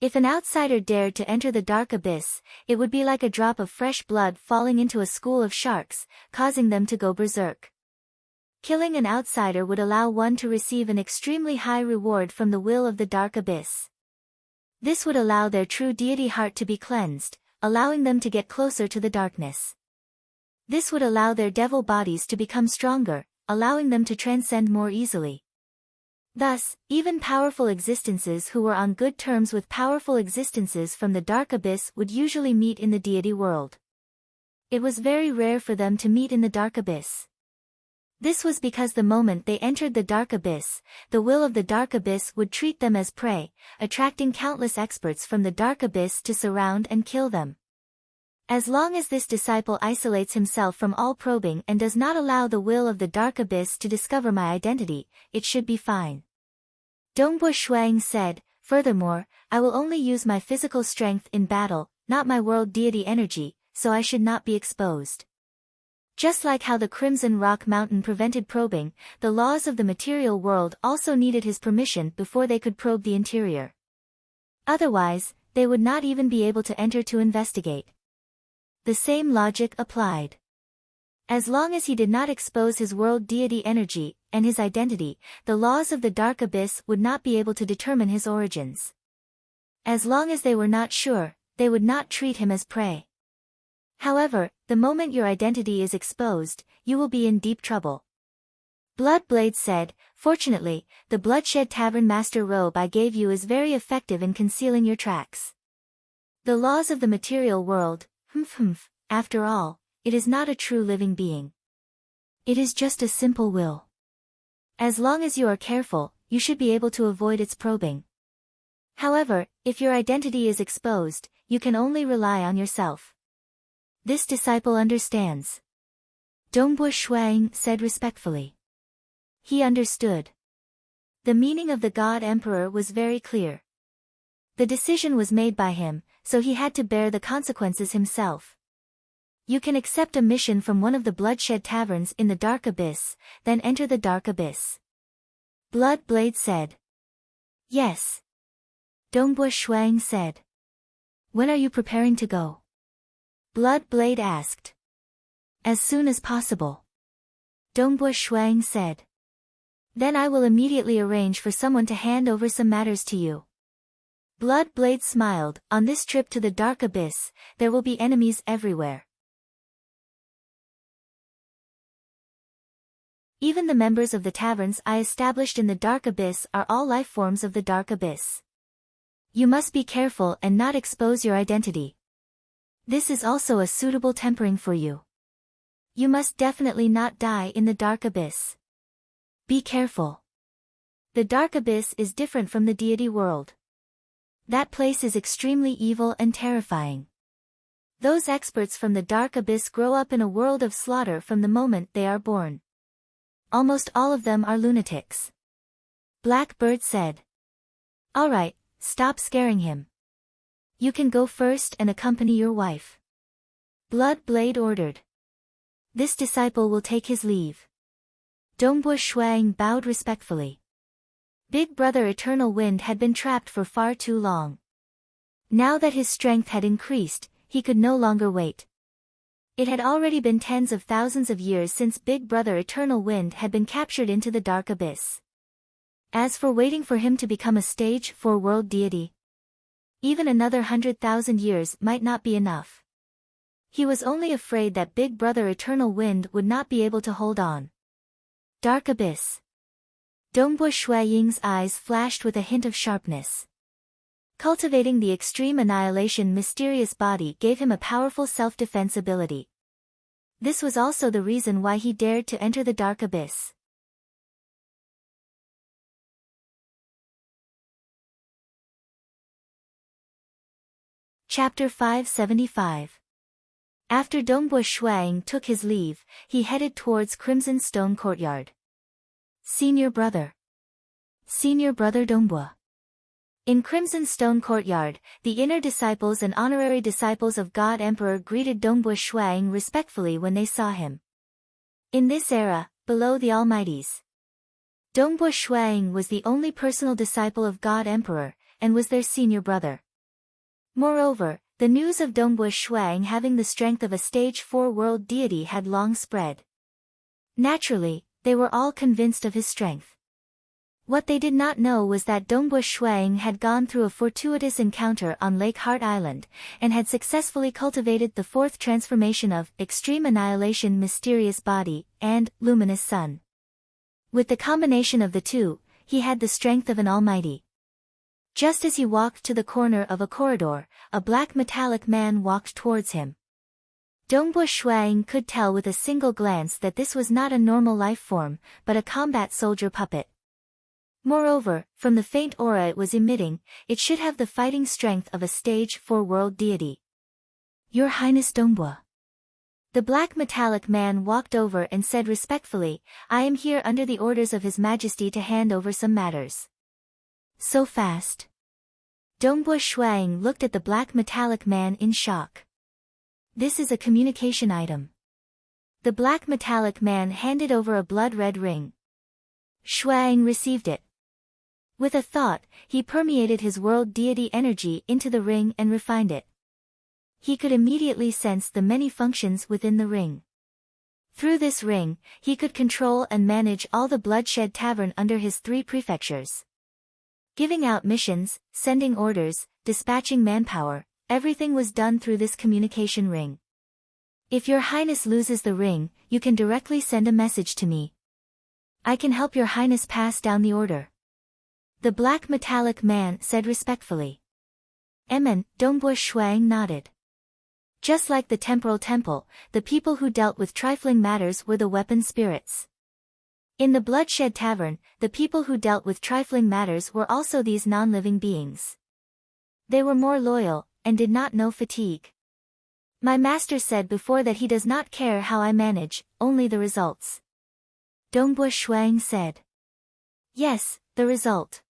If an outsider dared to enter the Dark Abyss, it would be like a drop of fresh blood falling into a school of sharks, causing them to go berserk. Killing an outsider would allow one to receive an extremely high reward from the will of the Dark Abyss. This would allow their true deity heart to be cleansed, allowing them to get closer to the darkness. This would allow their devil bodies to become stronger, allowing them to transcend more easily. Thus, even powerful existences who were on good terms with powerful existences from the Dark Abyss would usually meet in the deity world. It was very rare for them to meet in the Dark Abyss. This was because the moment they entered the Dark Abyss, the will of the Dark Abyss would treat them as prey, attracting countless experts from the Dark Abyss to surround and kill them. As long as this disciple isolates himself from all probing and does not allow the will of the Dark Abyss to discover my identity, it should be fine. Dongbo Shuang said, furthermore, I will only use my physical strength in battle, not my world deity energy, so I should not be exposed. Just like how the Crimson Rock Mountain prevented probing, the laws of the material world also needed his permission before they could probe the interior. Otherwise, they would not even be able to enter to investigate. The same logic applied. As long as he did not expose his world deity energy and his identity, the laws of the Dark Abyss would not be able to determine his origins. As long as they were not sure, they would not treat him as prey. However, the moment your identity is exposed, you will be in deep trouble. Bloodblade said, fortunately, the Bloodshed Tavern Master robe I gave you is very effective in concealing your tracks. The laws of the material world, after all, it is not a true living being. It is just a simple will. As long as you are careful, you should be able to avoid its probing. However, if your identity is exposed, you can only rely on yourself. This disciple understands. Dongbo Shuang said respectfully. He understood. The meaning of the God Emperor was very clear. The decision was made by him, so he had to bear the consequences himself. You can accept a mission from one of the Bloodshed Taverns in the Dark Abyss, then enter the Dark Abyss. Bloodblade said. Yes. Dongbu Shuang said. When are you preparing to go? Blood Blade asked. As soon as possible. Dongbu Shuang said. Then I will immediately arrange for someone to hand over some matters to you. Blood Blade smiled. On this trip to the Dark Abyss, there will be enemies everywhere. Even the members of the taverns I established in the Dark Abyss are all life forms of the Dark Abyss. You must be careful and not expose your identity. This is also a suitable tempering for you. You must definitely not die in the Dark Abyss. Be careful. The Dark Abyss is different from the deity world. That place is extremely evil and terrifying. Those experts from the Dark Abyss grow up in a world of slaughter from the moment they are born. Almost all of them are lunatics. Blackbird said. All right, stop scaring him. You can go first and accompany your wife. Blood Blade ordered. This disciple will take his leave. Dongbu Shuang bowed respectfully. Big Brother Eternal Wind had been trapped for far too long. Now that his strength had increased, he could no longer wait. It had already been tens of thousands of years since Big Brother Eternal Wind had been captured into the Dark Abyss. As for waiting for him to become a stage 4 world deity, even another 100,000 years might not be enough. He was only afraid that Big Brother Eternal Wind would not be able to hold on. Dark Abyss. Dongbu Shuaying's eyes flashed with a hint of sharpness. Cultivating the extreme annihilation mysterious body gave him a powerful self-defense ability. This was also the reason why he dared to enter the Dark Abyss. Chapter 575. After Dongbu Shuang took his leave, he headed towards Crimson Stone Courtyard. Senior Brother. Senior Brother Dongbu. In Crimson Stone Courtyard, the inner disciples and honorary disciples of God Emperor greeted Dongbu Shuang respectfully when they saw him. In this era, below the Almighties, Dongbu Shuang was the only personal disciple of God Emperor, and was their senior brother. Moreover, the news of Dongbu Shuang having the strength of a stage 4 world deity had long spread. Naturally, they were all convinced of his strength. What they did not know was that Dongbu Shuang had gone through a fortuitous encounter on Lake Heart Island, and had successfully cultivated the 4th transformation of Extreme Annihilation Mysterious Body and Luminous Sun. With the combination of the two, he had the strength of an almighty. Just as he walked to the corner of a corridor, a black metallic man walked towards him. Dongbu Shuang could tell with a single glance that this was not a normal life form, but a combat soldier puppet. Moreover, from the faint aura it was emitting, it should have the fighting strength of a stage 4 world deity. Your Highness Dongbu. The black metallic man walked over and said respectfully, I am here under the orders of His Majesty to hand over some matters. So fast? Dongbu Shuang looked at the black metallic man in shock. This is a communication item. The black metallic man handed over a blood-red ring. Shuang received it. With a thought, he permeated his world deity energy into the ring and refined it. He could immediately sense the many functions within the ring. Through this ring, he could control and manage all the Bloodshed Tavern under his 3 prefectures. Giving out missions, sending orders, dispatching manpower, everything was done through this communication ring. If your Highness loses the ring, you can directly send a message to me. I can help your Highness pass down the order. The black metallic man said respectfully. Dongbu Shuang nodded. Just like the temporal temple, the people who dealt with trifling matters were the weapon spirits. In the Bloodshed Tavern, the people who dealt with trifling matters were also these non-living beings. They were more loyal, and did not know fatigue. My master said before that he does not care how I manage, only the results. Dongbu Shuang said. Yes, the result.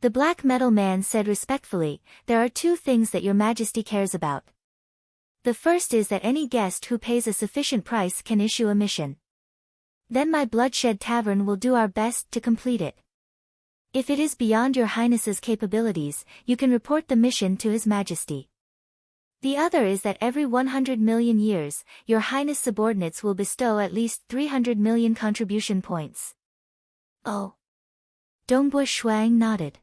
The black metal man said respectfully, there are 2 things that your Majesty cares about. The first is that any guest who pays a sufficient price can issue a mission. Then my Bloodshed Tavern will do our best to complete it. If it is beyond your highness's capabilities, you can report the mission to his majesty. The other is that every 100 million years, your highness subordinates will bestow at least 300 million contribution points. Oh. Dongbo Shuang nodded.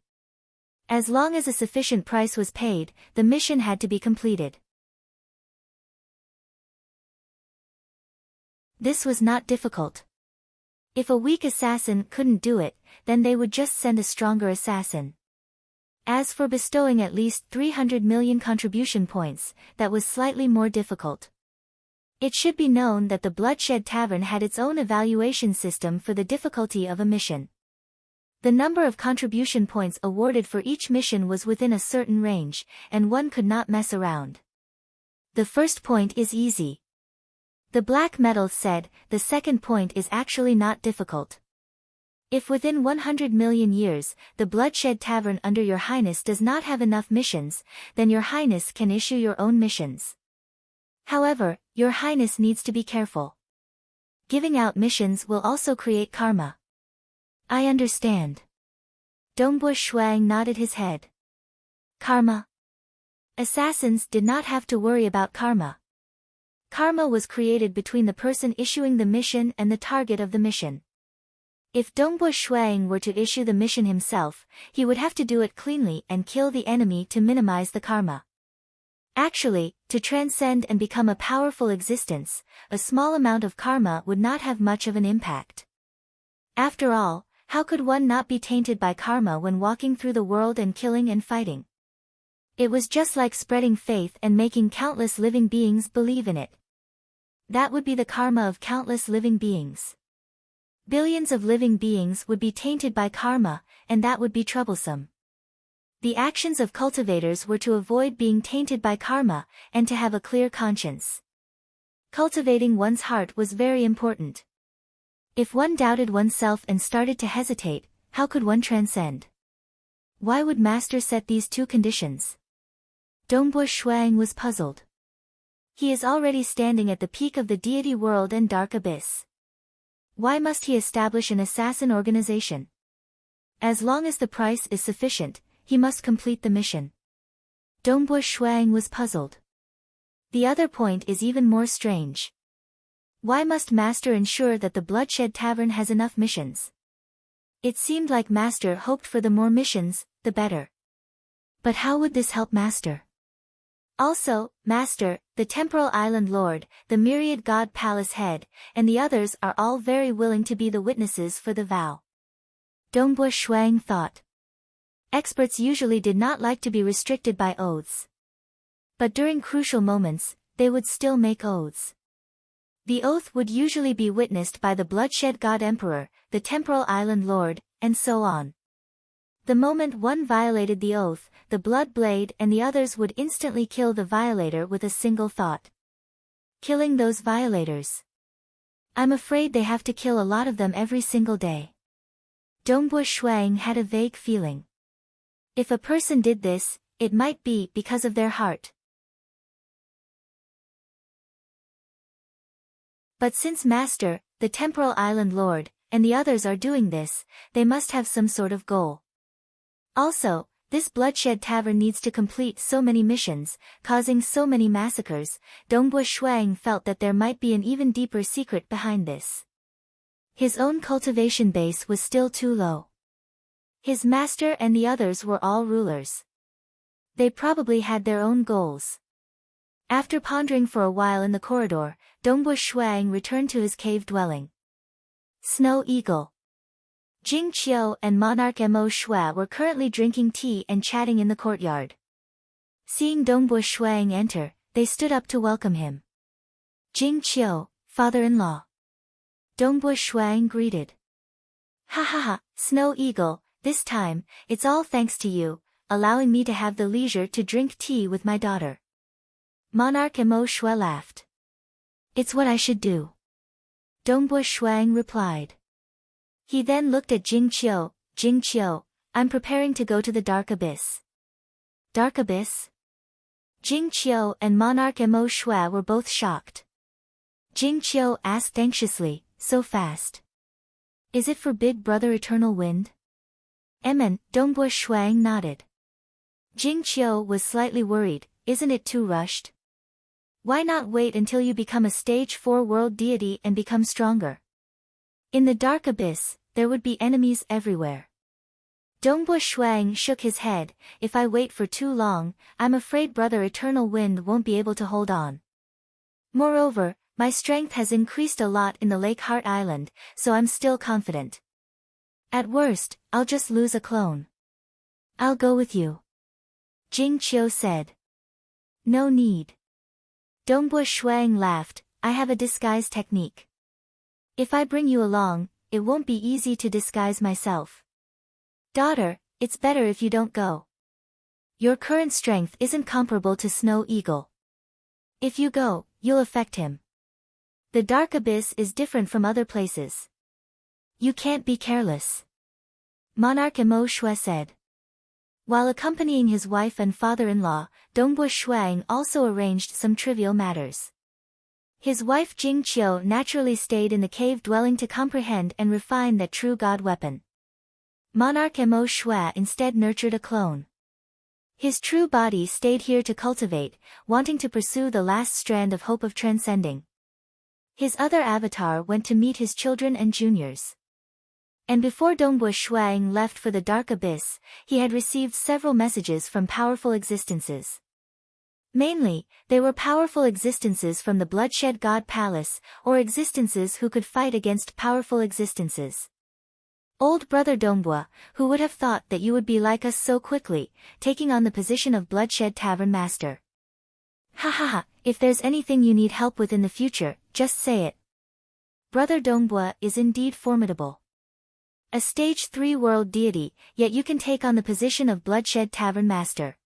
As long as a sufficient price was paid, the mission had to be completed. This was not difficult. If a weak assassin couldn't do it, then they would just send a stronger assassin. As for bestowing at least 300 million contribution points, that was slightly more difficult. It should be known that the Bloodshed Tavern had its own evaluation system for the difficulty of a mission. The number of contribution points awarded for each mission was within a certain range, and one could not mess around. The first point is easy. The black metal said, the second point is actually not difficult. If within 100 million years, the Bloodshed Tavern under your highness does not have enough missions, then your highness can issue your own missions. However, your highness needs to be careful. Giving out missions will also create karma. I understand. Dongbo Shuang nodded his head. Karma. Assassins did not have to worry about karma. Karma was created between the person issuing the mission and the target of the mission. If Dongbo Shuang were to issue the mission himself, he would have to do it cleanly and kill the enemy to minimize the karma. Actually, to transcend and become a powerful existence, a small amount of karma would not have much of an impact. After all, how could one not be tainted by karma when walking through the world and killing and fighting? It was just like spreading faith and making countless living beings believe in it. That would be the karma of countless living beings. Billions of living beings would be tainted by karma, and that would be troublesome. The actions of cultivators were to avoid being tainted by karma, and to have a clear conscience. Cultivating one's heart was very important. If one doubted oneself and started to hesitate, how could one transcend? Why would Master set these two conditions? Dongbo Shuang was puzzled. He is already standing at the peak of the deity world and dark abyss. Why must he establish an assassin organization? As long as the price is sufficient, he must complete the mission. Dongbo Shuang was puzzled. The other point is even more strange. Why must Master ensure that the Bloodshed Tavern has enough missions? It seemed like Master hoped for the more missions, the better. But how would this help Master? Also, Master, the Temporal Island Lord, the Myriad God Palace Head, and the others are all very willing to be the witnesses for the vow. Dongbo Shuang thought. Experts usually did not like to be restricted by oaths. But during crucial moments, they would still make oaths. The oath would usually be witnessed by the Bloodshed God Emperor, the Temporal Island Lord, and so on. The moment one violated the oath, the Blood Blade and the others would instantly kill the violator with a single thought. Killing those violators. I'm afraid they have to kill a lot of them every single day. Dongbo Shuang had a vague feeling. If a person did this, it might be because of their heart. But since Master, the Temporal Island Lord, and the others are doing this, they must have some sort of goal. Also, this Bloodshed Tavern needs to complete so many missions, causing so many massacres. Dongbo Shuang felt that there might be an even deeper secret behind this. His own cultivation base was still too low. His master and the others were all rulers. They probably had their own goals. After pondering for a while in the corridor, Dongbo Shuang returned to his cave dwelling. Snow Eagle. Jing Qiu and Monarch Mo Shua were currently drinking tea and chatting in the courtyard. Seeing Dongbo Shuang enter, they stood up to welcome him. Jing Qiu, father-in-law. Dongbo Shuang greeted. Ha ha ha, Snow Eagle, this time, it's all thanks to you, allowing me to have the leisure to drink tea with my daughter. Monarch Mo Shua laughed. It's what I should do. Dongbo Shuang replied. He then looked at Jing Qiu, I'm preparing to go to the Dark Abyss. Dark Abyss? Jing Qiu and Monarch Mo Shua were both shocked. Jing Qiu asked anxiously, so fast. Is it for Big Brother Eternal Wind? Dongbua Shuang nodded. Jing Qiu was slightly worried, isn't it too rushed? Why not wait until you become a stage 4 world deity and become stronger? In the dark abyss, there would be enemies everywhere. Dongbua Shuang shook his head, if I wait for too long, I'm afraid Brother Eternal Wind won't be able to hold on. Moreover, my strength has increased a lot in the Lake Heart Island, so I'm still confident. At worst, I'll just lose a clone. I'll go with you. Jing Qiu said. No need. Dongbua Shuang laughed, I have a disguise technique. If I bring you along, it won't be easy to disguise myself. Daughter, it's better if you don't go. Your current strength isn't comparable to Snow Eagle. If you go, you'll affect him. The Dark Abyss is different from other places. You can't be careless. Monarch Mo Shui said. While accompanying his wife and father-in-law, Dongbua Shuang also arranged some trivial matters. His wife Jing Qiu naturally stayed in the cave dwelling to comprehend and refine that true god weapon. Monarch Mo Shui instead nurtured a clone. His true body stayed here to cultivate, wanting to pursue the last strand of hope of transcending. His other avatar went to meet his children and juniors. And before Dongbua Shuang left for the Dark Abyss, he had received several messages from powerful existences. Mainly, they were powerful existences from the Bloodshed God Palace, or existences who could fight against powerful existences. Old Brother Dongbua, who would have thought that you would be like us so quickly, taking on the position of Bloodshed Tavern Master. Ha ha ha, if there's anything you need help with in the future, just say it. Brother Dongbua is indeed formidable. A stage 3 world deity, yet you can take on the position of Bloodshed Tavern Master.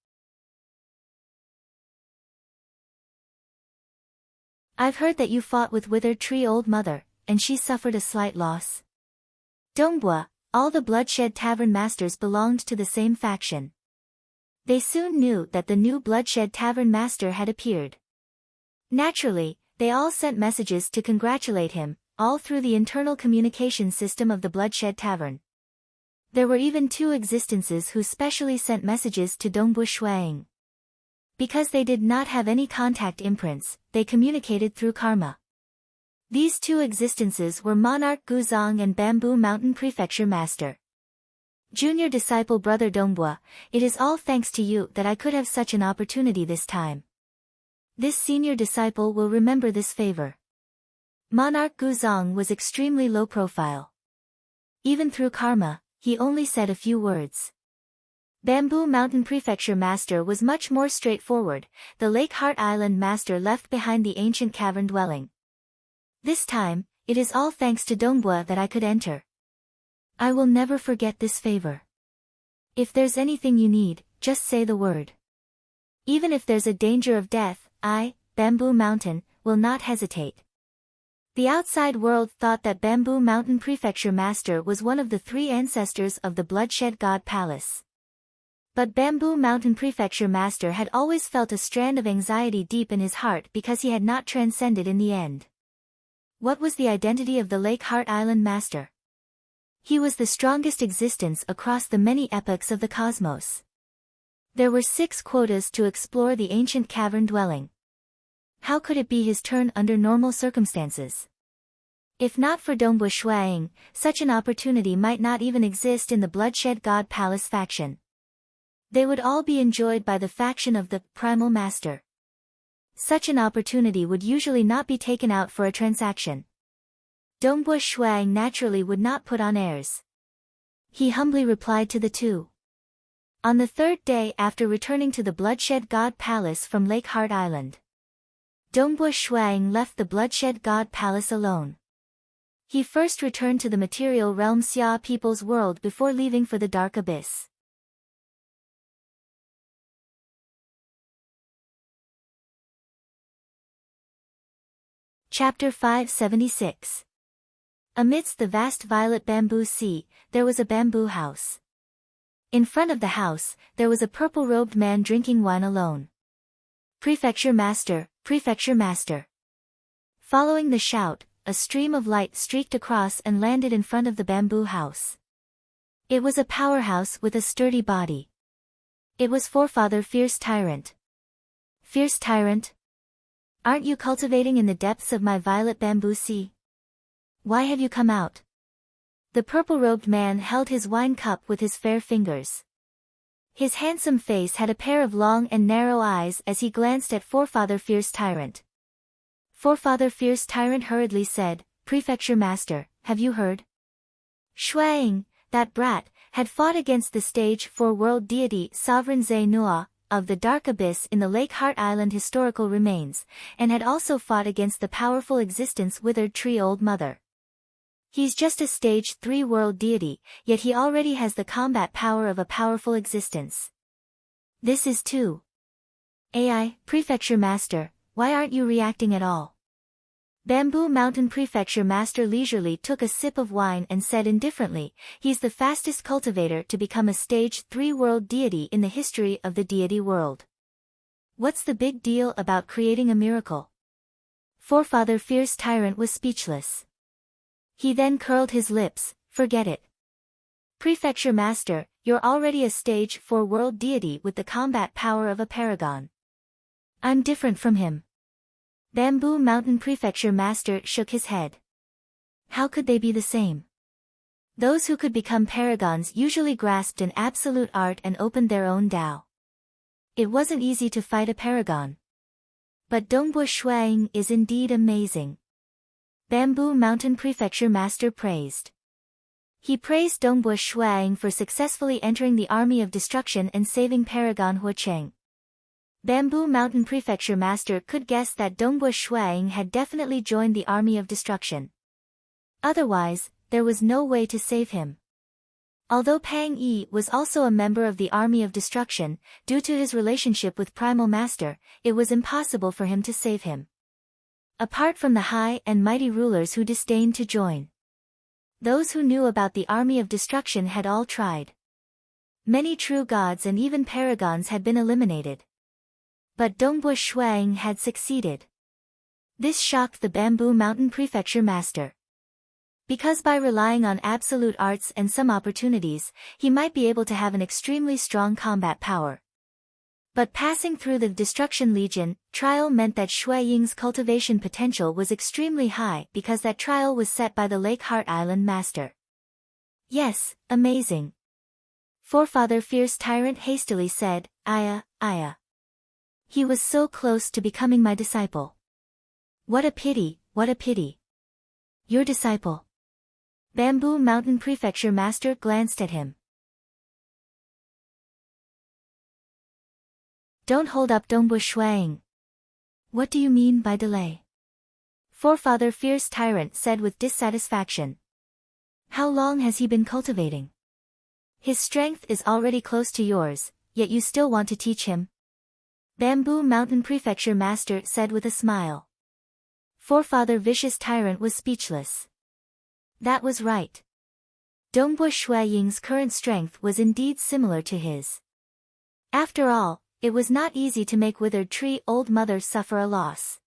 I've heard that you fought with Withered Tree Old Mother, and she suffered a slight loss. Dongbua, all the Bloodshed Tavern Masters belonged to the same faction. They soon knew that the new Bloodshed Tavern Master had appeared. Naturally, they all sent messages to congratulate him, all through the internal communication system of the Bloodshed Tavern. There were even 2 existences who specially sent messages to Dongbua Shuang. Because they did not have any contact imprints, they communicated through karma. These 2 existences were Monarch Guzong and Bamboo Mountain Prefecture Master. Junior disciple Brother Dongbua, it is all thanks to you that I could have such an opportunity this time. This senior disciple will remember this favor. Monarch Guzong was extremely low profile. Even through karma, he only said a few words. Bamboo Mountain Prefecture Master was much more straightforward, the Lake Heart Island Master left behind the ancient cavern dwelling. This time, it is all thanks to Dongbua that I could enter. I will never forget this favor. If there's anything you need, just say the word. Even if there's a danger of death, I, Bamboo Mountain, will not hesitate. The outside world thought that Bamboo Mountain Prefecture Master was one of the 3 ancestors of the Bloodshed God Palace. But Bamboo Mountain Prefecture Master had always felt a strand of anxiety deep in his heart because he had not transcended in the end. What was the identity of the Lake Heart Island Master? He was the strongest existence across the many epochs of the cosmos. There were 6 quotas to explore the ancient cavern dwelling. How could it be his turn under normal circumstances? If not for Dongbua Shuang, such an opportunity might not even exist in the Bloodshed God Palace faction. They would all be enjoyed by the faction of the Primal Master. Such an opportunity would usually not be taken out for a transaction. Dongbua Shuang naturally would not put on airs. He humbly replied to the 2. On the 3rd day after returning to the Bloodshed God Palace from Lake Heart Island, Dongbua Shuang left the Bloodshed God Palace alone. He first returned to the material realm Xia People's World before leaving for the Dark Abyss. Chapter 576. Amidst the vast violet bamboo sea, there was a bamboo house. In front of the house, there was a purple-robed man drinking wine alone. Prefecture Master, Prefecture Master. Following the shout, a stream of light streaked across and landed in front of the bamboo house. It was a powerhouse with a sturdy body. It was Forefather Fierce Tyrant. Fierce Tyrant? Aren't you cultivating in the depths of my violet bamboo sea? Why have you come out? The purple-robed man held his wine cup with his fair fingers. His handsome face had a pair of long and narrow eyes as he glanced at Forefather Fierce Tyrant. Forefather Fierce Tyrant hurriedly said, "Prefecture Master, have you heard? Ying, that brat, had fought against the stage 4 world deity Sovereign Zainua, of the Dark Abyss in the Lake Heart Island historical remains, and had also fought against the powerful existence Withered Tree Old Mother. He's just a stage 3 world deity, yet he already has the combat power of a powerful existence. This is too. AI, Prefecture Master, why aren't you reacting at all?" Bamboo Mountain Prefecture Master leisurely took a sip of wine and said indifferently, "He's the fastest cultivator to become a stage 3 world deity in the history of the deity world. What's the big deal about creating a miracle?" Forefather Fierce Tyrant was speechless. He then curled his lips, "Forget it. Prefecture Master, you're already a stage 4 world deity with the combat power of a paragon. I'm different from him." Bamboo Mountain Prefecture Master shook his head. How could they be the same? Those who could become paragons usually grasped an absolute art and opened their own Tao. It wasn't easy to fight a paragon. But Dongbu Ying is indeed amazing. Bamboo Mountain Prefecture Master praised. He praised Dongbu Ying for successfully entering the Army of Destruction and saving Paragon Huacheng. Bamboo Mountain Prefecture Master could guess that Dongbu Ying had definitely joined the Army of Destruction. Otherwise, there was no way to save him. Although Pang Yi was also a member of the Army of Destruction, due to his relationship with Primal Master, it was impossible for him to save him. Apart from the high and mighty rulers who disdained to join. Those who knew about the Army of Destruction had all tried. Many true gods and even paragons had been eliminated. But Dongbu Ying had succeeded. This shocked the Bamboo Mountain Prefecture Master. Because by relying on absolute arts and some opportunities, he might be able to have an extremely strong combat power. But passing through the Destruction Legion trial meant that Ying's cultivation potential was extremely high because that trial was set by the Lake Heart Island Master. Yes, amazing. Forefather Fierce Tyrant hastily said, "Aya. He was so close to becoming my disciple. What a pity, what a pity. Your disciple." Bamboo Mountain Prefecture Master glanced at him. "Don't hold up Dongbu Ying. What do you mean by delay?" Forefather Fierce Tyrant said with dissatisfaction. "How long has he been cultivating? His strength is already close to yours, yet you still want to teach him?" Bamboo Mountain Prefecture Master said with a smile. Forefather Vicious Tyrant was speechless. That was right. Dongbu Ying's current strength was indeed similar to his. After all, it was not easy to make Withered Tree Old Mother suffer a loss.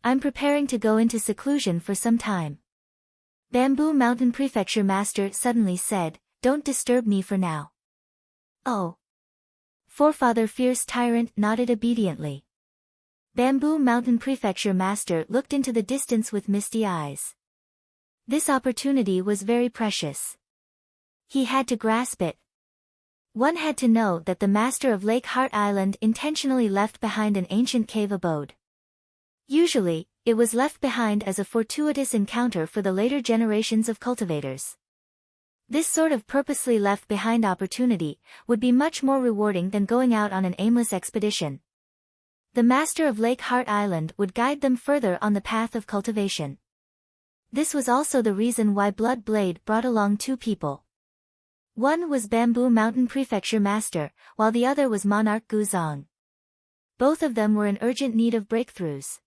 "I'm preparing to go into seclusion for some time." Bamboo Mountain Prefecture Master suddenly said, "Don't disturb me for now." "Oh." Forefather Fierce Tyrant nodded obediently. Bamboo Mountain Prefecture Master looked into the distance with misty eyes. This opportunity was very precious. He had to grasp it. One had to know that the Master of Lake Heart Island intentionally left behind an ancient cave abode. Usually, it was left behind as a fortuitous encounter for the later generations of cultivators. This sort of purposely left behind opportunity would be much more rewarding than going out on an aimless expedition. The Master of Lake Heart Island would guide them further on the path of cultivation. This was also the reason why Blood Blade brought along 2 people. One was Bamboo Mountain Prefecture Master, while the other was Monarch Guzong. Both of them were in urgent need of breakthroughs.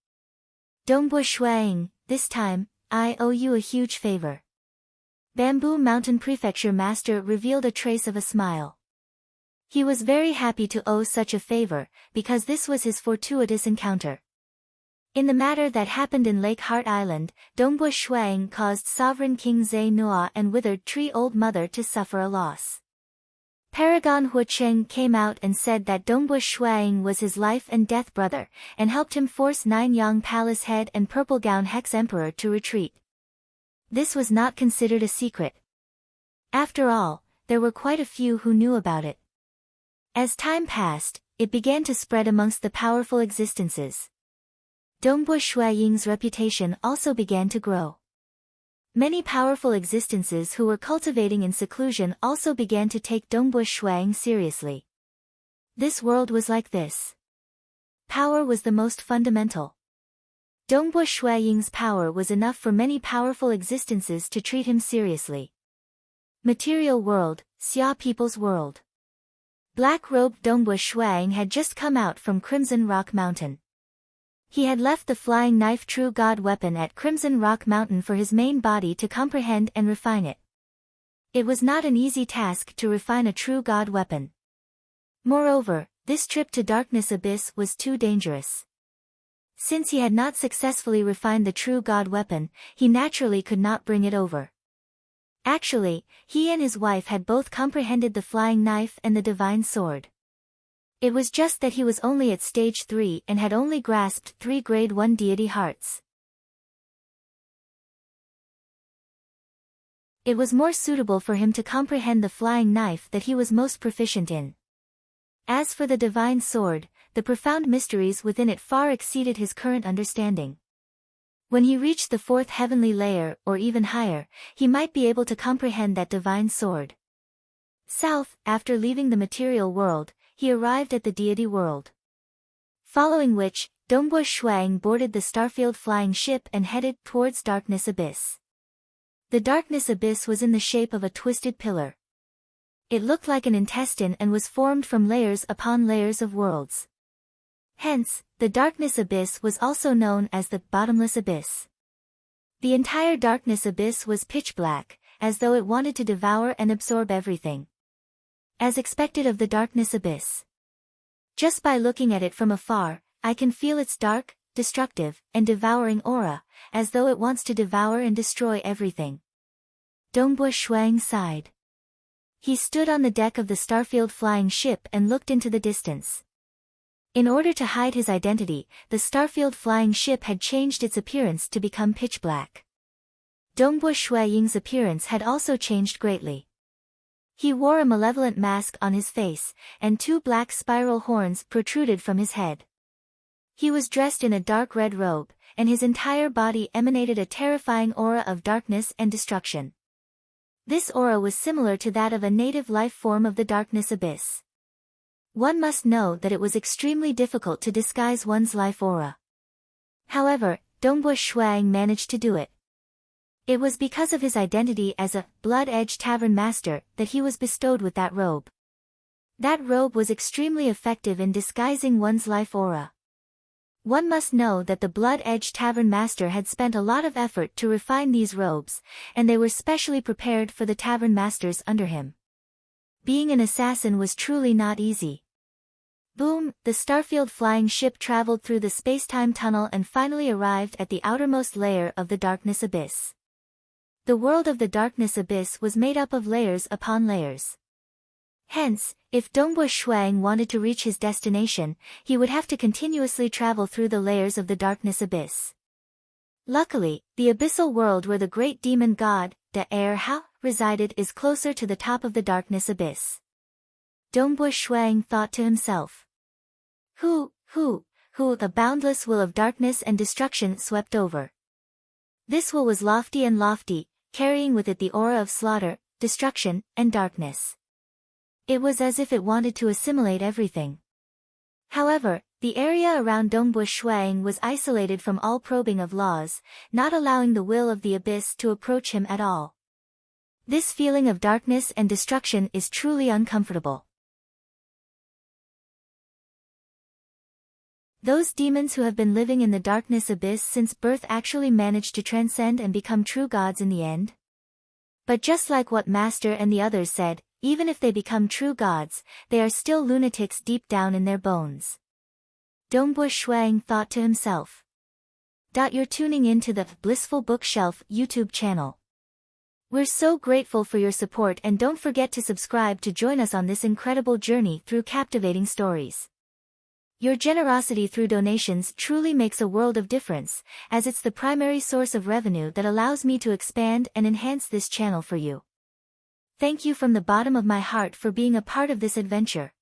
"Dongbu Ying, this time, I owe you a huge favor." Bamboo Mountain Prefecture Master revealed a trace of a smile. He was very happy to owe such a favor, because this was his fortuitous encounter. In the matter that happened in Lake Heart Island, Dongbu Shuang caused Sovereign King Zhe Nua and Withered Tree Old Mother to suffer a loss. Paragon Huacheng came out and said that Dongbu Shuang was his life and death brother, and helped him force Nine Yang Palace Head and Purple Gown Hex Emperor to retreat. This was not considered a secret. After all, there were quite a few who knew about it. As time passed, it began to spread amongst the powerful existences. Dongbu Shuaying's reputation also began to grow. Many powerful existences who were cultivating in seclusion also began to take Dongbu Shuaying seriously. This world was like this. Power was the most fundamental. Dongbu Shuaying's power was enough for many powerful existences to treat him seriously. Material world, Xia people's world. Black-robed Dongbu Shuang had just come out from Crimson Rock Mountain. He had left the flying knife true god weapon at Crimson Rock Mountain for his main body to comprehend and refine it. It was not an easy task to refine a true god weapon. Moreover, this trip to Darkness Abyss was too dangerous. Since he had not successfully refined the true god weapon, he naturally could not bring it over. Actually, he and his wife had both comprehended the flying knife and the divine sword. It was just that he was only at stage 3 and had only grasped 3 grade 1 deity hearts. It was more suitable for him to comprehend the flying knife that he was most proficient in. As for the divine sword, the profound mysteries within it far exceeded his current understanding. When he reached the 4th heavenly layer, or even higher, he might be able to comprehend that divine sword. South, after leaving the material world, he arrived at the deity world. Following which, Dongbu Shuang boarded the Starfield flying ship and headed towards Darkness Abyss. The Darkness Abyss was in the shape of a twisted pillar. It looked like an intestine and was formed from layers upon layers of worlds. Hence, the Darkness Abyss was also known as the Bottomless Abyss. The entire Darkness Abyss was pitch black, as though it wanted to devour and absorb everything. As expected of the Darkness Abyss. Just by looking at it from afar, I can feel its dark, destructive, and devouring aura, as though it wants to devour and destroy everything. Dongbu Shuang sighed. He stood on the deck of the Starfield flying ship and looked into the distance. In order to hide his identity, the Starfield flying ship had changed its appearance to become pitch black. Dongbu Shuaying's appearance had also changed greatly. He wore a malevolent mask on his face, and 2 black spiral horns protruded from his head. He was dressed in a dark red robe, and his entire body emanated a terrifying aura of darkness and destruction. This aura was similar to that of a native life form of the Darkness Abyss. One must know that it was extremely difficult to disguise one's life aura. However, Dongbu Shuang managed to do it. It was because of his identity as a Blood Edge Tavern Master that he was bestowed with that robe. That robe was extremely effective in disguising one's life aura. One must know that the Blood Edge Tavern Master had spent a lot of effort to refine these robes, and they were specially prepared for the Tavern Masters under him. Being an assassin was truly not easy. Boom! The Starfield flying ship traveled through the space-time tunnel and finally arrived at the outermost layer of the Darkness Abyss. The world of the Darkness Abyss was made up of layers upon layers. Hence, if Dongbu Shuang wanted to reach his destination, he would have to continuously travel through the layers of the Darkness Abyss. Luckily, the abyssal world where the great demon god, the Ha, resided is closer to the top of the Darkness Abyss. Dongbu Shuang thought to himself. The boundless will of darkness and destruction swept over. This will was lofty and lofty, carrying with it the aura of slaughter, destruction, and darkness. It was as if it wanted to assimilate everything. However, the area around Dongbu Shuang was isolated from all probing of laws, not allowing the will of the abyss to approach him at all. This feeling of darkness and destruction is truly uncomfortable. Those demons who have been living in the Darkness Abyss since birth actually manage to transcend and become true gods in the end? But just like what Master and the others said, even if they become true gods, they are still lunatics deep down in their bones. Dongbu Shuang thought to himself. You're tuning in to the Blissful Bookshelf YouTube channel. We're so grateful for your support, and don't forget to subscribe to join us on this incredible journey through captivating stories. Your generosity through donations truly makes a world of difference, as it's the primary source of revenue that allows me to expand and enhance this channel for you. Thank you from the bottom of my heart for being a part of this adventure.